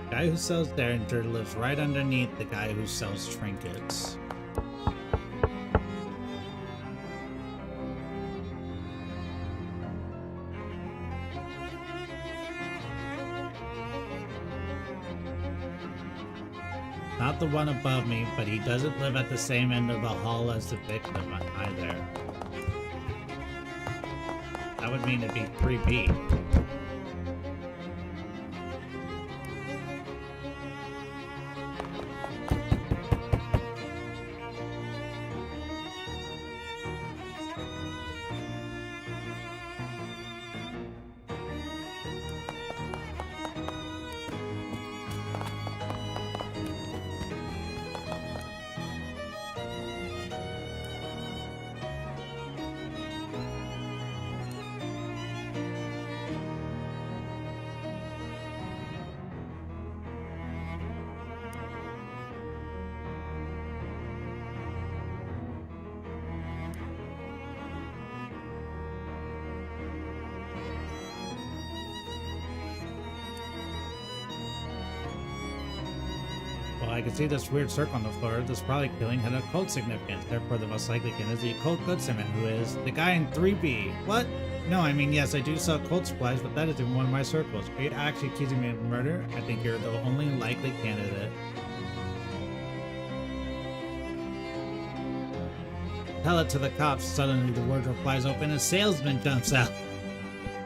The guy who sells Derringer lives right underneath the guy who sells trinkets. Not the one above me, but he doesn't live at the same end of the hall as the victim either. That would mean it'd be 3B. Well, I can see this weird circle on the floor. This probably killing had occult significance. Therefore, the most likely kin is the occult goodsman, who is the guy in 3B. What? No, I mean, yes, I do sell occult supplies, but that isn't one of my circles. Are you actually accusing me of murder? I think you're the only likely candidate. Tell it to the cops. Suddenly, the wardrobe flies open and a salesman jumps out.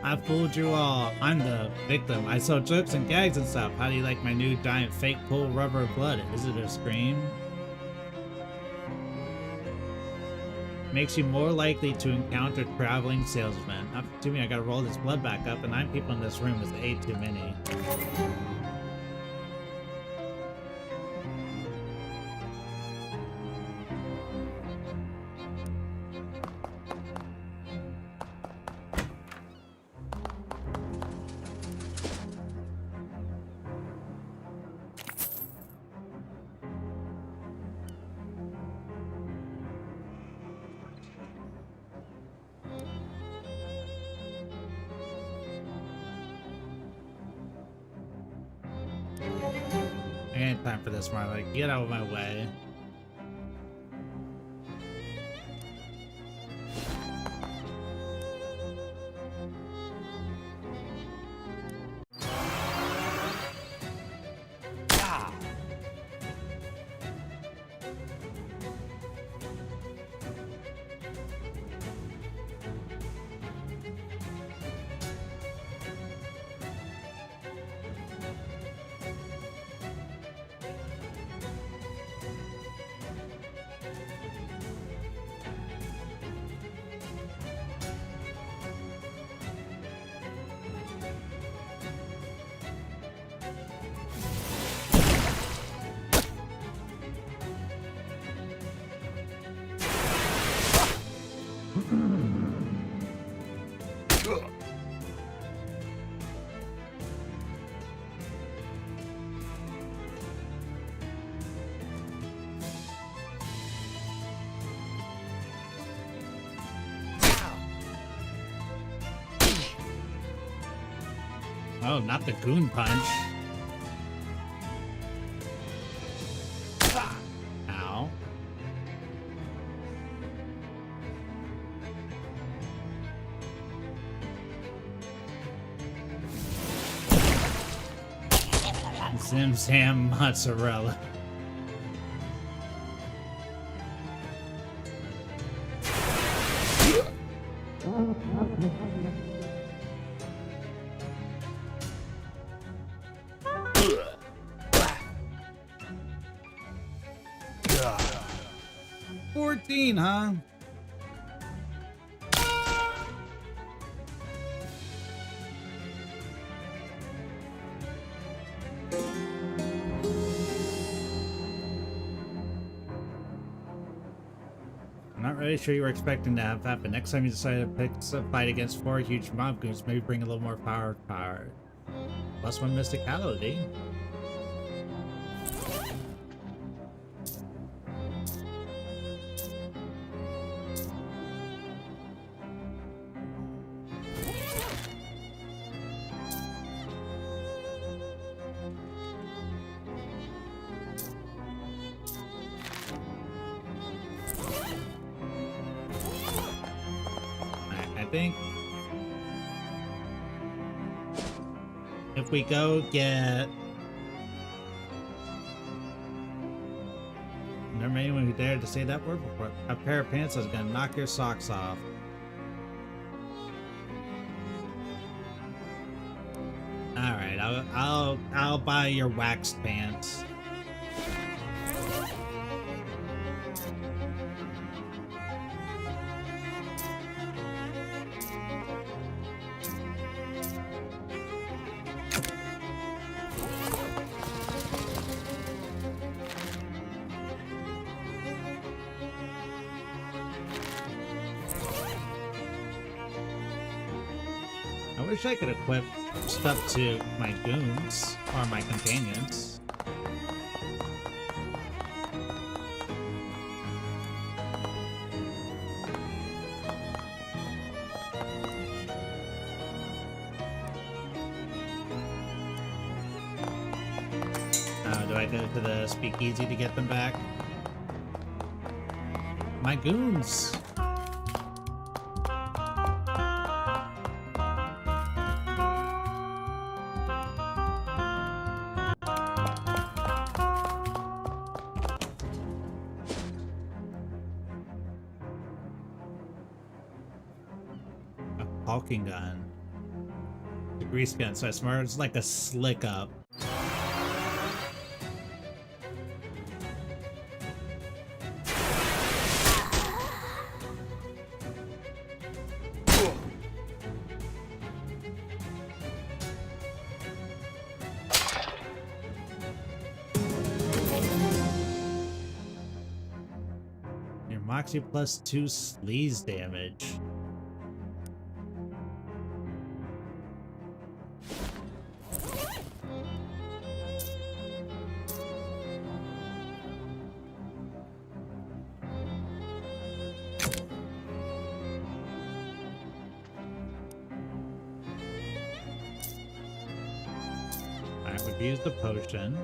I fooled you all. I'm the victim. I sell jokes and gags and stuff. How do you like my new giant fake pool rubber blood? Is it a scream? Makes you more likely to encounter traveling salesmen. Assuming I gotta roll this blood back up, and 9 people in this room is 8 too many. Ain't time for this, Marla. Get out of my way. Yeah. Oh, not the goon punch. Ow. Zim Zam Mozzarella. 14, huh? I'm not really sure you were expecting to have happen. Next time you decide to pick a fight against 4 huge mob goons, maybe bring a little more power. Plus 1 mysticality. I think if we go get never anyone who dared to say that word before, a pair of pants is gonna knock your socks off. All right, I'll buy your waxed pants. I wish I could equip stuff to my goons or my companions. Do I go to the speakeasy to get them back? My goons! Hawking gun. The grease gun, so I swear it's like a slick up. Your Moxie plus 2 sleaze damage. Alright, we've used the potion.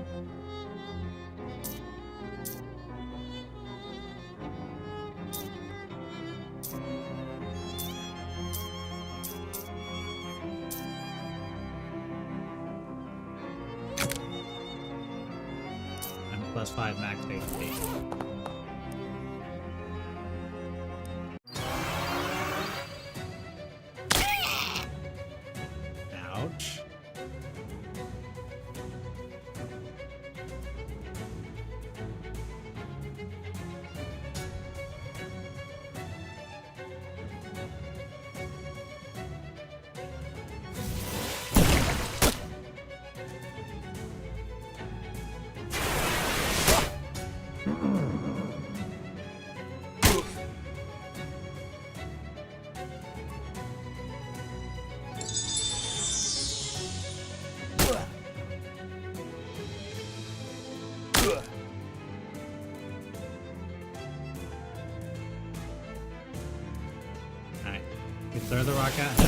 And plus 5 max HP. Ouch. Alright, you throw the rock at him.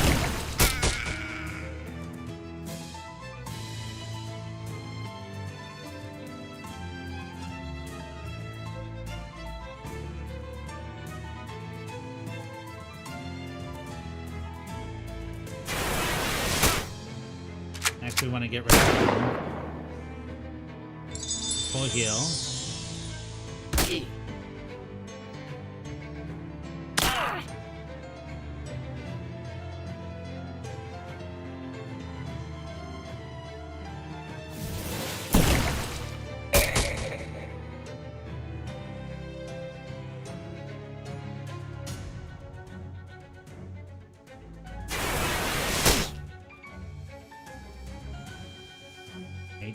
Next we want to get rid of him. Full heal.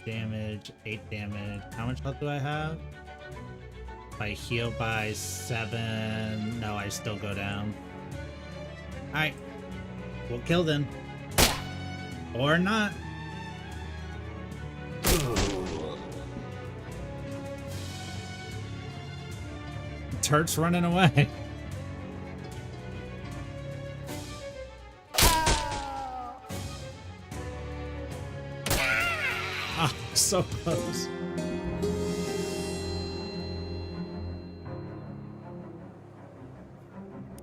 damage, 8 damage. How much health do I have? If I heal by 7... No, I still go down. Alright. We'll kill them. Or not. Turt's running away. Ah, so close.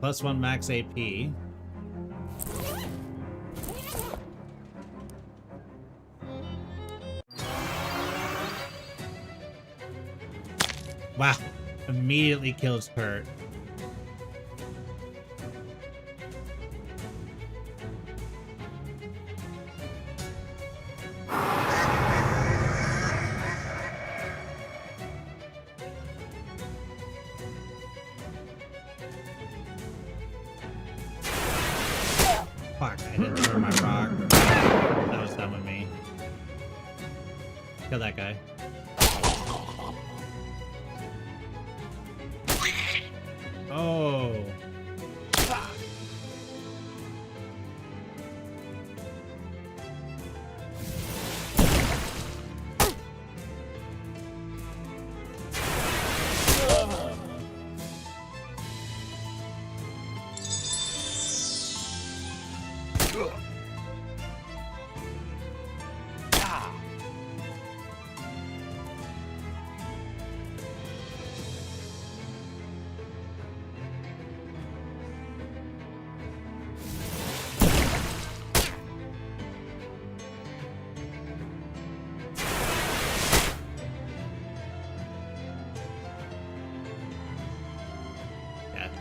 +1 max AP. Wow. Immediately kills Kurt. Fuck, I didn't throw my rock. That was dumb of me. Kill that guy. Oh.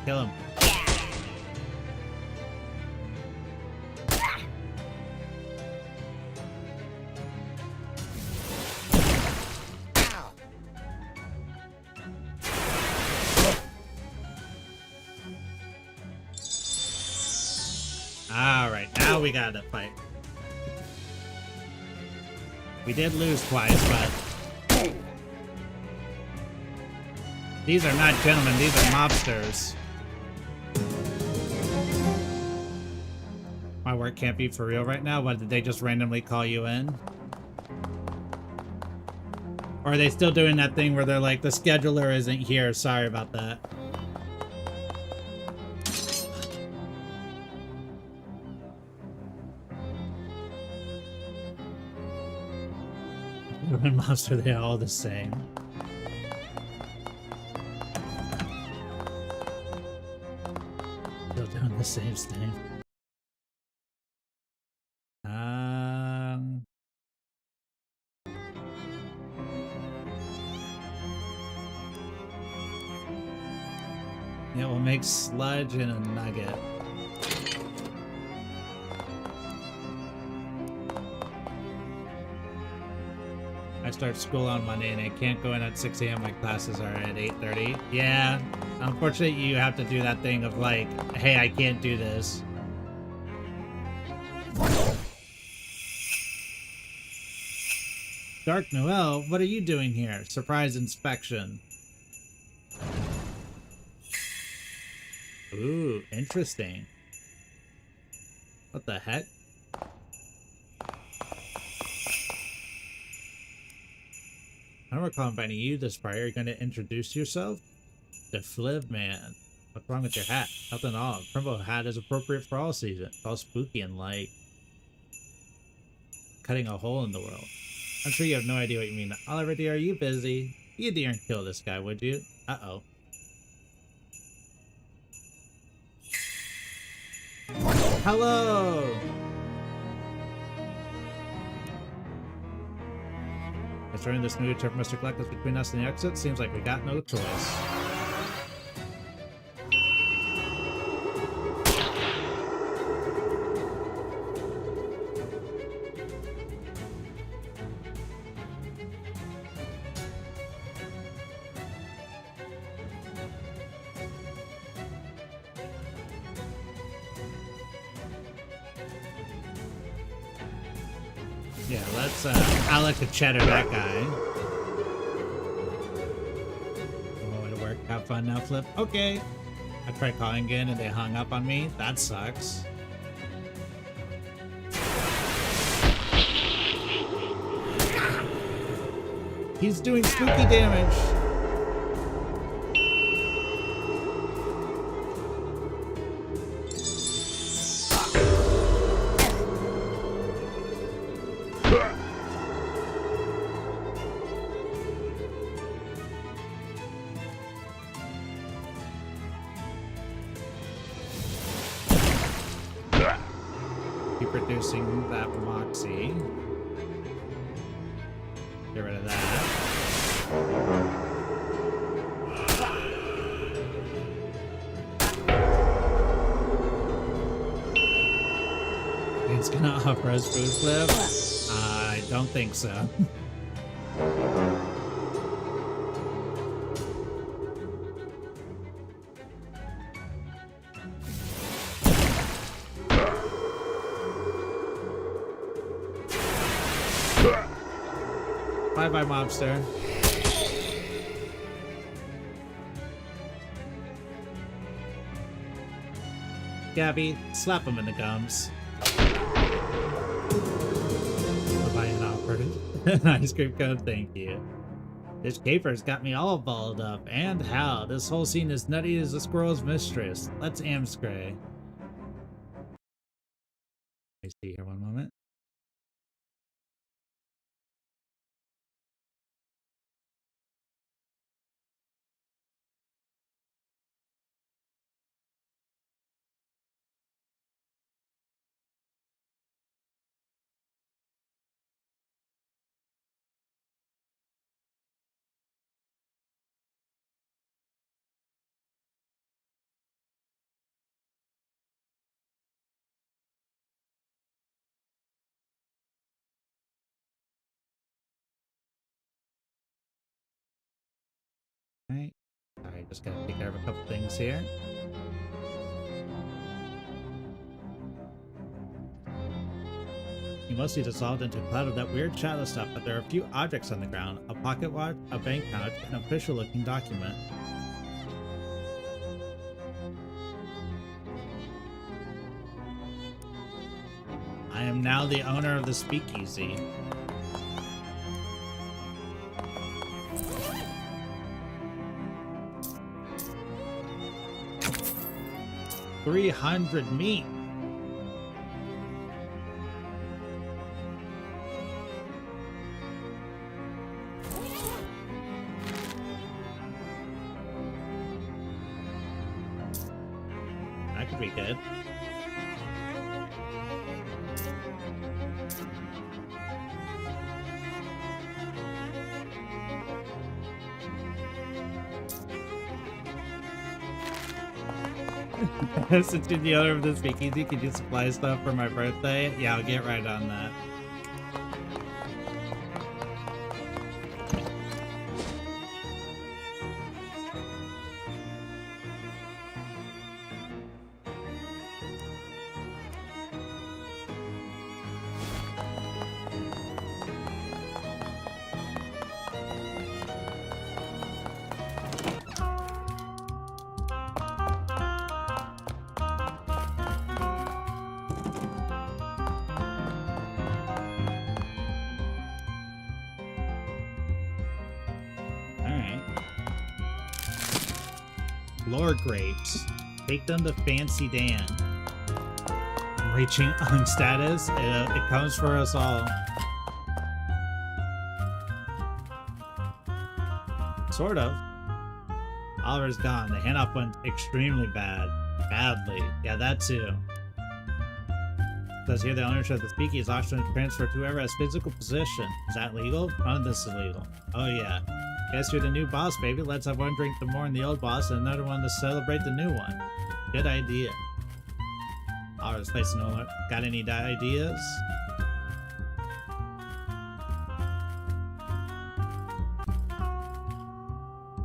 Kill him. Alright, now we gotta fight. We did lose twice, but these are not gentlemen, these are mobsters. My work can't be for real right now. What, did they just randomly call you in? Or are they still doing that thing where they're like, the scheduler isn't here, sorry about that. Human monster, they're all the same. Still doing the same thing. Yeah, we'll make sludge and a nugget. I start school on Monday and I can't go in at 6 a.m. My classes are at 8:30. Yeah, unfortunately you have to do that thing of like, hey, I can't do this. Dark Noel, what are you doing here? Surprise inspection. Ooh, interesting. What the heck? I don't recall inviting you this far. Are you going to introduce yourself? The Fliv Man. What's wrong with your hat? Nothing at all. Primbo hat is appropriate for all seasons. It's all spooky and like cutting a hole in the world. I'm sure you have no idea what you mean. Oliver, dear, are you busy? You didn't kill this guy, would you? Uh-oh. Hello! Concerning this new trip, Mr. Collectus between us and the exit, seems like we got no choice. Yeah, let's I like to cheddar that guy. Oh, it'll work. Have fun now, Flip. Okay. I tried calling again and they hung up on me. That sucks. He's doing spooky damage. Keep reducing that moxie. Get rid of that. It's gonna offer us food, Flip? I don't think so. Bye-bye, mobster. Gabby, slap him in the gums. Bye-bye, and offered an ice cream cone, thank you. This caper's got me all balled up, and how? This whole scene is nutty as a squirrel's mistress. Let's amscray. I see here one moment. Alright. Alright, just gotta take care of a couple things here. You mostly dissolved into a cloud of that weird shadow stuff, but there are a few objects on the ground. A pocket watch, a bank pouch, and an official looking document. I am now the owner of the speakeasy. $300 meat. That could be good. Since you're the owner of the speakeasy, could you supply stuff for my birthday? Yeah, I'll get right on that. Lore grapes. Take them to Fancy Dan. I'm reaching on status. It comes for us all. Sort of. Oliver's gone. The handoff went extremely bad. Badly. Yeah, that too. Says here the ownership of the speakeasy is auction transferred to whoever has physical possession. Is that legal? None of this is legal. Oh yeah. Guess you're the new boss, baby. Let's have one drink to mourn the old boss and another one to celebrate the new one. Good idea. Oliver's place no one. Got any ideas?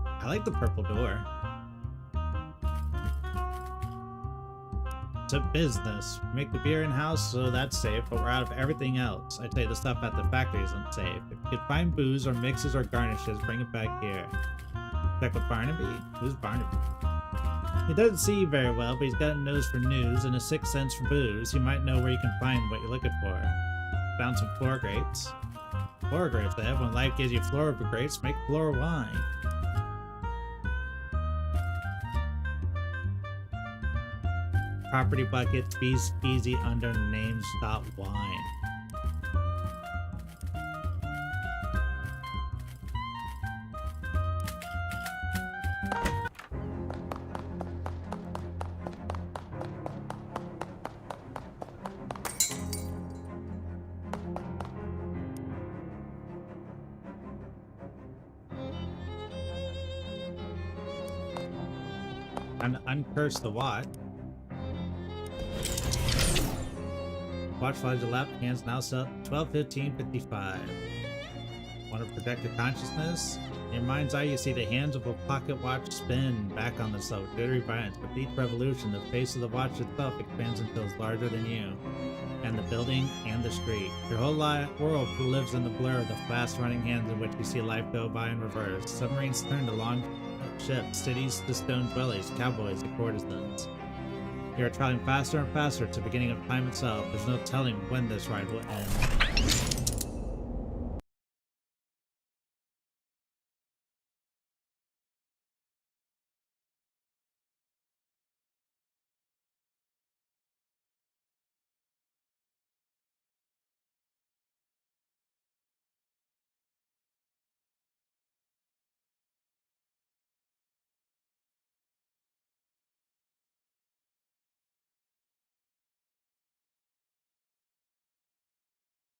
I like the purple door. to business. We make the beer in-house, so that's safe, but we're out of everything else. I'd say the stuff at the factory isn't safe. If you could find booze or mixes or garnishes, bring it back here. Check with Barnaby? Who's Barnaby? He doesn't see very well, but he's got a nose for news and a sixth sense for booze. He might know where you can find what you're looking for. Found some floor grapes. Floor grapes, eh? When life gives you floor grapes, make floor wine. Property bucket, be easy under names wine. Time to uncurse the watch. Watch flies your lap, hands now set 12:15:55. Want to protect your consciousness? In your mind's eye, you see the hands of a pocket watch spin back on themselves, jittery violence. With each revolution, the face of the watch itself expands until it's larger than you, and the building and the street. Your whole world lives in the blur of the fast-running hands in which you see life go by in reverse. Submarines turn to long ships, cities to stone dwellings, cowboys to courtesans. You are traveling faster and faster to the beginning of time itself. There's no telling when this ride will end.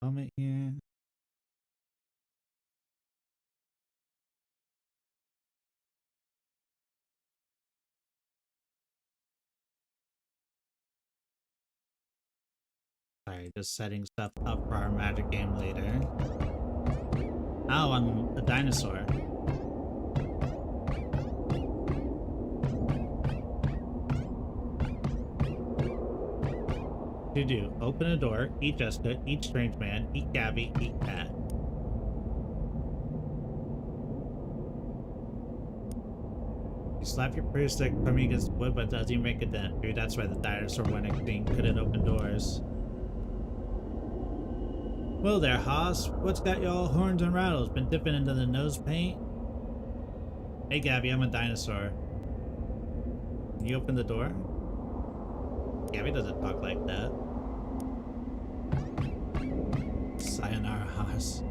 Moment here. Sorry, just setting stuff up for our magic game later. Oh, I'm a dinosaur. To do, open a door, eat Jessica, eat strange man, eat Gabby, eat cat. You slap your prayer stick coming against wood, but does you make a dent? Dude, that's why the dinosaur went extinct, couldn't open doors. Well there, Haas. What's got you all horns and rattles? Been dipping into the nose paint? Hey Gabby, I'm a dinosaur. Can you open the door? Gabby doesn't talk like that. Sayonara, Haas.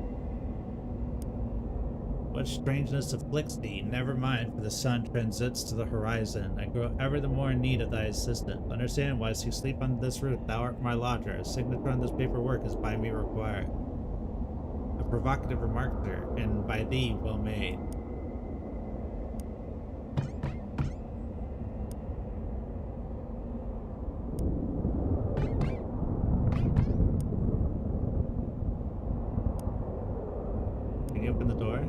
What strangeness afflicts thee? Never mind, for the sun transits to the horizon. I grow ever the more in need of thy assistance. Understand, whilst you sleep on this roof, thou art my lodger. A signature on this paperwork is by me required. A provocative remark, sir, and by thee well made. Can you open the door?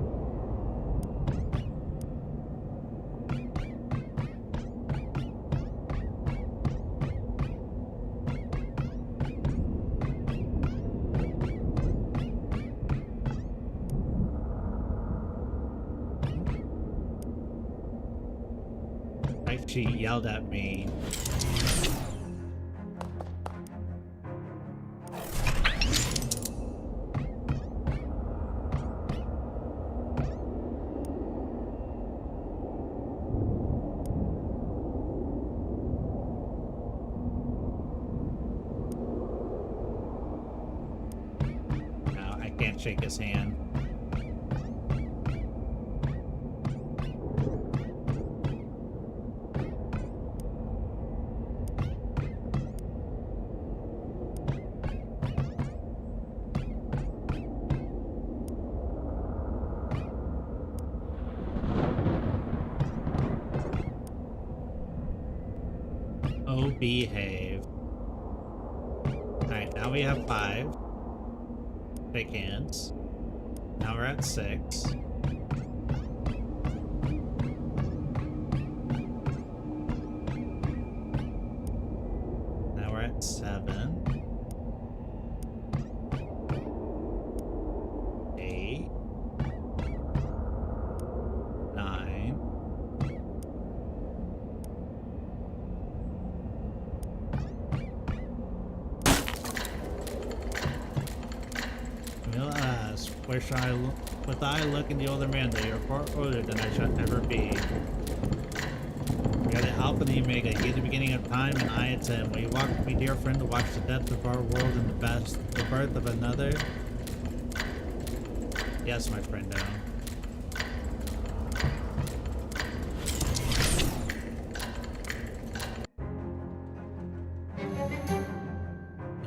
She yelled at me. No, I can't shake his hand. Oh, behave. Alright, now we have 5. Shake hands. Now we're at 6. 7, 8, 9. Camille asks, where shall I look? With I look in the older man, though you're far older than I shall ever be. We are the Alpha and the Omega, he the beginning of time, and I its end. Will you walk with me, dear friend, to watch the depth of our world and the birth of another? Yes, my friendo.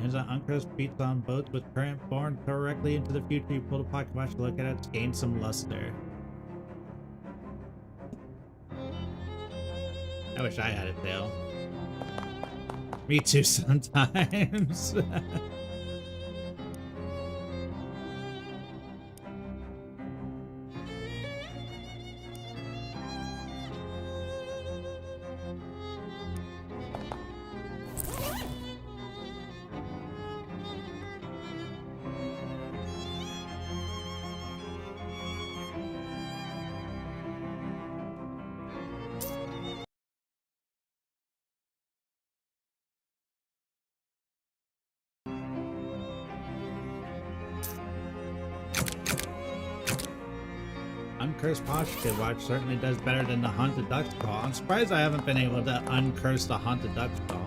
Hands on uncursed feet on boats with current borne directly into the future. You pull the pocket watch to look at it to gain some luster. I wish I had a tail. Me too sometimes. Uncursed posture watch certainly does better than the haunted duck's call. I'm surprised I haven't been able to uncurse the haunted duck's call.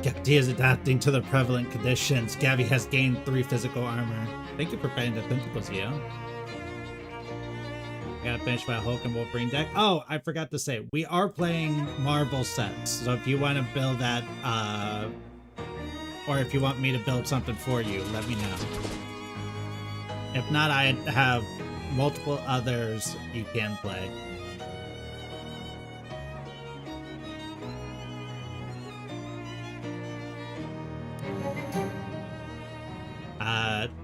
Gabby is adapting to the prevalent conditions. Gabby has gained 3 physical armor. Thank you for paying the tentacles, yo. Gotta finish my Hulk and Wolverine deck. Oh, I forgot to say, we are playing Marvel sets. So if you want to build that, or if you want me to build something for you, let me know. If not, I have multiple others you can play.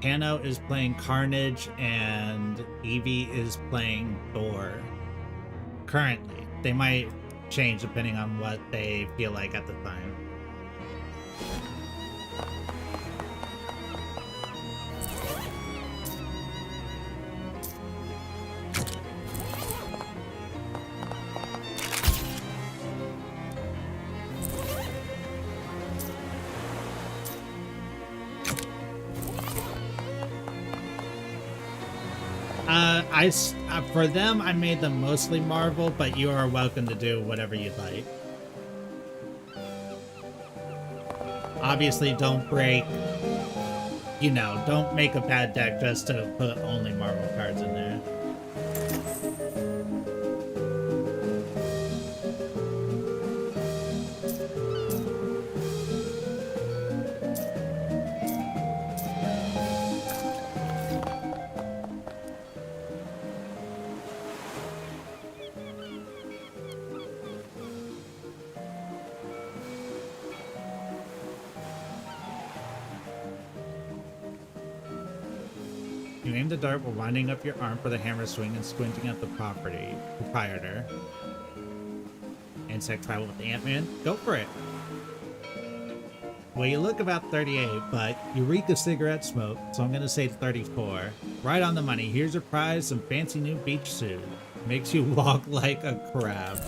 Tano is playing Carnage and Evie is playing Thor. Currently. They might change depending on what they feel like at the time. For them, I made them mostly Marvel, but you are welcome to do whatever you'd like. Obviously, don't break, you know, don't make a bad deck just to put only Marvel cards in there. You aim the dart while winding up your arm for the hammer swing and squinting at the proprietor. Insect fight with Ant-Man? Go for it! Well, you look about 38, but you reek of cigarette smoke, so I'm gonna say 34. Right on the money. Here's your prize, some fancy new beach suit. Makes you walk like a crab.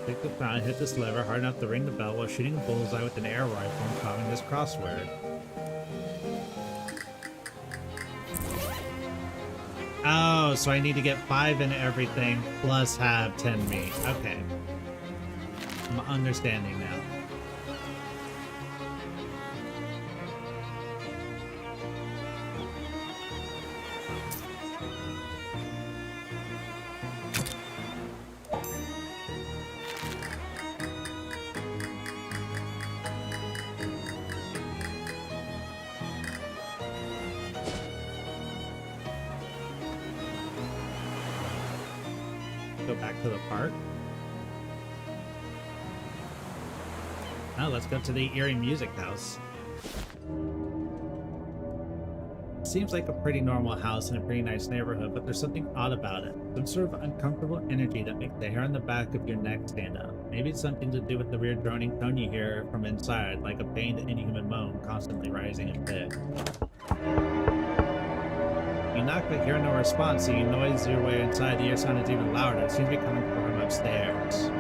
Pick the crown, hit this lever hard enough to ring the bell while shooting a bullseye with an air rifle and solving this crossword. Oh, Oh, so I need to get 5 in everything plus have 10 meat. Okay. I'm understanding now. Go back to the park. Now let's go to the eerie music house. Seems like a pretty normal house in a pretty nice neighborhood, but there's something odd about it. Some sort of uncomfortable energy that makes the hair on the back of your neck stand up. Maybe it's something to do with the weird droning tone you hear from inside, like a pained inhuman moan constantly rising in pitch. You knock but hear no response, so you noise your way inside. The ear sound is even louder. It seems to be coming from upstairs.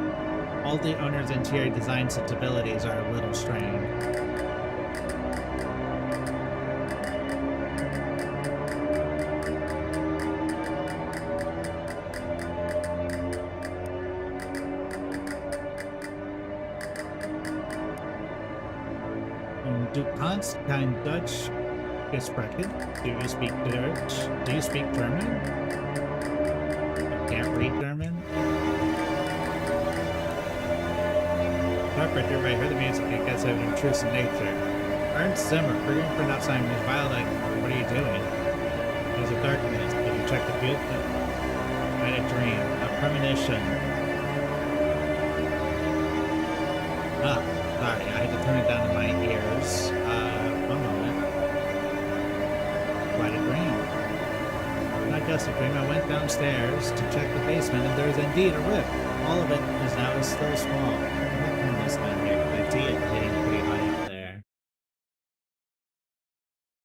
All the owner's interior design sensibilities are a little strained. Du kannst kein Deutsch gesprochen? Do you speak Deutsch? Do you speak German? You can't read German? Carpenter, I heard the music. I guess I have an intrusive nature. Ernst Zimmer, forgetting for not signing Miss Violet. What are you doing? There's a darkness. Did you check the field? I had a dream. A premonition. Ah, sorry. I had to turn it down to my ears. One moment. Quite a dream. Not just a dream. I went downstairs to check the basement, and there is indeed a rift. All of it is now still small. This one here, I see it hitting pretty high up there.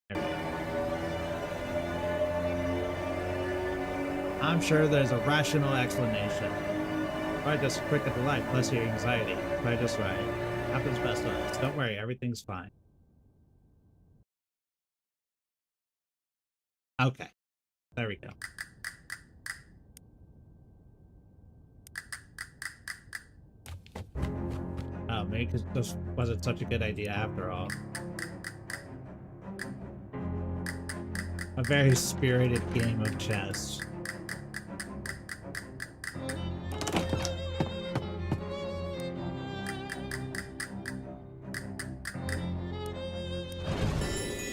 There we go. I'm sure there's a rational explanation. Probably just quick at the light, plus your anxiety. Probably just right. Happens best to us. Don't worry, everything's fine. Okay. There we go. Oh, maybe because this wasn't such a good idea after all. A very spirited game of chess.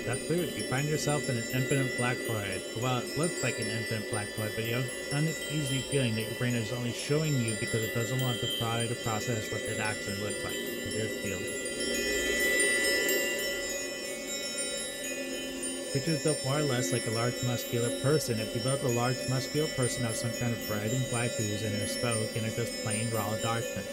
That food, you find yourself in an infinite black void. Well, it looks like an infinite black void, but you have an uneasy feeling that your brain is only showing you because it doesn't want to try to process what it actually looks like. A weird feeling. Creatures built more or less like a large muscular person. If you built a large muscular person out of some kind of bread and waifus in her spoke and are just plain raw darkness.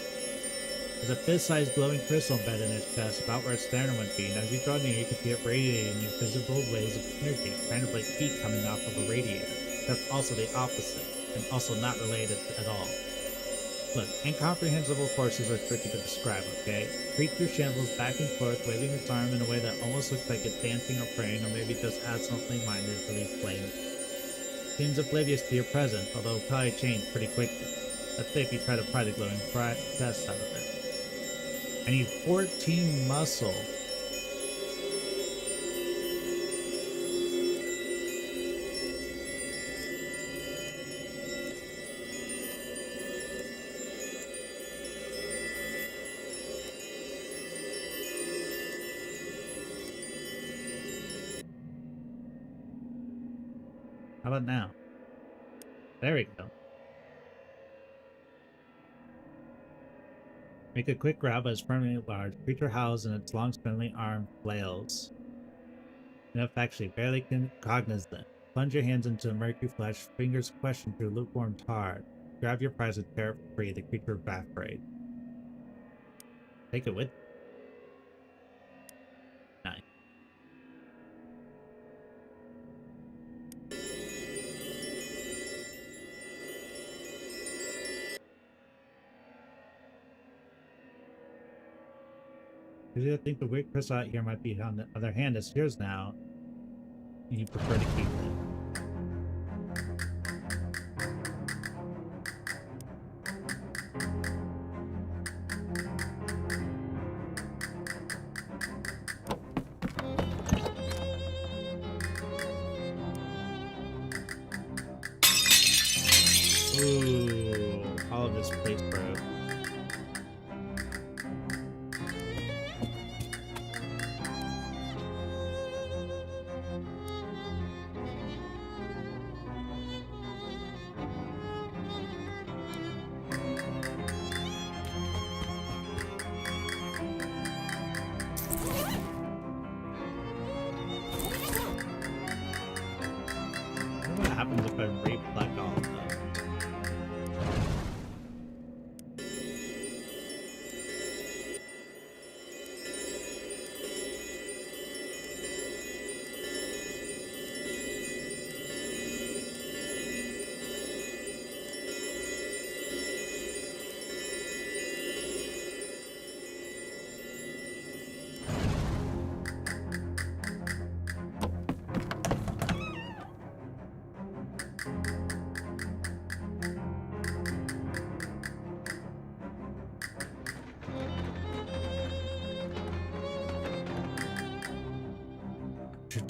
There's a fist-sized glowing crystal embedded in its chest, about where its sternum would be, and as you draw near, you can see it radiating invisible waves of energy, kind of like heat coming off of a radiator. That's also the opposite, and also not related at all. Look, incomprehensible forces are tricky to describe, okay? Creature shambles back and forth, waving its arm in a way that almost looks like it's dancing or praying, or maybe just absently minded to leave flames. Seems oblivious to your presence, although it'll probably change pretty quickly. Let's say if you try to pry the glowing chest out of it. I need 14 muscle. How about now? There we go. Make a quick grab as permanently large. Creature howls and its long spindly arm flails. Enough actually barely cognizant. Plunge your hands into the murky flesh, fingers question through lukewarm tar. Grab your prize and tear it free, the creature evaporates. Take it with you. Nice. I think the weird crystal out here might be on the other hand. It's yours now. And you prefer to keep it. Ooh, all of this place broke. What happens if I reflect all of them?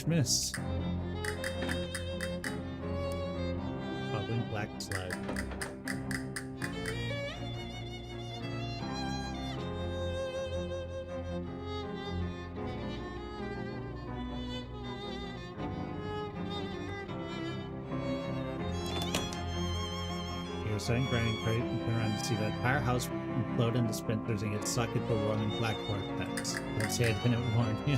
Miss. Bubbling black slug. You're setting grinding crate and turn around to see that entire house implode into splinters and get sucked into a roaring black vortex. Don't say I didn't warn you.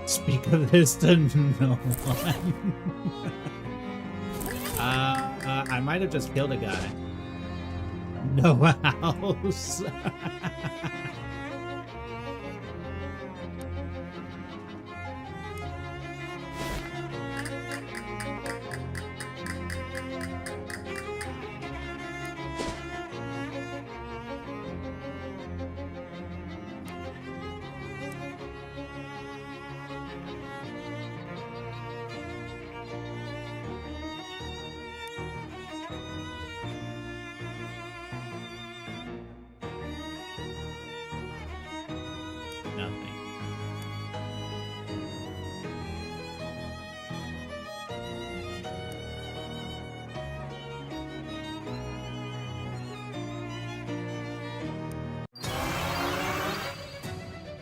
Speak of this to no one. I might have just killed a guy. No house. Nothing.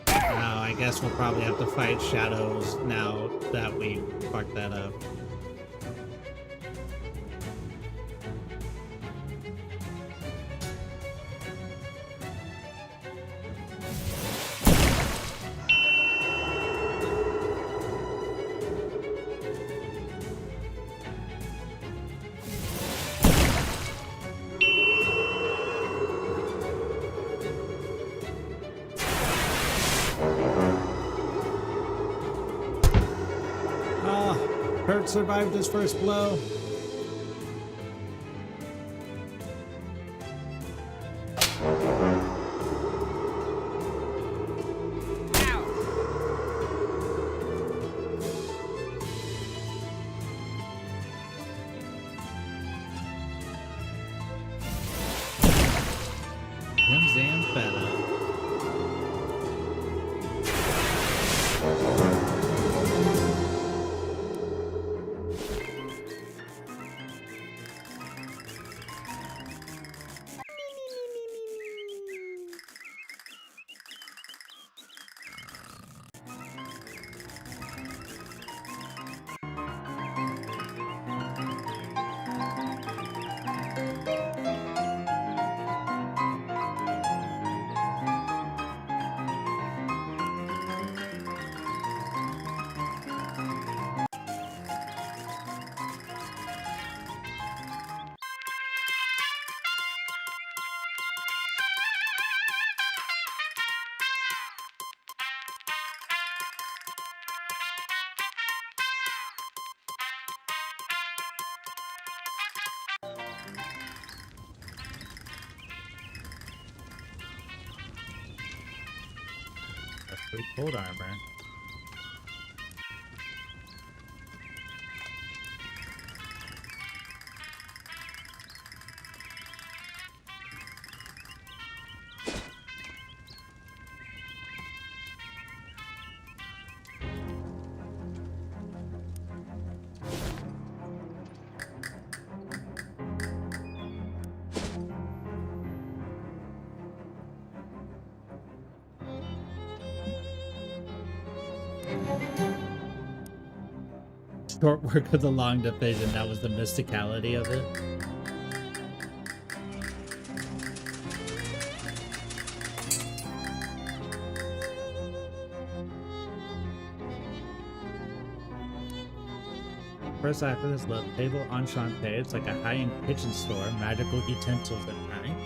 Now, I guess we'll probably have to fight shadows now that we fucked that up. Kurt survived his first blow. Pretty cold armor. Short work of the long division, that was the mysticality of it. First item is the table enchanté. It's like a high-end kitchen store, magical utensils and night.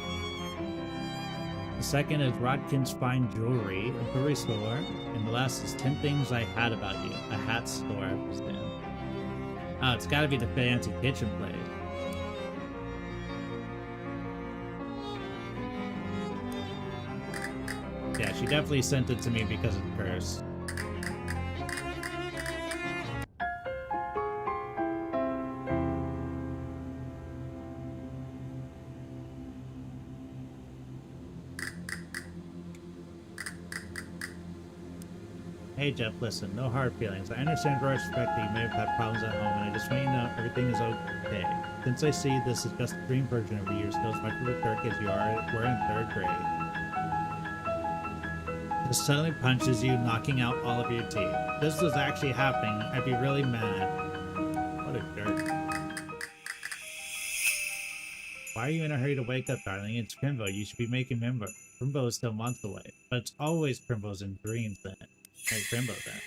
The second is Rodkin's Fine Jewelry, a jewelry store. And the last is 10 Things I Had About You, a hat store, I understand. Oh, it's gotta be the fancy kitchen place. Yeah, she definitely sent it to me because of the curse. Hey Jeff, listen, no hard feelings. I understand and respect that you may have had problems at home, and I just want you to know everything is okay. Since I see this is just a dream version of you, you're still as much of a jerk as you were in 3rd grade. Just suddenly punches you, knocking out all of your teeth. If this was actually happening, I'd be really mad. What a jerk. Why are you in a hurry to wake up, darling? It's Crimbo. You should be making member. Crimbo is still months away. But it's always Crimbos in dreams then. Merry Crimbo then.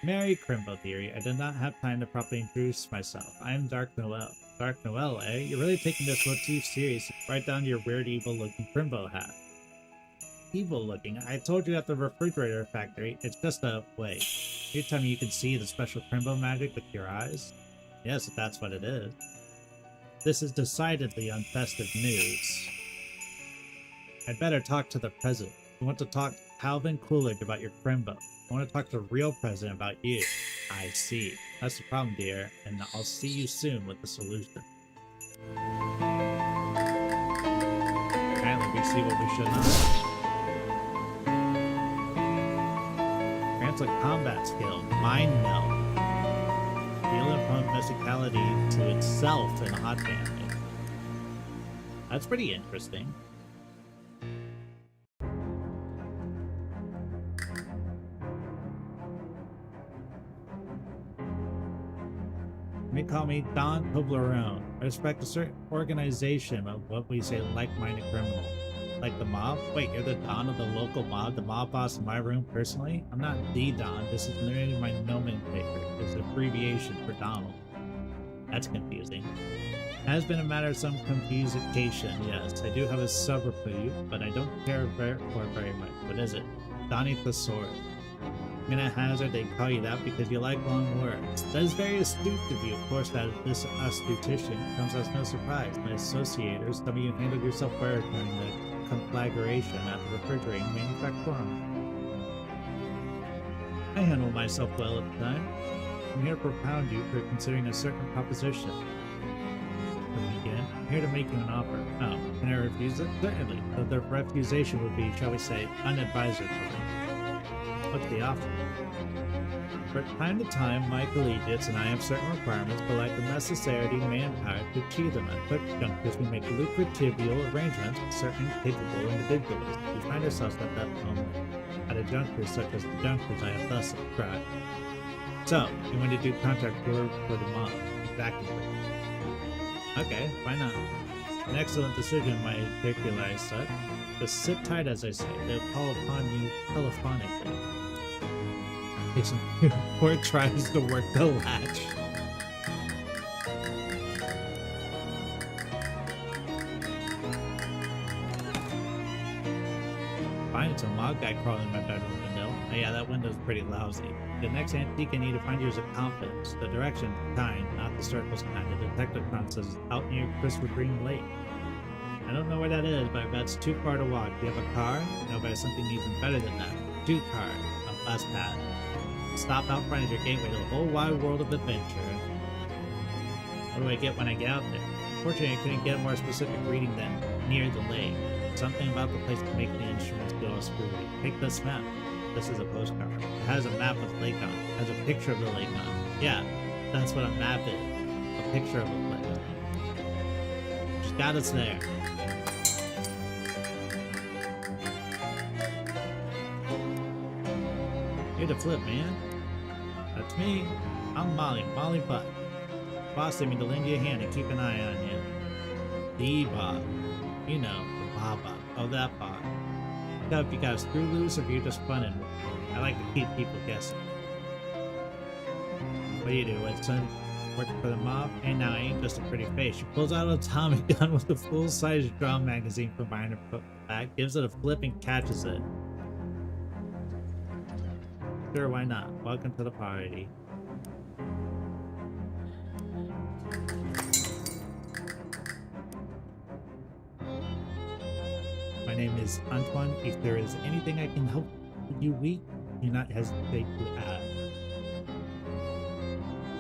Merry Crimbo theory. I did not have time to properly introduce myself. I am Dark Noel. Dark Noel, eh? You're really taking this motif serious. Right down to your weird evil looking Crimbo hat. Evil looking? I told you at the refrigerator factory. It's just a... Wait. You're telling me you can see the special Crimbo magic with your eyes? Yes, if that's what it is. This is decidedly unfestive news. I'd better talk to the president. You want to talk to Calvin Coolidge about your Crimbo. I want to talk to the real president about you. I see. That's the problem, dear, and I'll see you soon with the solution. Apparently we see what we should know. Grants a combat skill, Mind Meld. Heal opponent mysticality to itself in hot damage. That's pretty interesting. You may call me Don Toblerone. I respect a certain organization of what we say like-minded criminals. Like the mob? Wait, you're the Don of the local mob? The mob boss in my room personally? I'm not the Don. This is literally my nomenclature. It's an abbreviation for Donald. That's confusing. It has been a matter of some confusion, yes. I do have a subterfuge, but I don't care for it very much. What is it? Donnie the Sword. I'm gonna hazard they call you that because you like long words. That is very astute of you. Of course, that this astution comes as no surprise. My associators tell me you handled yourself better during the conflagration at the refrigerating manufactorum. I handled myself well at the time. I'm here to propound you for considering a certain proposition. Again, I'm here to make you an offer. Oh, can I refuse it? Certainly, but the refusation would be, shall we say, unadvised for me. What's the offer? From time to time, my collegiates and I have certain requirements, but lack the necessary manpower to achieve them. At quick junctures, we make lucrative arrangements with certain capable individuals. We find ourselves at that moment at a juncture such as the junctures I have thus described. So, you want to do contract work for the mob? Exactly. Okay, why not? An excellent decision, my particular such. Just sit tight, as I say. They'll call upon you telephonically. Jason Ford tries to work the latch. Fine, it's a mob guy crawling in my bedroom window. Oh yeah, that window's pretty lousy. The next antique I need to find you is a compass. The direction, kind, not the circles kind. The detective front says out near Christopher Green Lake. I don't know where that is, but I bet it's too far to walk. Do you have a car? No, but something even better than that. 2 cars, a bus pass. Stop out front of your gateway to the whole wide world of adventure. What do I get when I get out there? Fortunately, I couldn't get a more specific reading than near the lake. Something about the place to make the instruments go smoothly. Take this map. This is a postcard. It has a map of the lake on it. It has a picture of the lake on it. Yeah, that's what a map is. A picture of a place. Just got us there. Ready to flip, man. That's me. I'm Molly Butt. Boss told me to lend you a hand and keep an eye on you. The Bob. You know, the Baba. Oh, that Bob. Tell if you got a screw loose or if you're just funning. I like to keep people guessing. What do you do, son? Working for the mob? Hey, now I ain't just a pretty face. She pulls out a Tommy gun with a full-size drum magazine from behind her back, gives it a flip and catches it. Sure, why not? Welcome to the party. My name is Antoine. If there is anything I can help you with, do not hesitate to ask.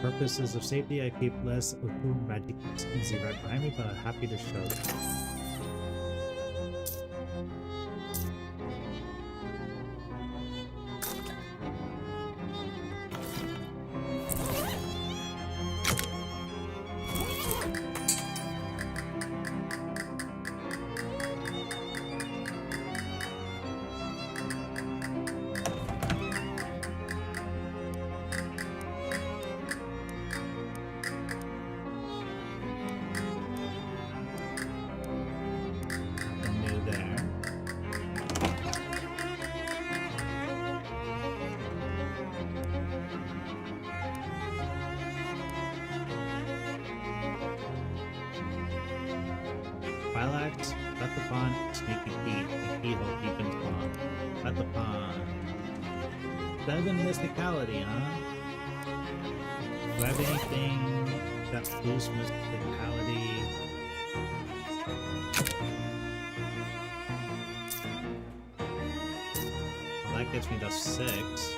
Purposes of safety, I keep less of whom magic is easy right behind me, but I'm happy to show you. Twilax, let the pond, sneaky Pete, the keyhole deepens pond. Let the pond. 7 mysticality, huh? Do I have anything that boosts mysticality? Well, that gets me to 6.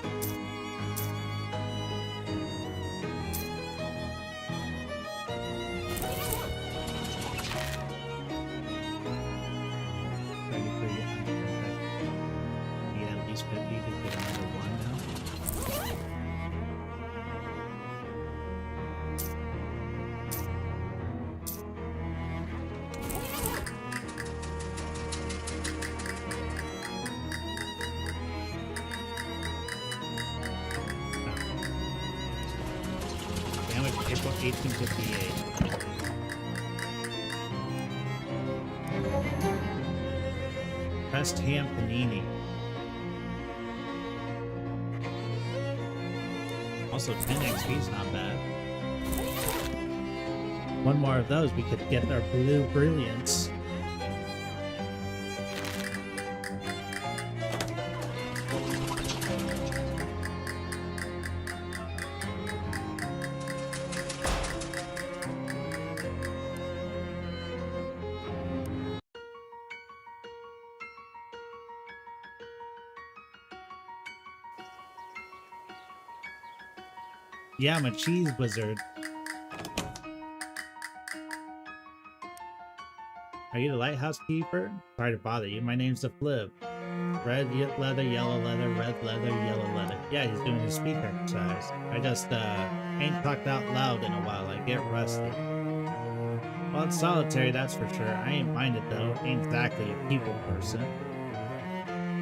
April 1858. Pressed ham panini. Also 10 XP is not bad. One more of those, we could get our blue brilliance. Yeah, I'm a cheese wizard. Are you the lighthouse keeper? Sorry to bother you. My name's the Flip. Red leather, yellow leather, red leather, yellow leather. Yeah, he's doing his speaker exercise. I just, ain't talked out loud in a while. I get rusty. Well, it's solitary, that's for sure. I ain't minded, though. Ain't exactly a people person.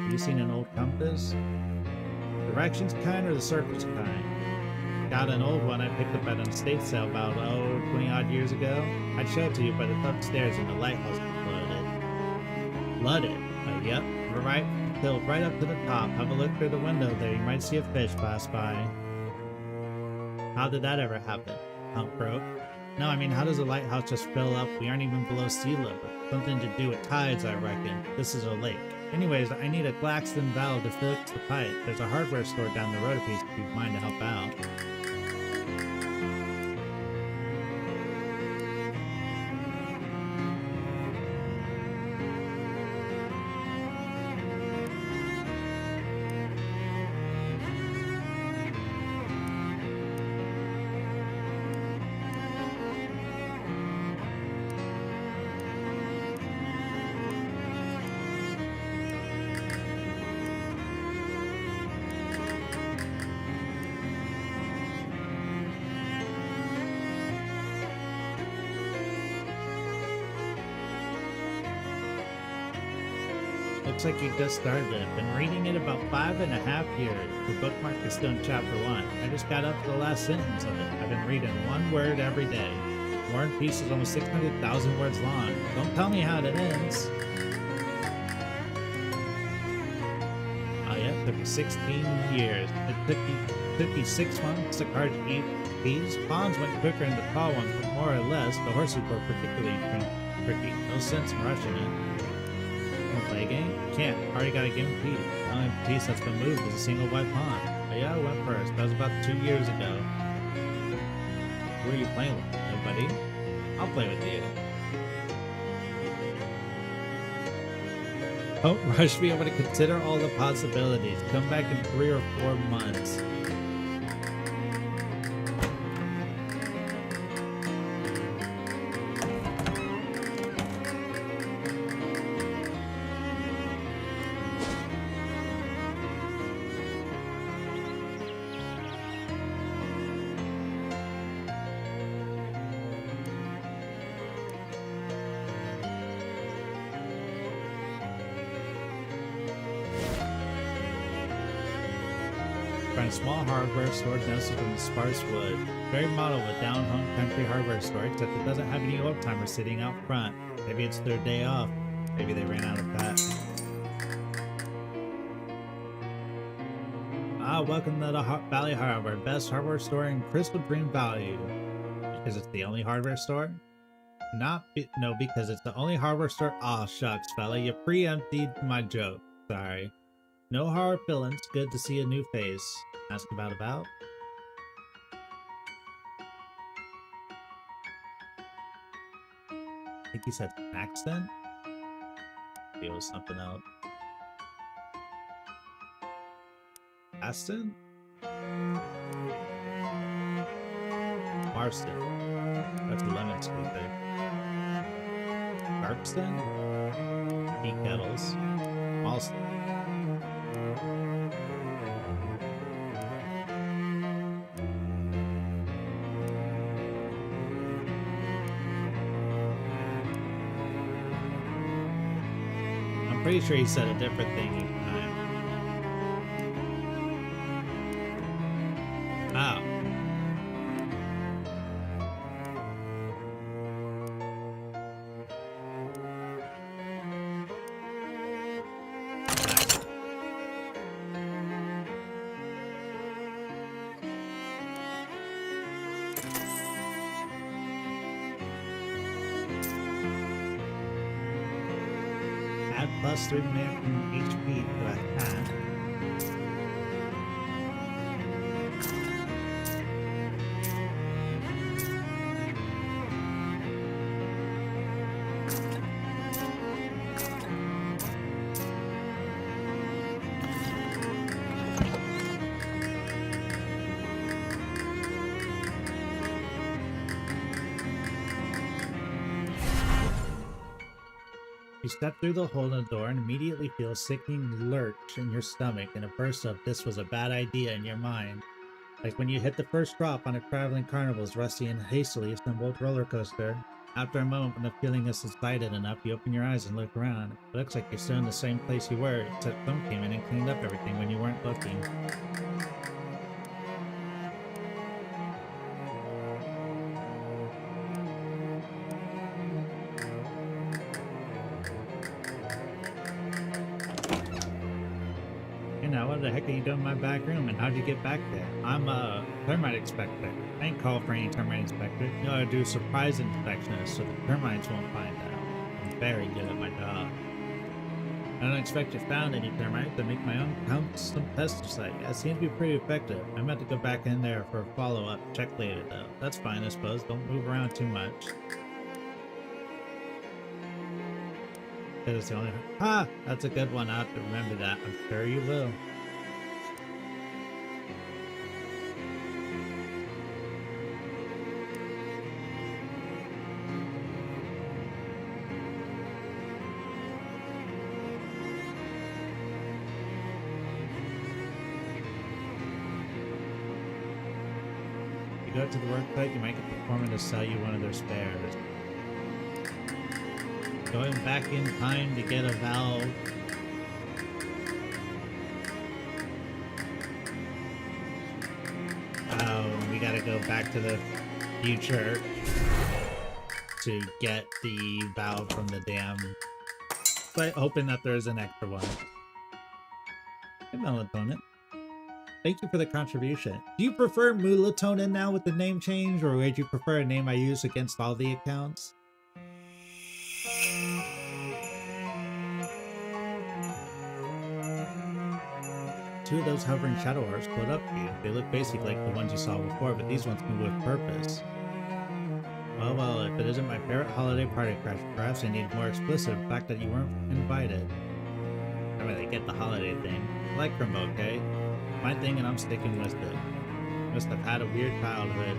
You seen an old compass? Directions kind or the circles kind? Got an old one I picked up at an estate sale about, 20 odd years ago. I'd show it to you, but it's upstairs in the lighthouse flooded. Flooded? Yep. Right, filled right up to the top. Have a look through the window there. You might see a fish pass by. How did that ever happen? Hump broke. No, I mean, how does a lighthouse just fill up? We aren't even below sea level. Something to do with tides, I reckon. This is a lake. Anyways, I need a Glaxton valve to fix the pipe. There's a hardware store down the road if you'd mind to help out. looks like you just started it. Been reading it about 5.5 years. The bookmark is still in chapter 1. I just got up to the last sentence of it. I've been reading one word every day. War and Peace is almost 600,000 words long. Don't tell me how it ends. Oh yeah, it took me 16 years. It took you 6 months to carve peas. Pawns went quicker than the tall ones, but more or less, the horses were particularly tricky. No sense in rushing it. Wanna play a game? Can't. Already got a game of peas. The only piece that's been moved is a single white pawn. But yeah, I went first. That was about 2 years ago. Who are you playing with? Nobody? I'll play with you. Don't rush me. I want to consider all the possibilities. Come back in 3 or 4 months. Find a small hardware store nestled in the sparse wood. Very model of a down-home country hardware store, except it doesn't have any old-timers sitting out front. Maybe it's their day off. Maybe they ran out of that. Welcome to the Valley Hardware, best hardware store in Crystal Dream Valley. Because it's the only hardware store? No, because it's the only hardware store. Aw, shucks, fella, you preempted my joke. Sorry. No hard feelings. Good to see a new face. Ask about. I think he said accent. It was something else. Aston? Marston. That's a lemon squeeze there. Garpston? Tea kettles. Malston. Pretty sure he said a different thing each time. Oh. Add plus 3 minute HP to a hat. You step through the hole in the door and immediately feel a sickening lurch in your stomach and a burst of "this was a bad idea" in your mind. Like when you hit the first drop on a traveling carnival's rusty and hastily assembled roller coaster. After a moment when the feeling is subsided enough, you open your eyes and look around. It looks like you're still in the same place you were, except someone came in and cleaned up everything when you weren't looking. What the heck are you doing in my back room, and how'd you get back there? I'm a termite inspector. I ain't called for any termite inspector. You know, I do surprise inspections so the termites won't find out. I'm very good at my job. I don't expect you found any termites. I make my own custom pesticide. Yeah, it seems to be pretty effective. I meant to go back in there for a follow-up check later, though. That's fine, I suppose. Don't move around too much. That is the only... Ah! That's a good one. I'll have to remember that. I'm sure you will. Go to the workplace, you might get the foreman to sell you one of their spares. Going back in time to get a valve. go back to the future to get the valve from the dam. But hoping that there's an extra one. Hey, melatonin. Thank you for the contribution. Do you prefer melatonin now with the name change, or would you prefer a name I use against all the accounts? Two of those hovering shadow orbs float up to you. They look basically like the ones you saw before, but these ones move with purpose. Well, if it isn't my favorite holiday party crash, perhaps I need more explicit the fact that you weren't invited. I really get the holiday thing. I like Crimbo, okay? My thing and I'm sticking with it. Must have had a weird childhood.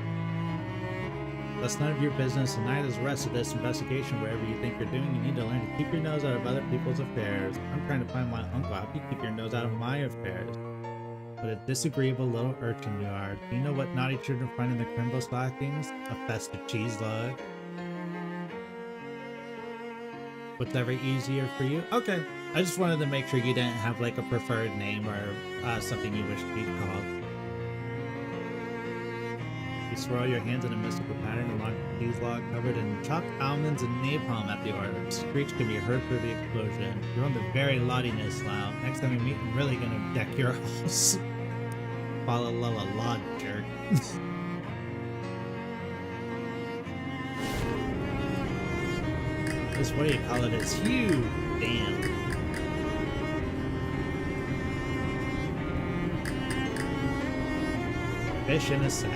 That's none of your business, and neither is the rest of this investigation. Wherever you think you're doing, you need to learn to keep your nose out of other people's affairs. I'm trying to find my uncle. How do you keep your nose out of my affairs? What a disagreeable little urchin you are. Do you know what naughty children find in the Crimbo stockings? A festive cheese log. Whatever easier for you? Okay. I just wanted to make sure you didn't have like a preferred name or something you wish to be called. You swirl your hands in a mystical pattern along the cheese log covered in chopped almonds and napalm at the order. Screech can be heard through the explosion. You're on the very laudiness now. Next time we meet, I'm really gonna deck your house. Follow Lola Laud, jerk. This what do you call it is huge. Damn. Fish in a sack.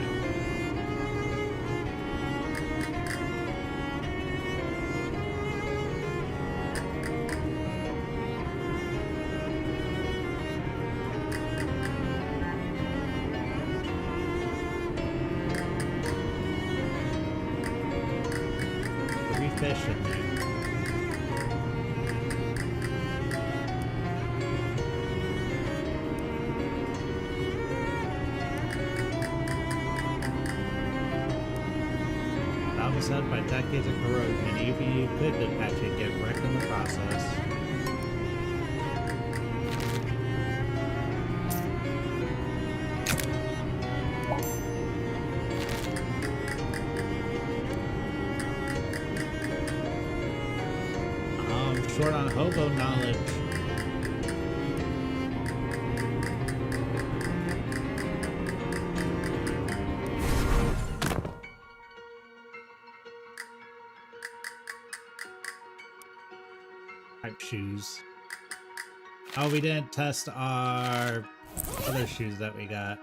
Fish in there. That was said by decades of corrosion, and even you could patch it, get wrecked in the process. Short on hobo knowledge. Type shoes. Oh, we didn't test our other shoes that we got.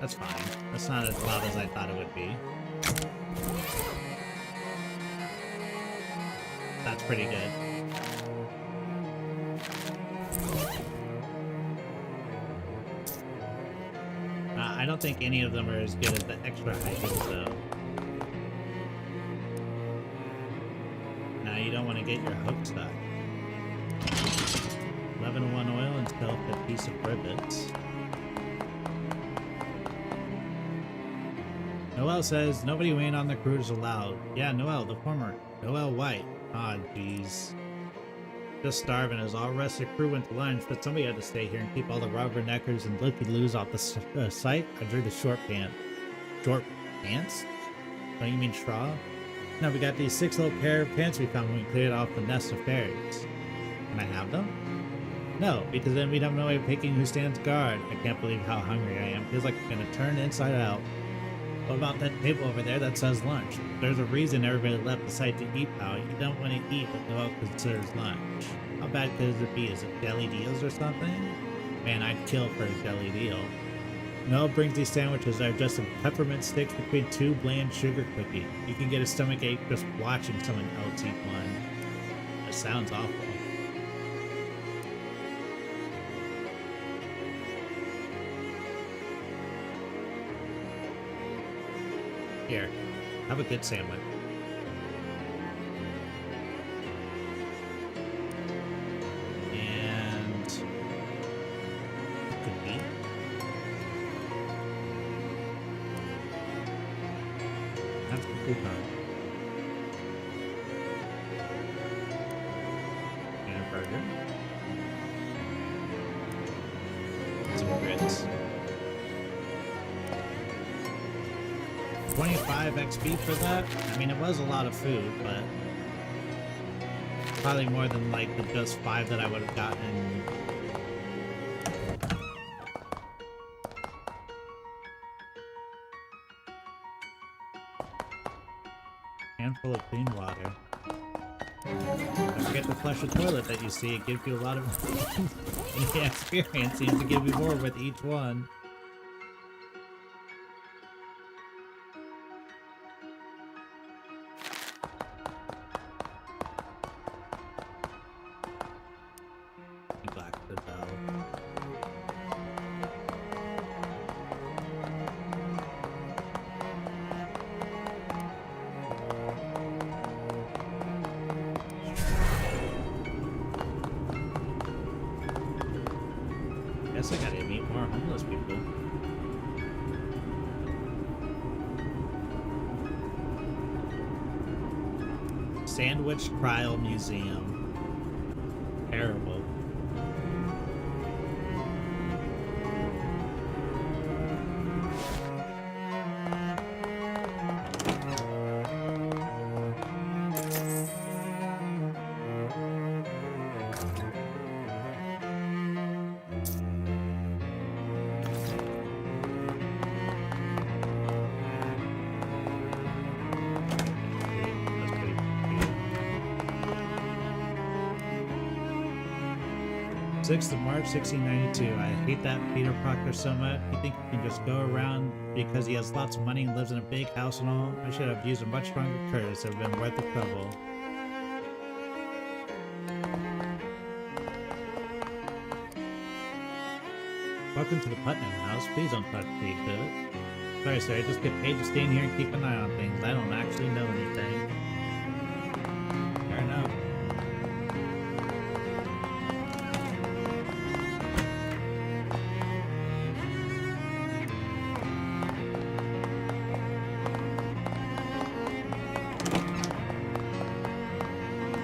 That's fine. That's not as loud as I thought it would be. That's pretty good. I don't think any of them are as good as the extra high heels, though. Now you don't want to get your hook stuck. 11-1 oil and still a piece of rivets. Noel says, nobody weighing on the crew is allowed. Yeah, Noel, the former Noel White. Ah, jeez. Just starving as all rest of the crew went to lunch, but somebody had to stay here and keep all the rubberneckers and looky-loos off the site. I drew the short pants. Short pants? Don't you mean straw? No, we got these 6 little pair of pants we found when we cleared off the nest of fairies. Can I have them? No, because then we'd have no way of picking who stands guard. I can't believe how hungry I am. Feels like I'm gonna turn inside out. What about that table over there that says lunch? There's a reason everybody left the site to eat, pal. You don't want to eat what Noel considers lunch. How bad could it be? Is it jelly deals or something? Man, I'd kill for a jelly deal. Noel brings these sandwiches that are just some peppermint sticks between 2 bland sugar cookies. You can get a stomachache just watching someone else eat one. That sounds awful. Here, have a good sandwich. And could be. That's the coupon. And a burger. secrets. 25 XP for that? I mean, it was a lot of food, but probably more than like the just 5 that I would have gotten. Handful of clean water. Don't forget to flush a toilet that you see. It gives you a lot of experience. Seems to give you more with each one. Neglect the bell. Guess I gotta meet more homeless people. Sandwich Trial Museum. Terrible. That's pretty cute. 6th of March, 1692. I hate that Peter Proctor so much. He thinks he can just go around because he has lots of money and lives in a big house and all. I should have used a much stronger curse. It would have been worth the trouble. Welcome to the Putnam House. Please don't touch the exhibit. Sorry, sir. I just get paid to stand here and keep an eye on things. I don't actually know anything. Fair enough.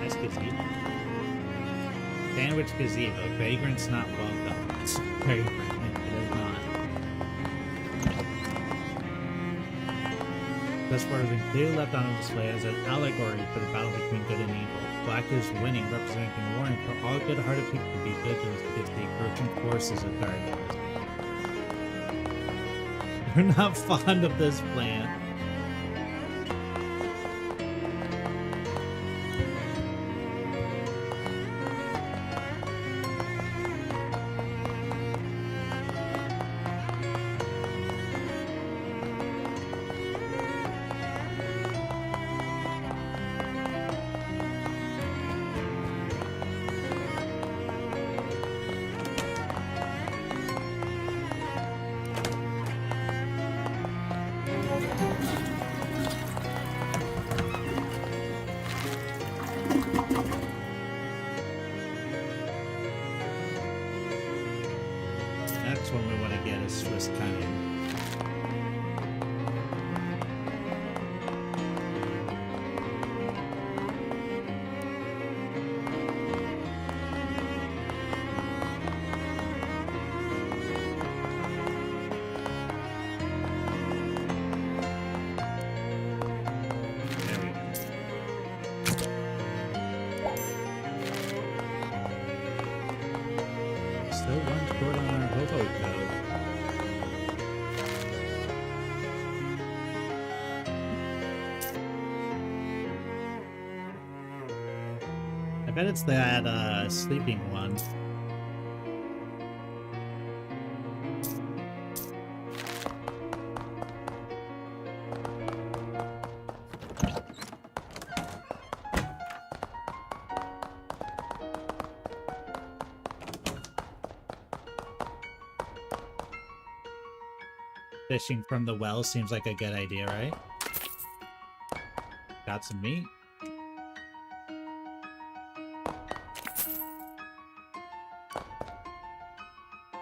Nice gazebo. Sandwich gazebo. Vagrants not welcome. It's very friendly. It is not. This word has been clearly left on display as an allegory for the battle between good and evil. Black is winning, representing a warning for all good-hearted people to be vigilant against the approaching forces of darkness. We're not fond of this plant. Next one we want to get is Swiss cunning. There we go. Still one short on our hobo code. I bet it's that sleeping one. Fishing from the well seems like a good idea, right? Got some meat.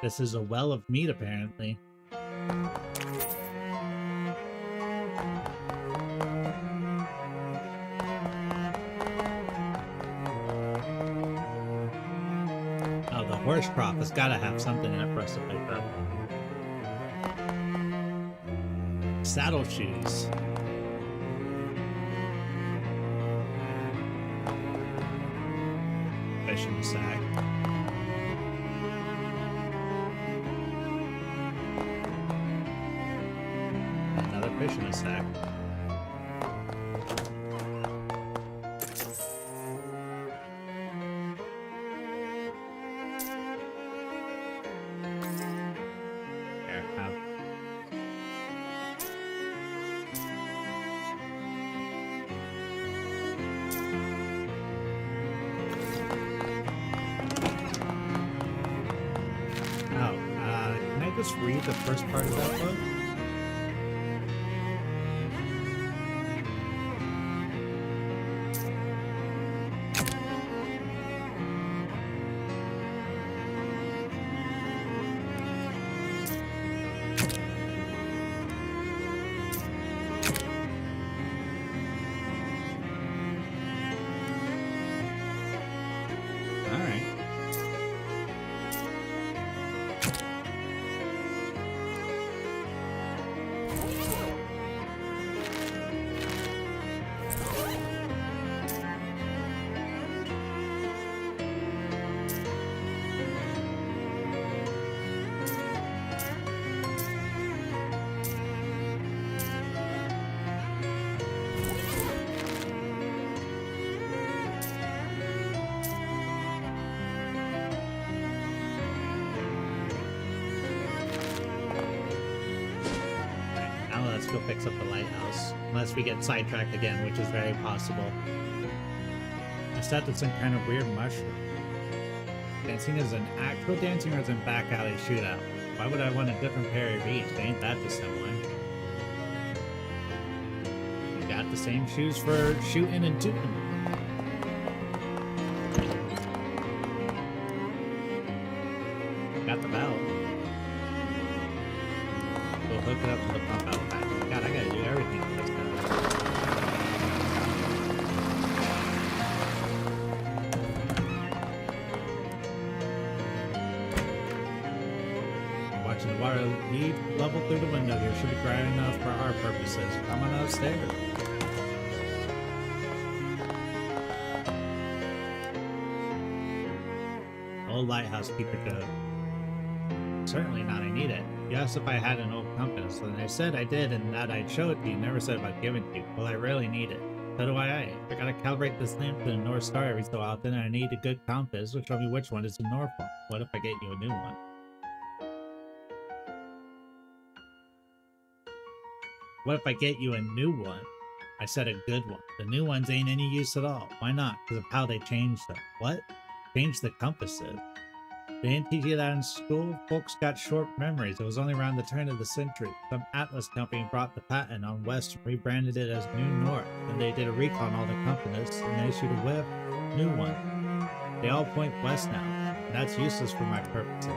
This is a well of meat, apparently. Oh, the horse trough has got to have something in it for us to pick up. Saddle shoes. Fishing sack. Another fish in a sack. There, have. Can I just read the first part of that book? Alright. Now let's go fix up the lighthouse. Unless we get sidetracked again, which is very possible. I started some kind of weird mushroom. Dancing is an actual dancing or is an back alley shootout? Why would I want a different pair of each? They ain't that dissimilar. You got the same shoes for shooting and tooting. Got the belt. We'll hook it up to the pump out back. God, I gotta do everything with this guy. Watching the water lead level through the window here should be dry enough for our purposes. Come on upstairs. Old lighthouse keeper joke. Certainly not, I need it. You asked if I had an old compass, and I said I did and that I'd show it to you, never said about giving it to you. Well, I really need it. So do I. I gotta calibrate this lamp to the North Star every so often, and I need a good compass to show me which one is the North one. What if I get you a new one? What if I get you a new one? I said a good one. The new ones ain't any use at all. Why not? Because of how they changed them. What? Changed the compasses. They didn't teach you that in school? Folks got short memories. It was only around the turn of the century. Some Atlas company brought the patent on West and rebranded it as New North. Then they did a recall on all the companies and they issued a whip new one. They all point west now. And that's useless for my purposes.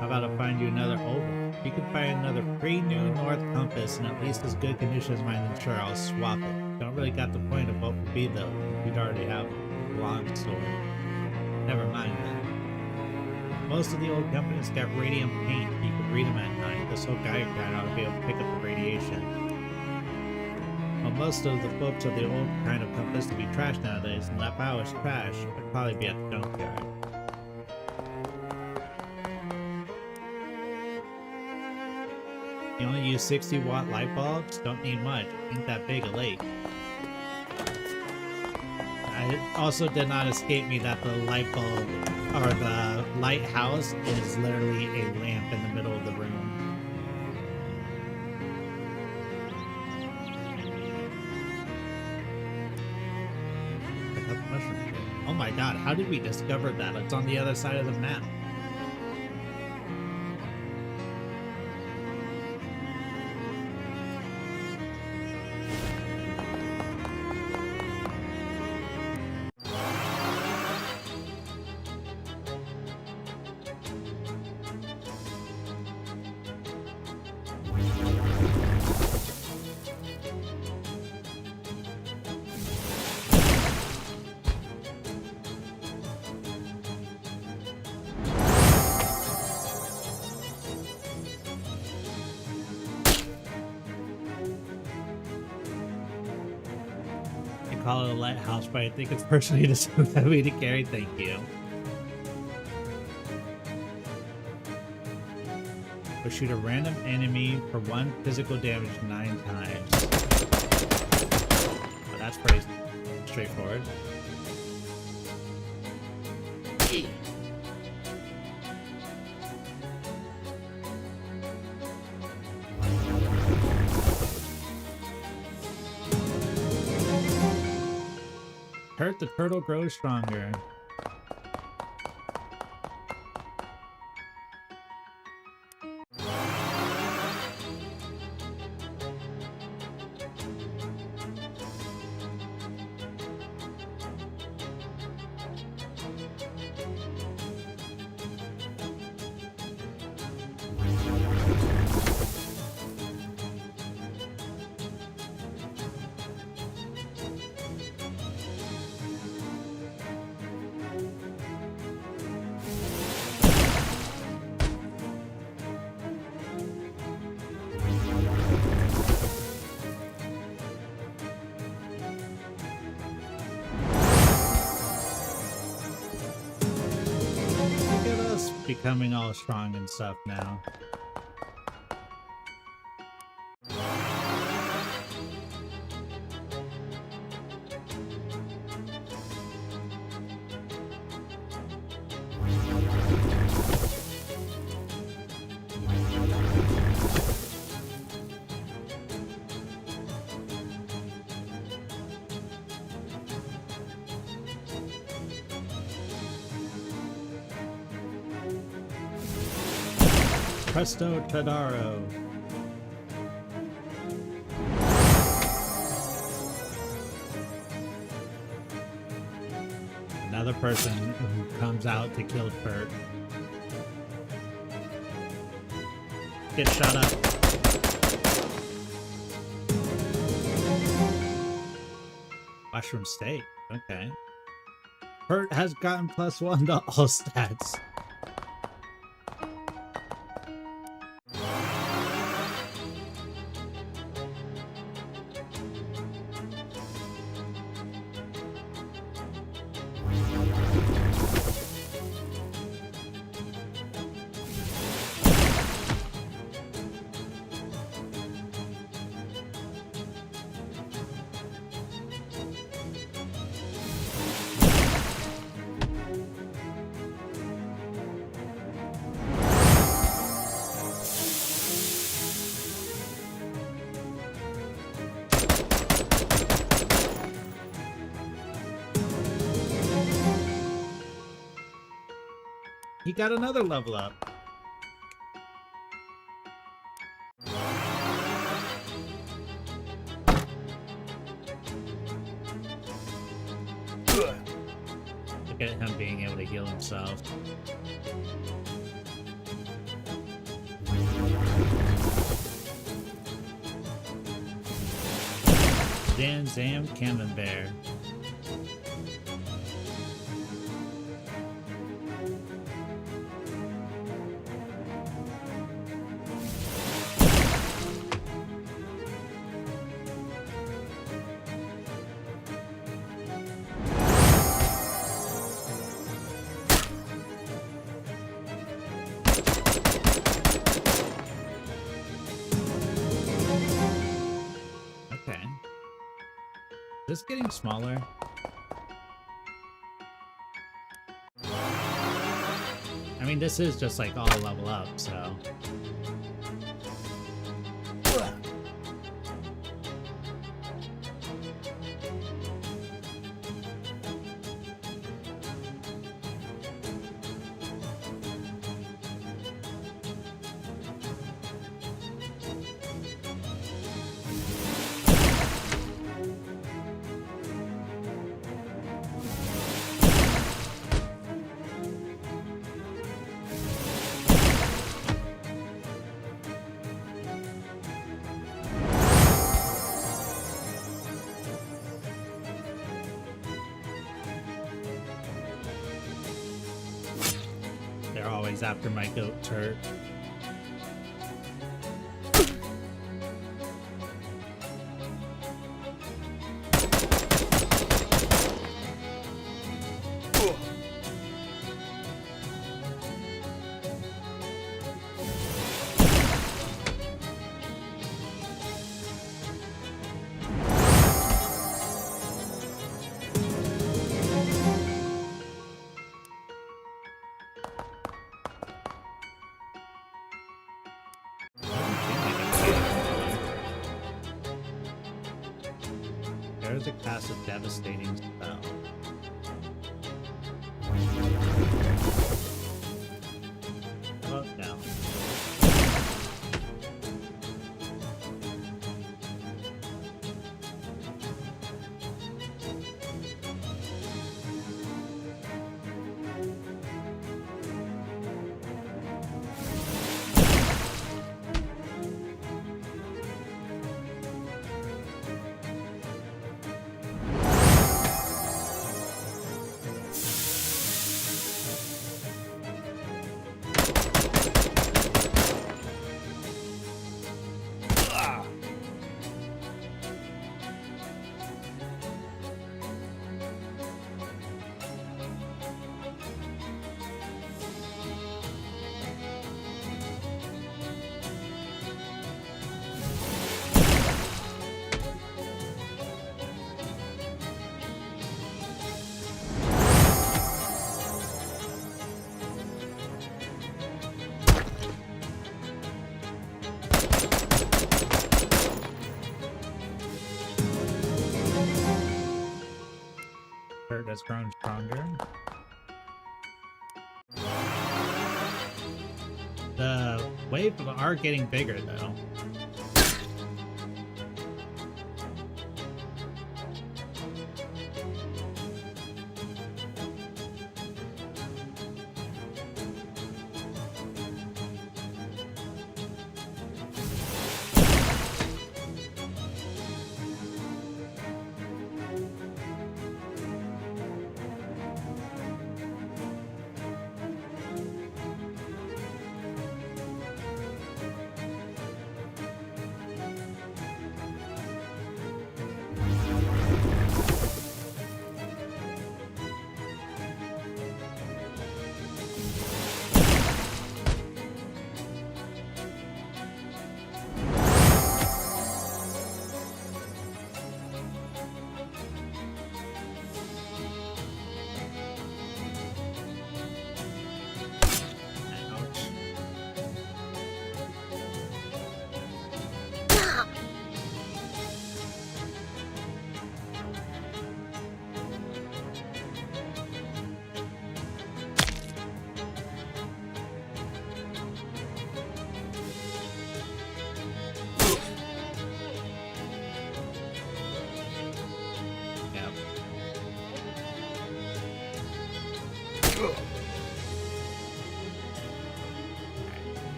How about I find you another old one? If you can find another pre-New North compass in at least as good condition as mine, then sure, I'll swap it. Don't really got the point of what would be though. You'd already have a long story. Never mind then. Most of the old companies got radium paint. You could read them at night. This whole diagram ought to be able to pick up the radiation. Well, most of the folks of the old kind of compass to be trashed nowadays, and if I was trash, I'd probably be at the junkyard. You only use 60-watt light bulbs? Don't need much. Ain't that big a lake. It also did not escape me that the light bulb, or the lighthouse, is literally a lamp in the middle of the room. Pick up the mushroom tree. Oh my god, how did we discover that? It's on the other side of the map. call it a lighthouse, but I think it's personally just too heavy to carry. Thank you. Or shoot a random enemy for 1 physical damage 9 times. Oh, that's pretty straightforward. Hurt the turtle grows stronger. Becoming all strong and stuff now. Presto Tadaro. Another person who comes out to kill Kurt. Get shot up. Mushroom steak. Okay. Kurt has gotten +1 to all stats. He got another level up. Look at him being able to heal himself. Dan Zam Camembert. Is this getting smaller? I mean, this is just like all level up, so. They're always after my goat turret. to cast a devastating spell. Oh, no. Hurt has grown stronger. The waves are getting bigger though.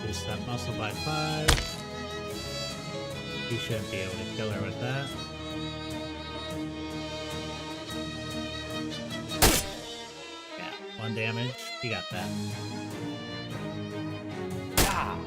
Reduce that muscle by 5. You should be able to kill her with that. Yeah, 1 damage. You got that. Ah.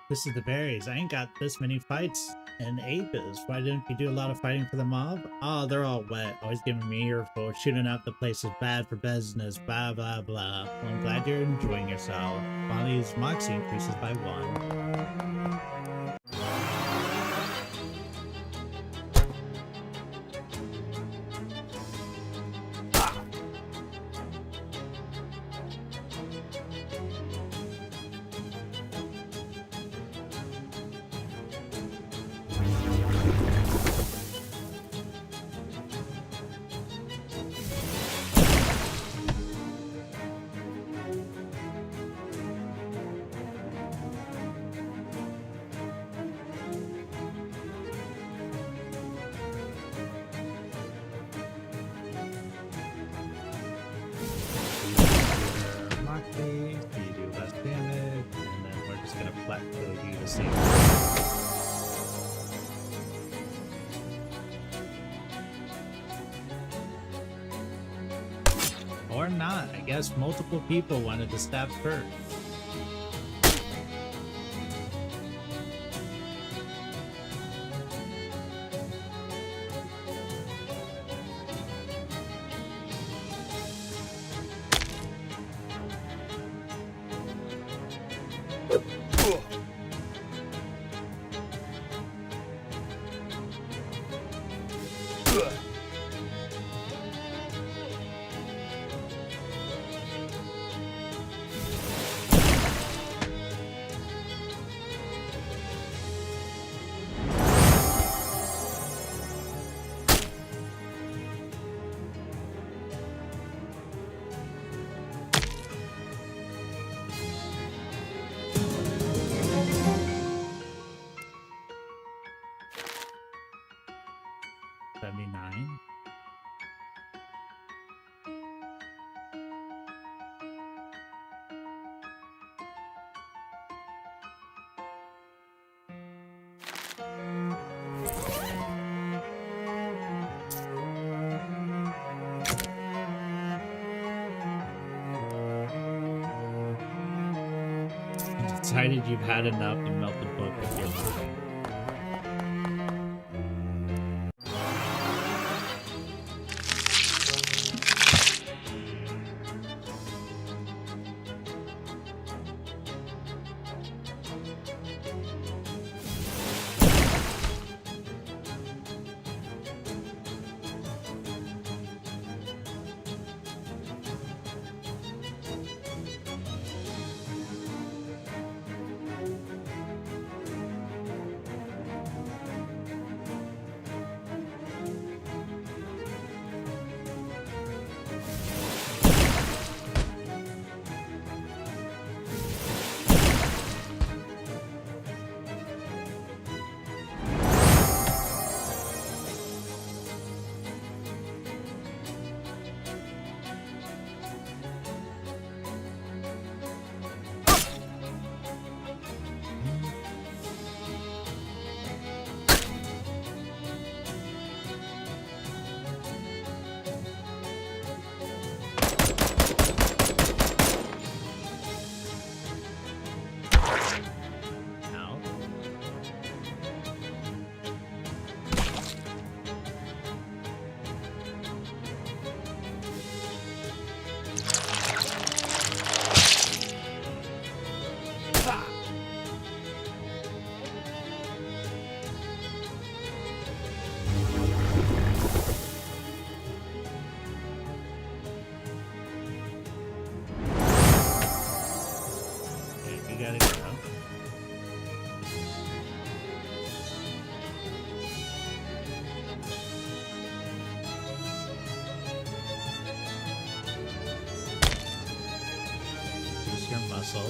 This is the berries. I ain't got this many fights in ages. Why didn't you do a lot of fighting for the mob? Oh, they're all wet. Always giving me earful. Shooting up the place is bad for business. Blah, blah, blah. Well, I'm glad you're enjoying yourself. Bonnie's moxie increases by 1. not. I guess multiple people wanted to stab Kurt. Decided you've had enough and melt the book with your mind.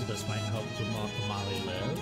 This might help Molly live.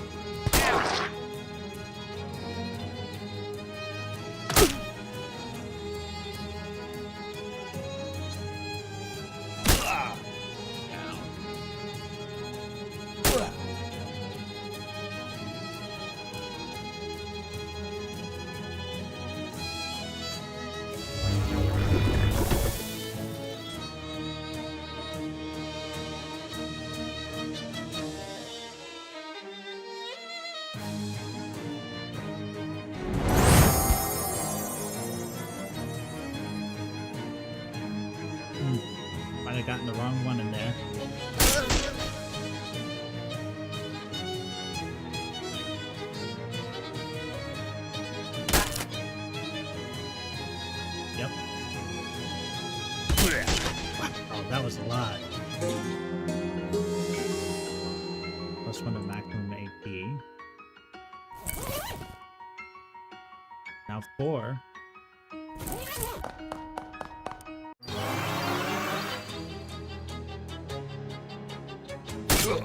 Might have gotten the wrong one in there. Yep. Oh, that was a lot. Plus one of maximum AP. Now 4. Ow.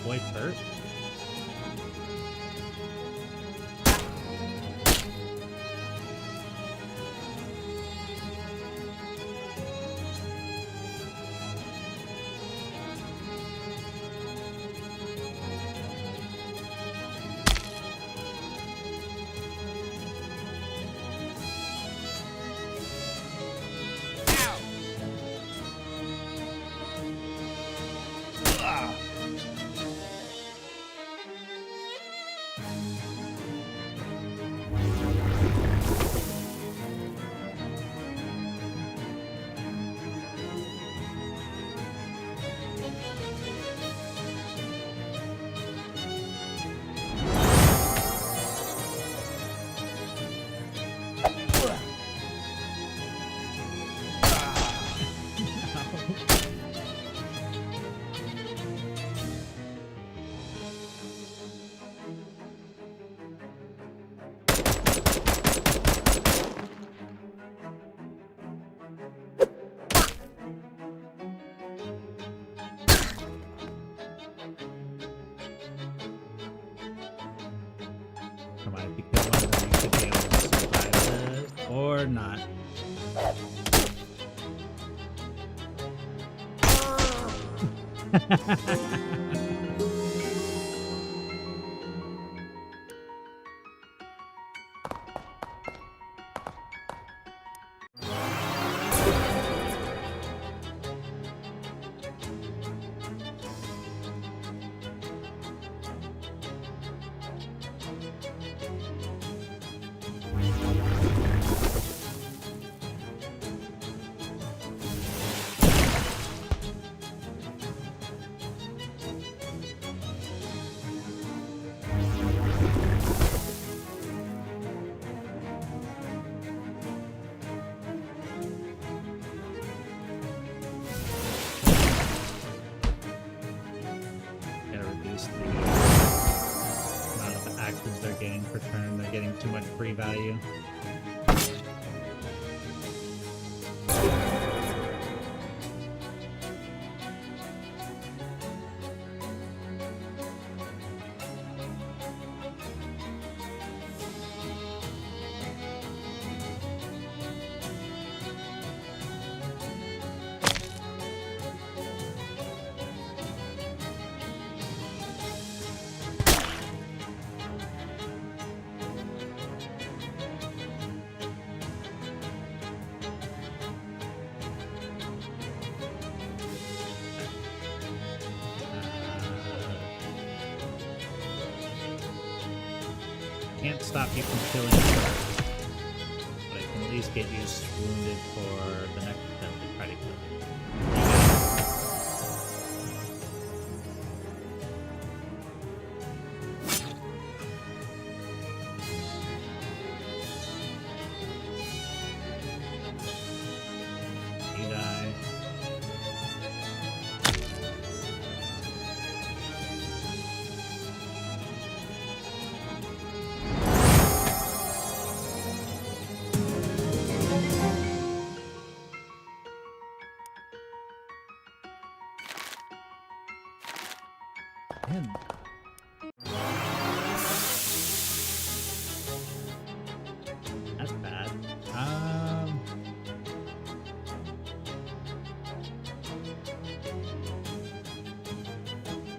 Boy hurt? Come on, if you kill one of them, you should be able to survive this. Or not. They're getting per turn. They're getting too much free value. Can't stop you from killing first, but I can at least get you wounded for the next attempt to try to kill you. You die. Man. That's bad. I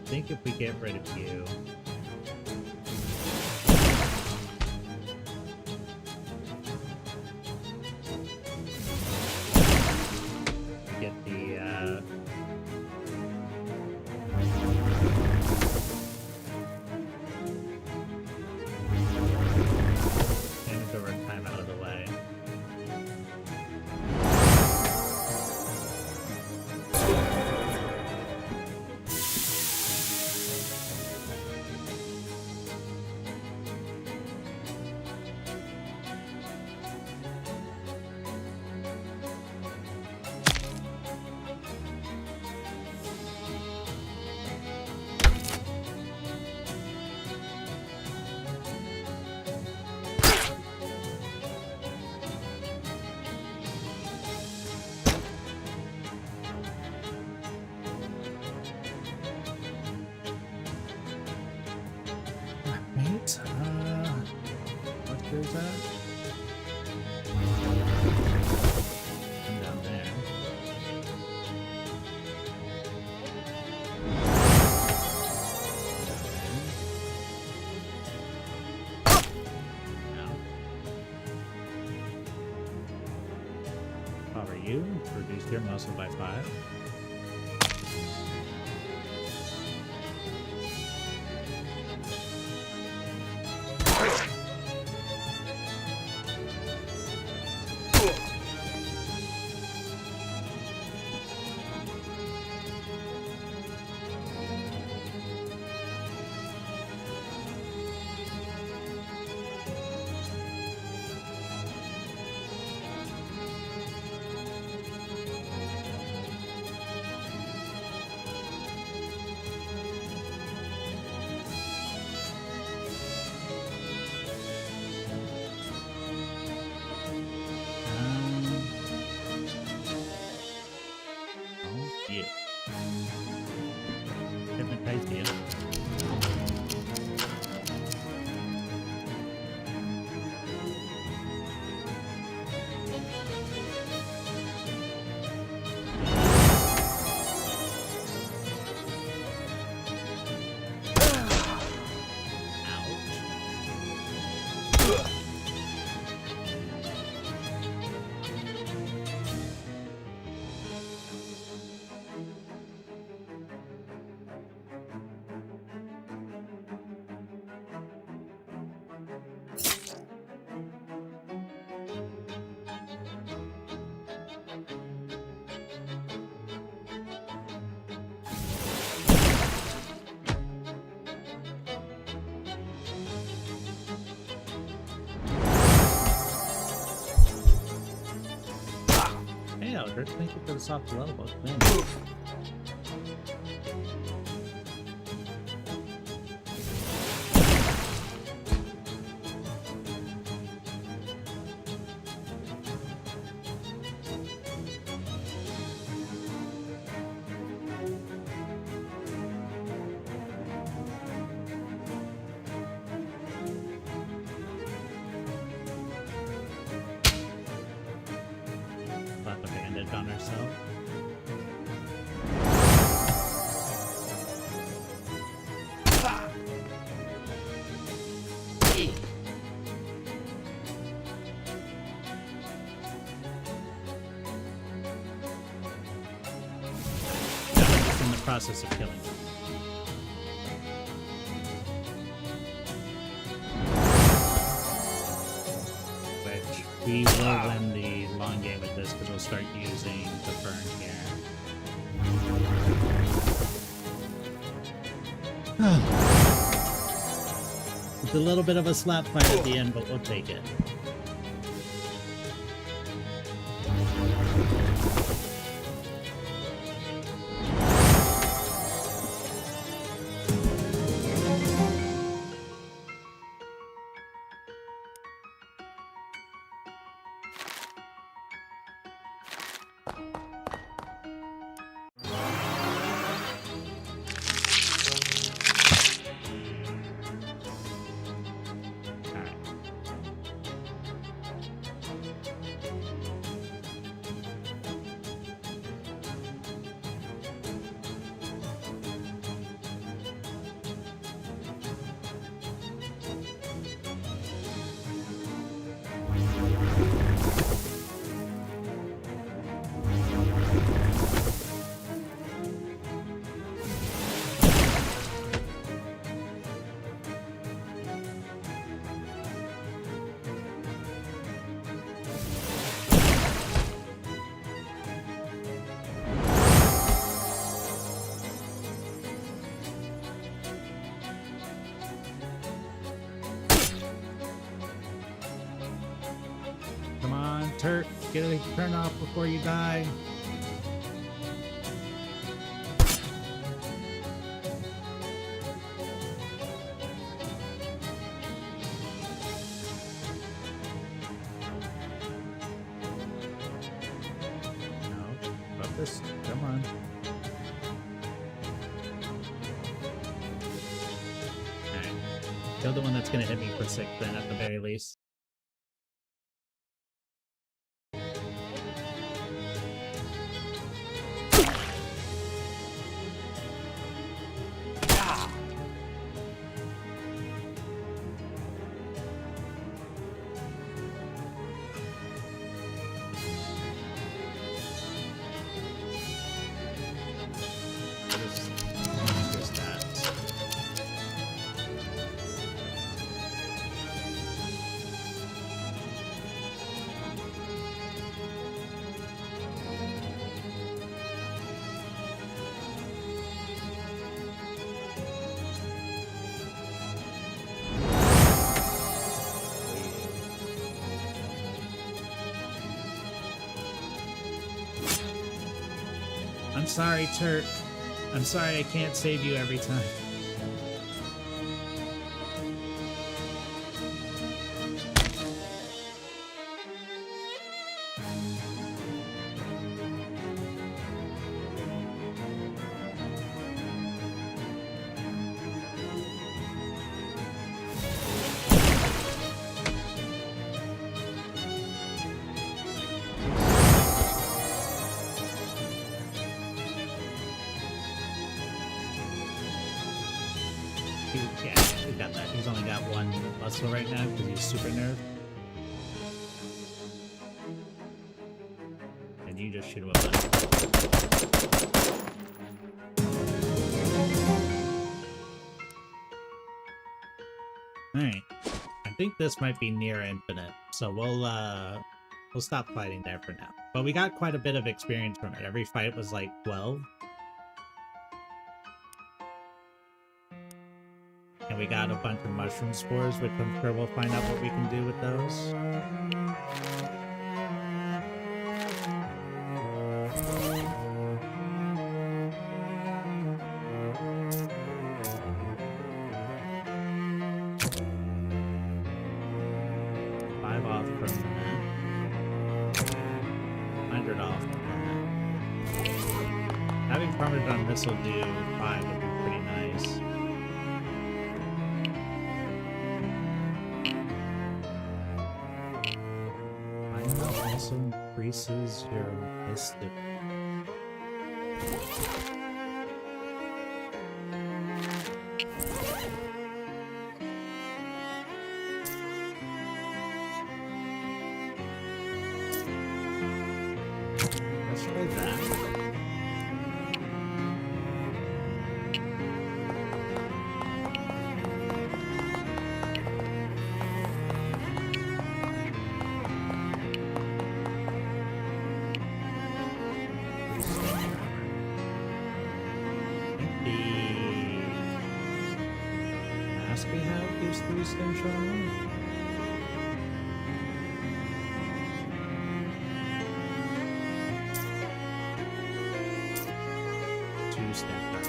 think if we get rid of you, get the creatures at? Come down there. Cover you. Reduce your muscle by 5. Yeah. Hypnotize you. Hey, Eldritch, thank you for the soft level book. Slap a bandage on herself. Now we're just in the process of killing her. Which we will win the long game with this because we'll start using the burn here. It's a little bit of a slap fight at the end, but we'll take it. Come on, Turk, get a turn off before you die. No, focus. Come on. Alright. Kill the one that's gonna hit me for 6 then at the very least. I'm sorry, Turk. I'm sorry I can't save you every time. Yeah, we got that. He's only got one muscle right now because he's super nerfed. And you just shoot him a bunch. Alright. I think this might be near infinite, so we'll stop fighting there for now. But we got quite a bit of experience from it. Every fight was like 12. And we got a bunch of mushroom spores, which I'm sure we'll find out what we can do with those. This will do 5, would be pretty nice. Mine also increases your mystic. Let's try that. We have these 3 stem charm. 2 stem charm.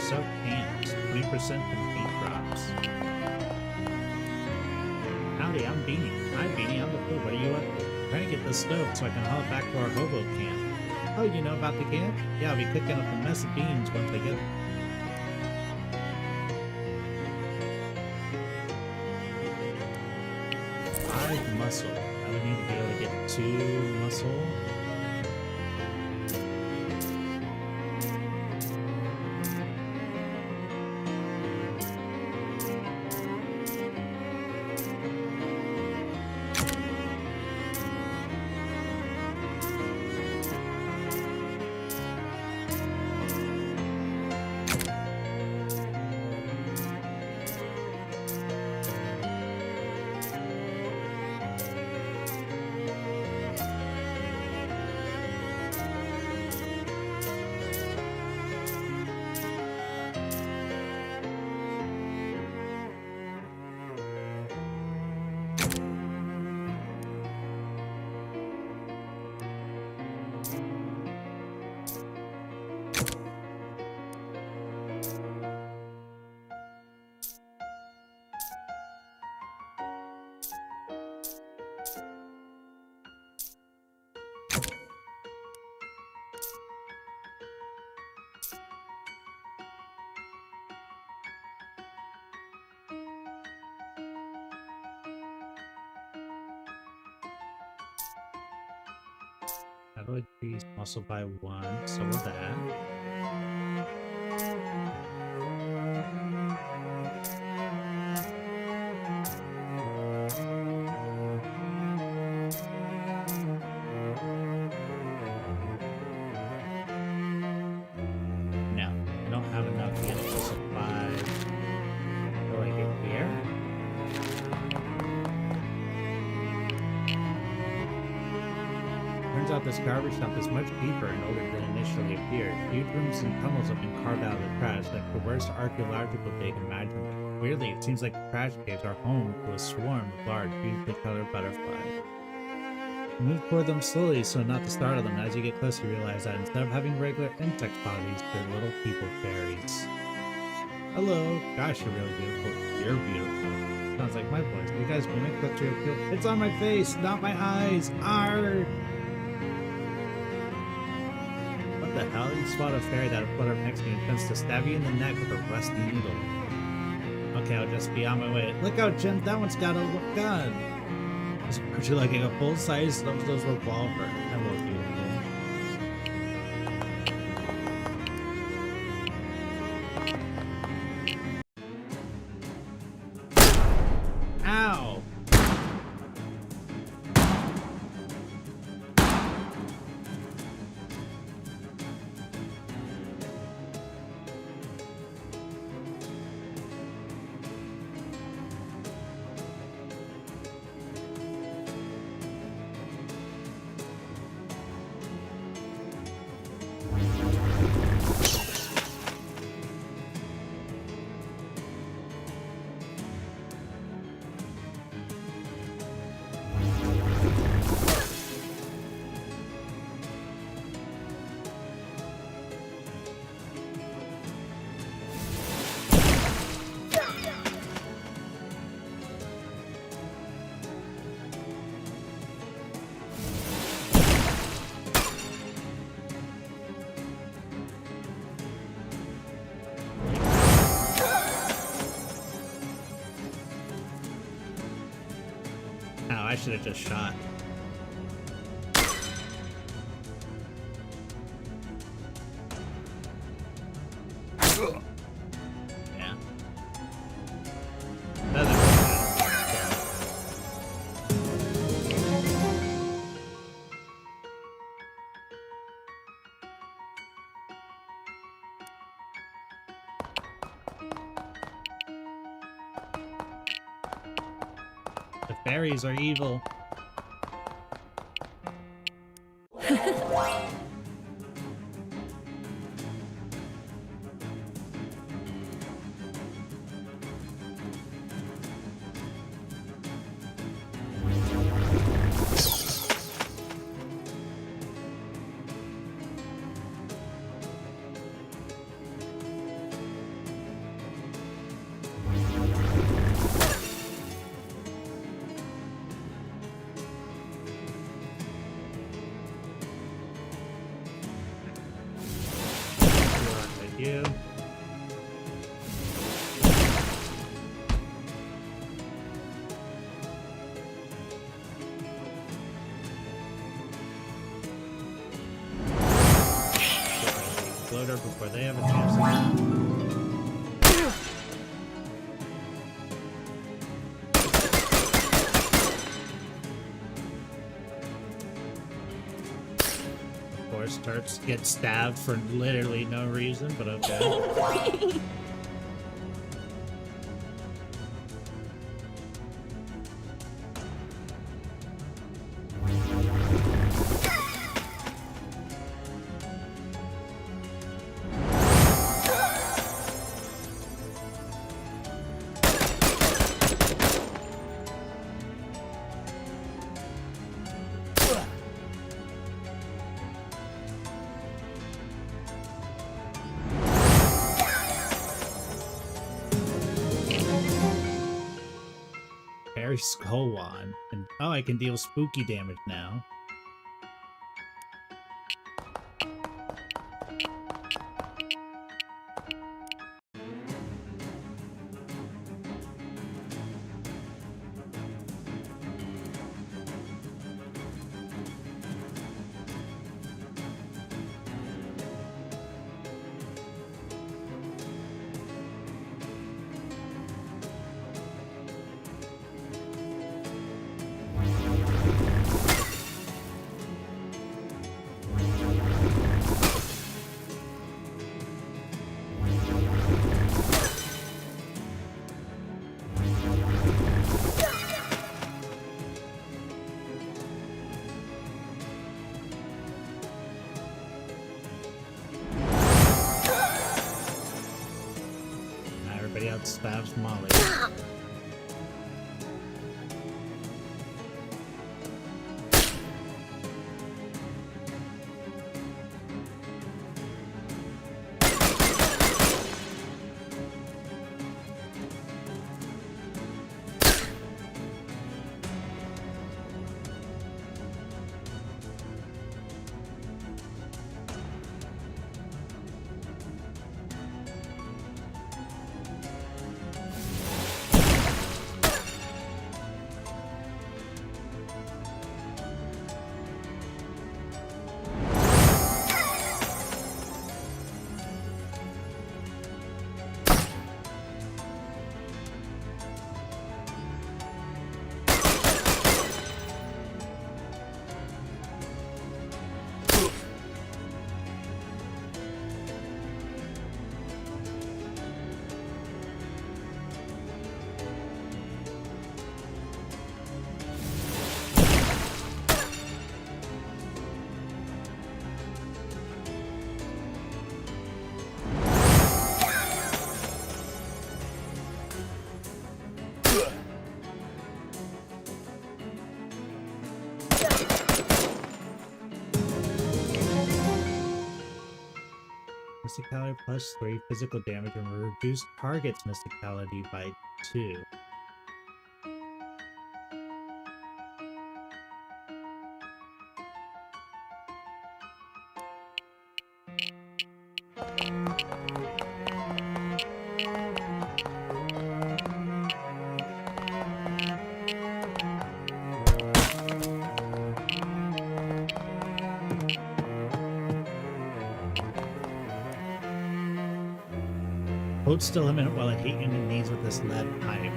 Soak hands, 20% complete drops. Howdy, I'm Beanie. Hi Beanie, I'm the food. What are you up to? Trying to get this stove so I can haul it back to our hobo camp. Oh, you know about the camp? Yeah, I'll be cooking up a mess of beans once I get it. Five muscle. I would need to be able to get 2 muscle. How do I increase muscle by 1? So with that. No, I don't have enough to get muscle 5. So like it out this garbage dump is much deeper and older than initially appeared. Huge rooms and tunnels have been carved out of the trash, like the worst archaeological dig imaginable. Weirdly, it seems like the trash caves are home to a swarm of large, beautifully colored butterflies. Move toward them slowly so not to startle them. As you get closer, you realize that instead of having regular insect bodies, they're little people fairies. Hello. Gosh, you're really beautiful. You're beautiful. Sounds like my voice. You guys mimic that you feel. It's on my face, not my eyes. Arr! What the hell? You spot a fairy that would flutter up next to you and attempts to stab you in the neck with a rusty needle. Okay, I'll just be on my way. Look out, Jim. That one's got a gun. Would you like a full-size those revolver? I will do it. Ow! I should have just shot. Yeah. Doesn't really matter. The fairies are evil. You. Explode her before they have a chance to. Starts get stabbed for literally no reason, but okay. Skull wand, and oh, I can deal spooky damage now. Everybody outstabs Molly. Mysticality plus 3 physical damage and reduce target's mysticality by 2. Hold still a minute while I hit you in the knees with this lead pipe.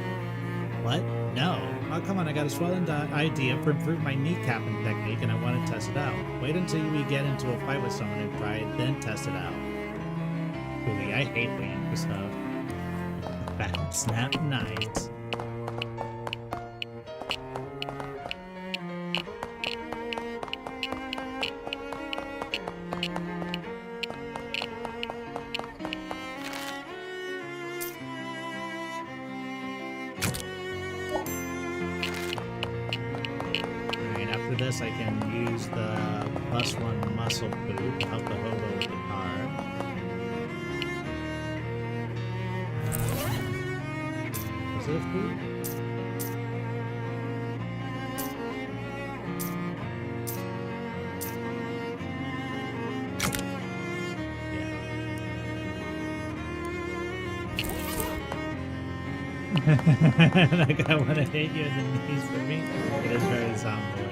What? No. Oh, come on, I got a swelling idea for improving my kneecapping technique and I want to test it out. Wait until we get into a fight with someone and try it, then test it out. Ooh, I hate waiting for stuff. Back snap, nice. I can use the +1 muscle boot to help the hobo with the car. Was it a boot? Yeah. Like I want to hit you in the knees for me. It is very zomboid.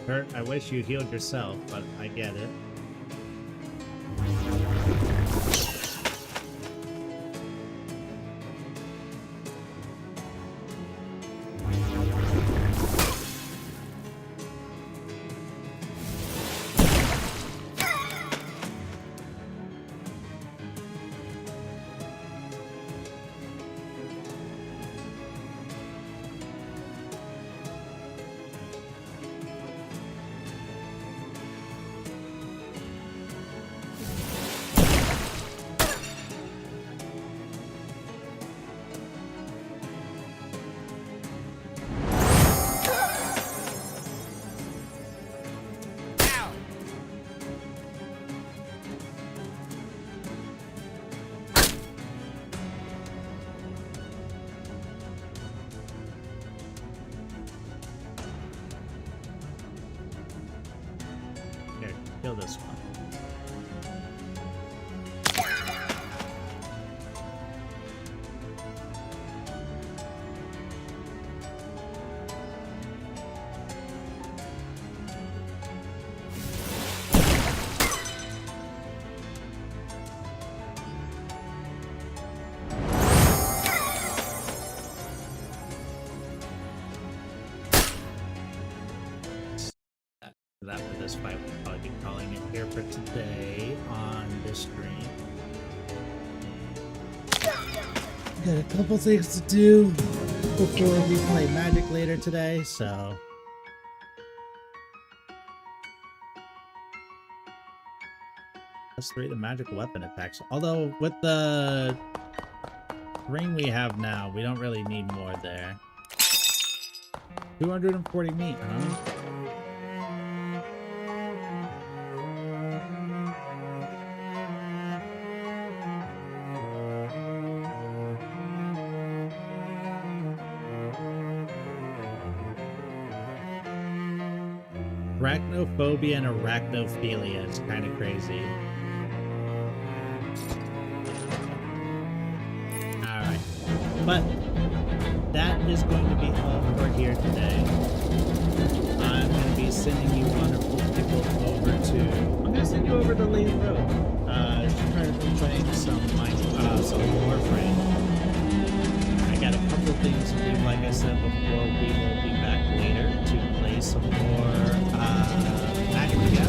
Kurt, I wish you healed yourself, but I get it. Kill this one. That with this fight, we'll probably be calling it here for today on this stream. Got a couple things to do before we play Magic later today, so... +3 the magic weapon attacks. Although, with the ring we have now, we don't really need more there. 240 meat, huh? Arachnophobia and arachnophilia is kind of crazy. Alright. But that is going to be all for here today. I'm going to be sending you wonderful people over to... I'm going to send you over to Lady Road. She's trying to be playing some Warframe. I got a couple things to do, like I said before. We will be back later to play some more Magic together.